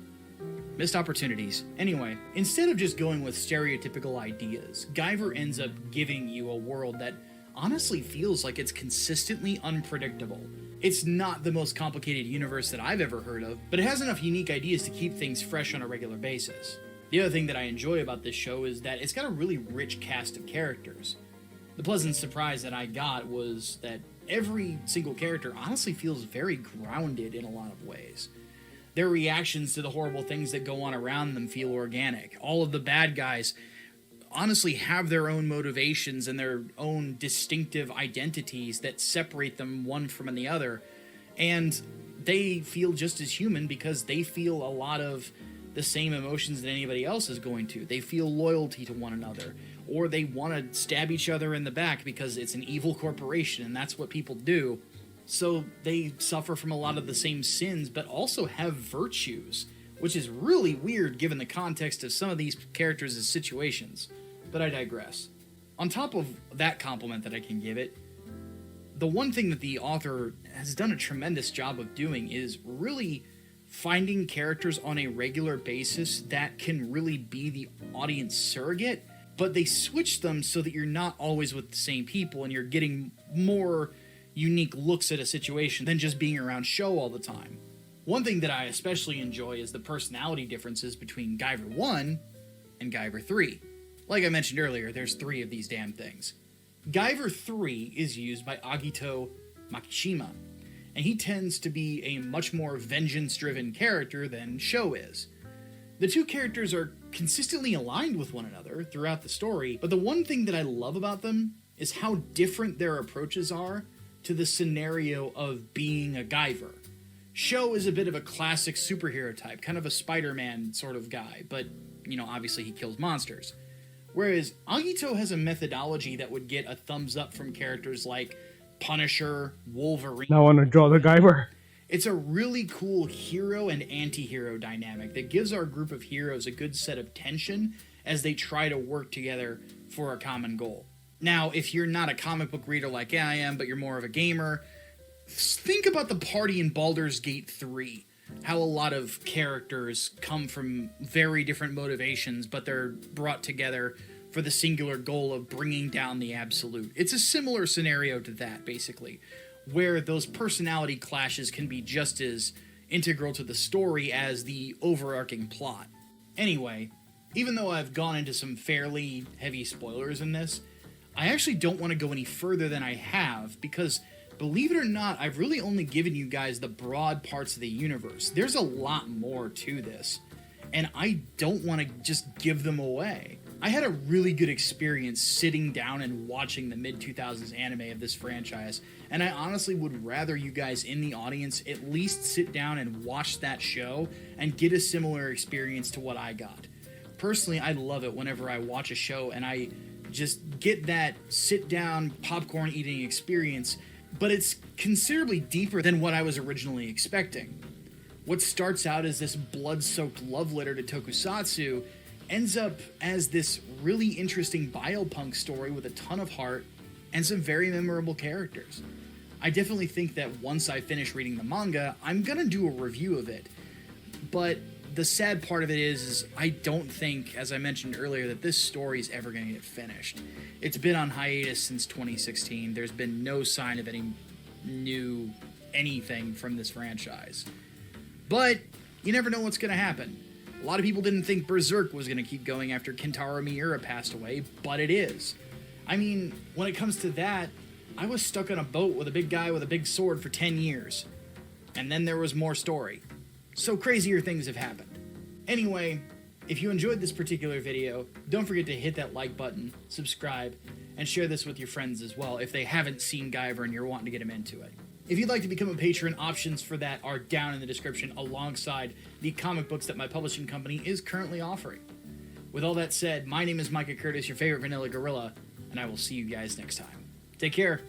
missed opportunities. Anyway, instead of just going with stereotypical ideas, Guyver ends up giving you a world that honestly feels like it's consistently unpredictable. It's not the most complicated universe that I've ever heard of, but it has enough unique ideas to keep things fresh on a regular basis. The other thing that I enjoy about this show is that it's got a really rich cast of characters. The pleasant surprise that I got was that every single character honestly feels very grounded in a lot of ways. Their reactions to the horrible things that go on around them feel organic. All of the bad guys honestly have their own motivations and their own distinctive identities that separate them one from the other, and they feel just as human because they feel a lot of the same emotions that anybody else is going to. They feel loyalty to one another, or they want to stab each other in the back because it's an evil corporation and that's what people do. So they suffer from a lot of the same sins, but also have virtues, which is really weird given the context of some of these characters' situations. But I digress. On top of that compliment that I can give it, the one thing that the author has done a tremendous job of doing is really finding characters on a regular basis that can really be the audience surrogate, but they switch them so that you're not always with the same people and you're getting more unique looks at a situation than just being around Show all the time. One thing that I especially enjoy is the personality differences between Guyver 1 and Guyver 3. Like I mentioned earlier, there's 3 of these damn things. Guyver 3 is used by Agito Makishima, and he tends to be a much more vengeance-driven character than Show is. The two characters are consistently aligned with one another throughout the story, but the one thing that I love about them is how different their approaches are to the scenario of being a Guyver. Show is a bit of a classic superhero type, kind of a Spider-Man sort of guy, but, obviously he kills monsters. Whereas Agito has a methodology that would get a thumbs up from characters like Punisher, Wolverine. Now I want to draw the Guyver. It's a really cool hero and anti-hero dynamic that gives our group of heroes a good set of tension as they try to work together for a common goal. Now, if you're not a comic book reader like I am, but you're more of a gamer, think about the party in Baldur's Gate 3, how a lot of characters come from very different motivations, but they're brought together for the singular goal of bringing down the absolute. It's a similar scenario to that, basically, where those personality clashes can be just as integral to the story as the overarching plot. Anyway, even though I've gone into some fairly heavy spoilers in this, I actually don't want to go any further than I have, because believe it or not, I've really only given you guys the broad parts of the universe. There's a lot more to this, and I don't want to just give them away. I had a really good experience sitting down and watching the mid-2000s anime of this franchise, and I honestly would rather you guys in the audience at least sit down and watch that show and get a similar experience to what I got. Personally, I love it whenever I watch a show and I just get that sit-down, popcorn-eating experience, but it's considerably deeper than what I was originally expecting. What starts out as this blood-soaked love letter to tokusatsu ends up as this really interesting biopunk story with a ton of heart and some very memorable characters. I definitely think that once I finish reading the manga, I'm gonna do a review of it. But the sad part of it is I don't think, as I mentioned earlier, that this story is ever gonna get finished. It's been on hiatus since 2016. There's been no sign of any new anything from this franchise. But you never know what's gonna happen. A lot of people didn't think Berserk was going to keep going after Kentaro Miura passed away, but it is. I mean, when it comes to that, I was stuck on a boat with a big guy with a big sword for 10 years. And then there was more story. So crazier things have happened. Anyway, if you enjoyed this particular video, don't forget to hit that like button, subscribe, and share this with your friends as well if they haven't seen Guyver and you're wanting to get them into it. If you'd like to become a patron, options for that are down in the description alongside the comic books that my publishing company is currently offering. With all that said, my name is Micah Curtis, your favorite vanilla gorilla, and I will see you guys next time. Take care.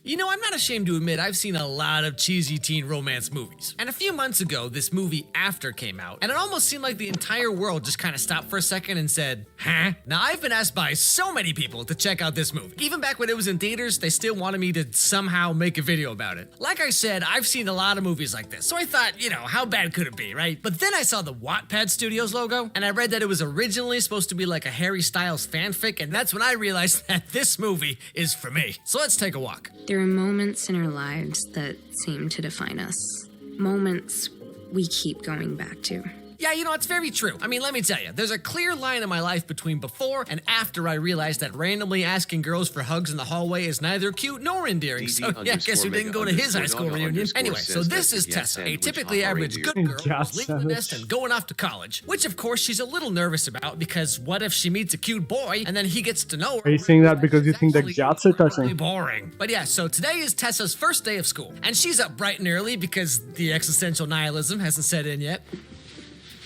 You know, I'm not ashamed to admit I've seen a lot of cheesy teen romance movies. And a few months ago, this movie After came out, and it almost seemed like the entire world just kind of stopped for a second and said, huh? Now, I've been asked by so many people to check out this movie. Even back when it was in theaters, they still wanted me to somehow make a video about it. Like I said, I've seen a lot of movies like this, so I thought, you know, how bad could it be, right? But then I saw the Wattpad Studios logo, and I read that it was originally supposed to be like a Harry Styles fanfic, and that's when I realized that this movie is for me. So let's take a walk. There are moments in our lives that seem to define us. Moments we keep going back to. Yeah, you know, it's very true. I mean, let me tell you, there's a clear line in my life between before and after I realized that randomly asking girls for hugs in the hallway is neither cute nor endearing. So, yeah, guess who didn't go to his high school reunion? Anyway, so this is Tessa, a typically average good girl who's leaving the nest and going off to college, which of course she's a little nervous about because what if she meets a cute boy and then he gets to know her? Are you saying that because you think that Jats are touching? Boring. But yeah, so today is Tessa's first day of school, and she's up bright and early because the existential nihilism hasn't set in yet.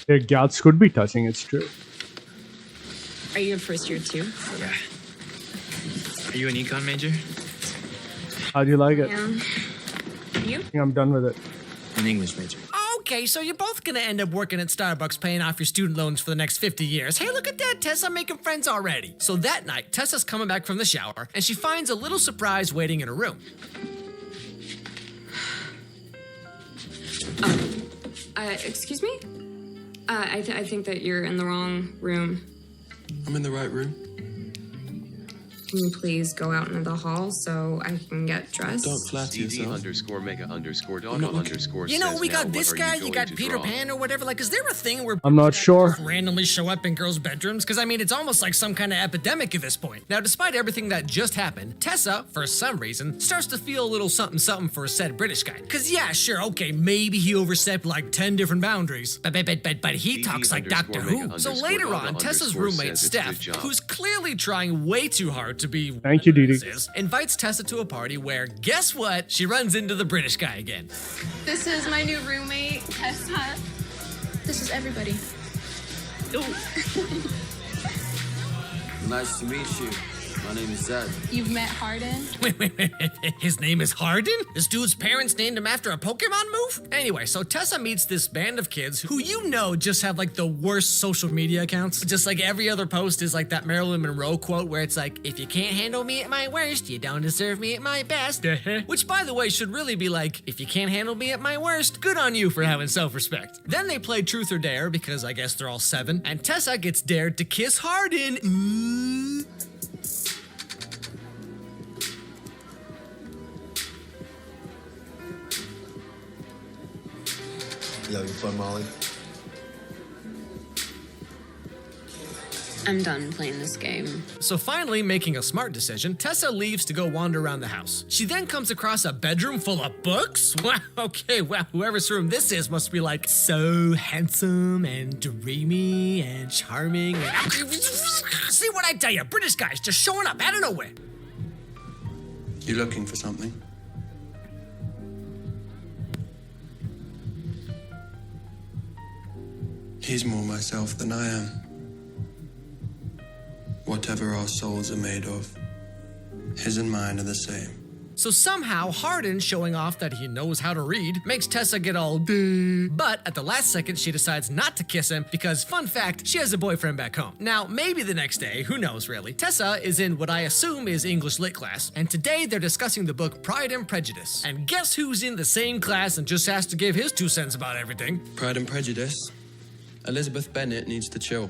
Their Jats could be touching, it's true. Are you a first year too? Yeah. Are you an econ major? How do you like it? Yeah. You? I think I'm done with it. An English major. Okay, so you're both gonna end up working at Starbucks paying off your student loans for the next 50 years. Hey, look at that, Tessa making friends already. So that night, Tessa's coming back from the shower, and she finds a little surprise waiting in her room. Excuse me? I think that you're in the wrong room. I'm in the right room. Can you please go out into the hall so I can get dressed? Don't flatter yourself. _mega_doggo_ You know, says, we got "Now, this what are guy, you you going got to Peter draw?" Pan or whatever. Like, is there a thing where I'm not sure. randomly show up in girls' bedrooms? Because, I mean, it's almost like some kind of epidemic at this point. Now, despite everything that just happened, Tessa, for some reason, starts to feel a little something for said British guy. Because, yeah, sure, okay, maybe he overstepped like 10 different boundaries. But he talks like Doctor Who. So later on, Tessa's roommate, Steph, who's clearly trying way too hard to be Thank you, Didi. invites Tessa to a party where, guess what? She runs into the British guy again. This is my new roommate, Tessa. This is everybody. Nice to meet you. My name is Zed. You've met Hardin? Wait. His name is Hardin? This dude's parents named him after a Pokemon move? Anyway, so Tessa meets this band of kids who you know just have like the worst social media accounts. Just like every other post is like that Marilyn Monroe quote where it's like, if you can't handle me at my worst, you don't deserve me at my best. Which, by the way, should really be like, if you can't handle me at my worst, good on you for having self-respect. Then they play Truth or Dare because I guess they're all 7, and Tessa gets dared to kiss Hardin. You having fun, Molly? I'm done playing this game. So finally, making a smart decision, Tessa leaves to go wander around the house. She then comes across a bedroom full of books? Wow, okay, wow, whoever's room this is must be like so handsome and dreamy and charming. And see what I tell you, British guys just showing up out of nowhere. You looking for something? He's more myself than I am. Whatever our souls are made of, his and mine are the same. So somehow, Hardin showing off that he knows how to read makes Tessa get all duh. But at the last second, she decides not to kiss him because, fun fact, she has a boyfriend back home. Now, maybe the next day, who knows really. Tessa is in what I assume is English lit class, and today they're discussing the book Pride and Prejudice. And guess who's in the same class and just has to give his 2 cents about everything? Pride and Prejudice. Elizabeth Bennet needs to chill.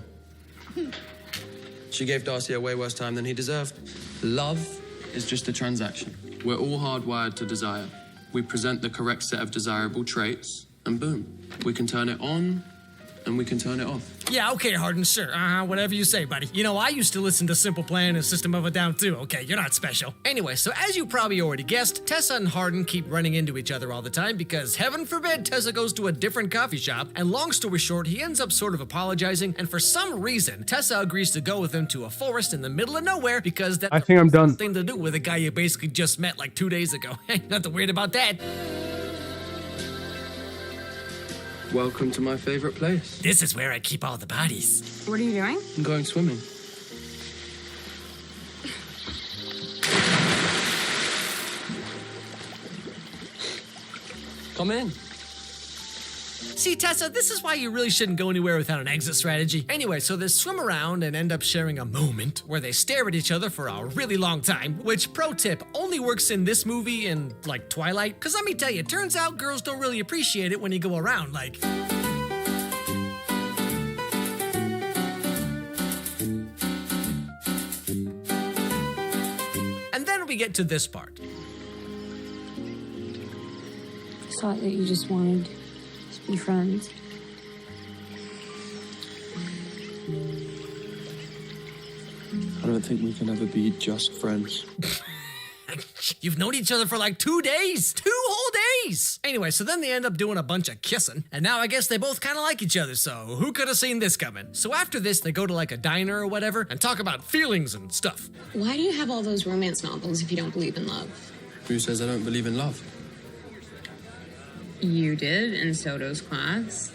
She gave Darcy a way worse time than he deserved. Love is just a transaction. We're all hardwired to desire. We present the correct set of desirable traits, and boom, we can turn it on and we can turn it off. Yeah, okay, Hardin, sure. Whatever you say, buddy. You know, I used to listen to Simple Plan and System of a Down too. Okay, you're not special. Anyway, so as you probably already guessed, Tessa and Hardin keep running into each other all the time because, heaven forbid, Tessa goes to a different coffee shop, and long story short, he ends up sort of apologizing, and for some reason, Tessa agrees to go with him to a forest in the middle of nowhere because that I think I'm done. Thing to do with a guy you basically just met like 2 days ago. Nothing weird about that. Welcome to my favorite place. This is where I keep all the bodies. What are you doing? I'm going swimming. Come in. See, Tessa, this is why you really shouldn't go anywhere without an exit strategy. Anyway, so they swim around and end up sharing a moment where they stare at each other for a really long time, which, pro tip, only works in this movie and, like, Twilight. Because let me tell you, it turns out girls don't really appreciate it when you go around, like... And then we get to this part. I thought that you just wanted to be friends. I don't think we can ever be just friends. You've known each other for like 2 days. 2 whole days. Anyway, so then they end up doing a bunch of kissing. And now I guess they both kind of like each other, so who could have seen this coming? So after this, they go to like a diner or whatever and talk about feelings and stuff. Why do you have all those romance novels if you don't believe in love? Who says I don't believe in love? You did in Soto's class.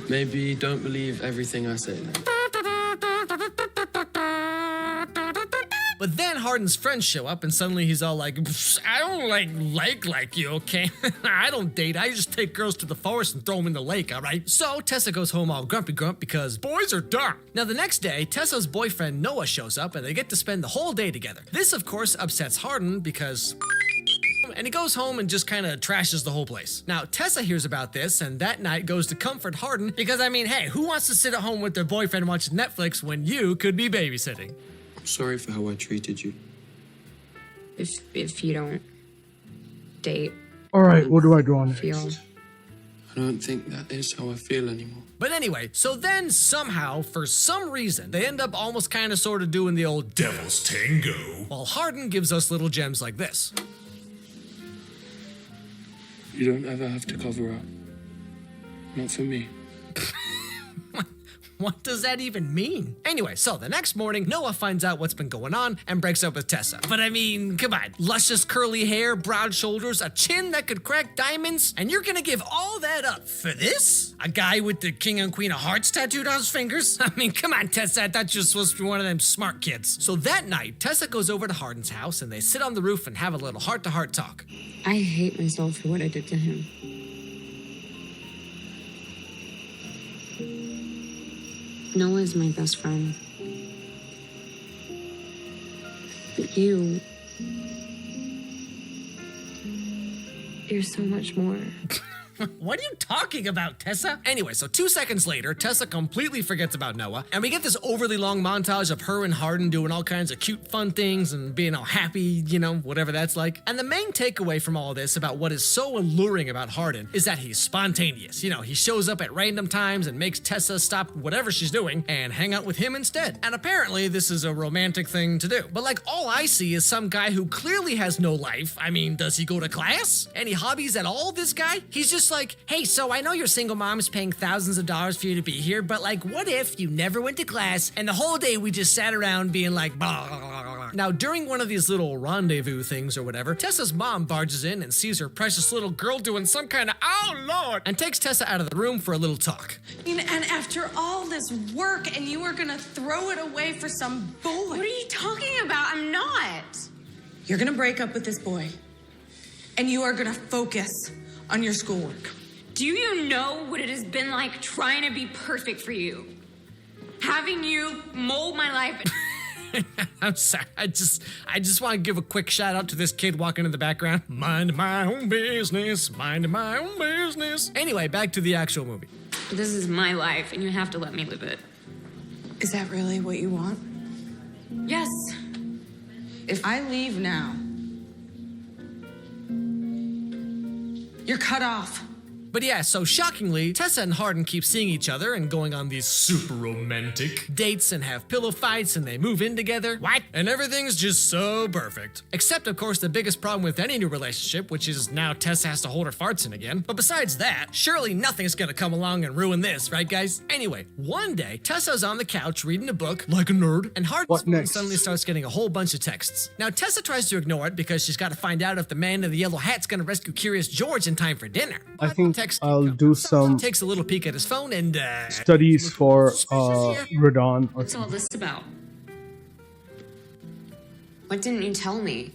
Maybe don't believe everything I say then. But then Hardin's friends show up and suddenly he's all like, I don't like you, okay? I don't date, I just take girls to the forest and throw them in the lake, all right? So Tessa goes home all grumpy because boys are dumb. Now the next day, Tessa's boyfriend Noah shows up and they get to spend the whole day together. This of course upsets Hardin because... and he goes home and just kind of trashes the whole place. Now, Tessa hears about this, and that night goes to comfort Hardin because, I mean, hey, who wants to sit at home with their boyfriend watching Netflix when you could be babysitting? I'm sorry for how I treated you. If you don't date. All right, what do I do on next? I don't think that is how I feel anymore. But anyway, so then somehow, for some reason, they end up almost kind of sort of doing the old Devil's Tango, while Hardin gives us little gems like this. You don't ever have to cover up. Not for me. What does that even mean? Anyway, so the next morning, Noah finds out what's been going on and breaks up with Tessa. But I mean, come on. Luscious curly hair, broad shoulders, a chin that could crack diamonds, and you're gonna give all that up for this? A guy with the King and Queen of Hearts tattooed on his fingers? I mean, come on, Tessa, I thought you were supposed to be one of them smart kids. So that night, Tessa goes over to Hardin's house and they sit on the roof and have a little heart-to-heart talk. I hate myself for what I did to him. Noah is my best friend. But you're so much more. What are you talking about, Tessa? Anyway, so 2 seconds later, Tessa completely forgets about Noah, and we get this overly long montage of her and Hardin doing all kinds of cute, fun things and being all happy, you know, whatever that's like. And the main takeaway from all this about what is so alluring about Hardin is that he's spontaneous. You know, he shows up at random times and makes Tessa stop whatever she's doing and hang out with him instead. And apparently, this is a romantic thing to do. But like, all I see is some guy who clearly has no life. I mean, does he go to class? Any hobbies at all, this guy? He's just like, hey, so I know your single mom is paying thousands of dollars for you to be here, but like, what if you never went to class and the whole day we just sat around being like, blah, blah, blah, blah. Now, during one of these little rendezvous things or whatever, Tessa's mom barges in and sees her precious little girl doing some kind of, oh Lord, and takes Tessa out of the room for a little talk. And after all this work, and you were gonna throw it away for some boy. What are you talking about? I'm not. You're gonna break up with this boy, and you are gonna focus on your schoolwork. Do you know what it has been like trying to be perfect for you? Having you mold my life. I'm sorry. I just want to give a quick shout out to this kid walking in the background. Mind my own business. Mind my own business. Anyway, back to the actual movie. This is my life, and you have to let me live it. Is that really what you want? Yes. If I leave now, you're cut off. But yeah, so shockingly, Tessa and Hardin keep seeing each other and going on these super romantic dates and have pillow fights and they move in together. What? And everything's just so perfect. Except, of course, the biggest problem with any new relationship, which is now Tessa has to hold her farts in again. But besides that, surely nothing's gonna come along and ruin this, right guys? Anyway, one day, Tessa's on the couch reading a book, like a nerd, and Hardin suddenly starts getting a whole bunch of texts. Now, Tessa tries to ignore it because she's gotta find out if the man in the yellow hat's gonna rescue Curious George in time for dinner. I think I'll do some takes a little peek at his phone and studies for Radon. What's all this about? What didn't you tell me?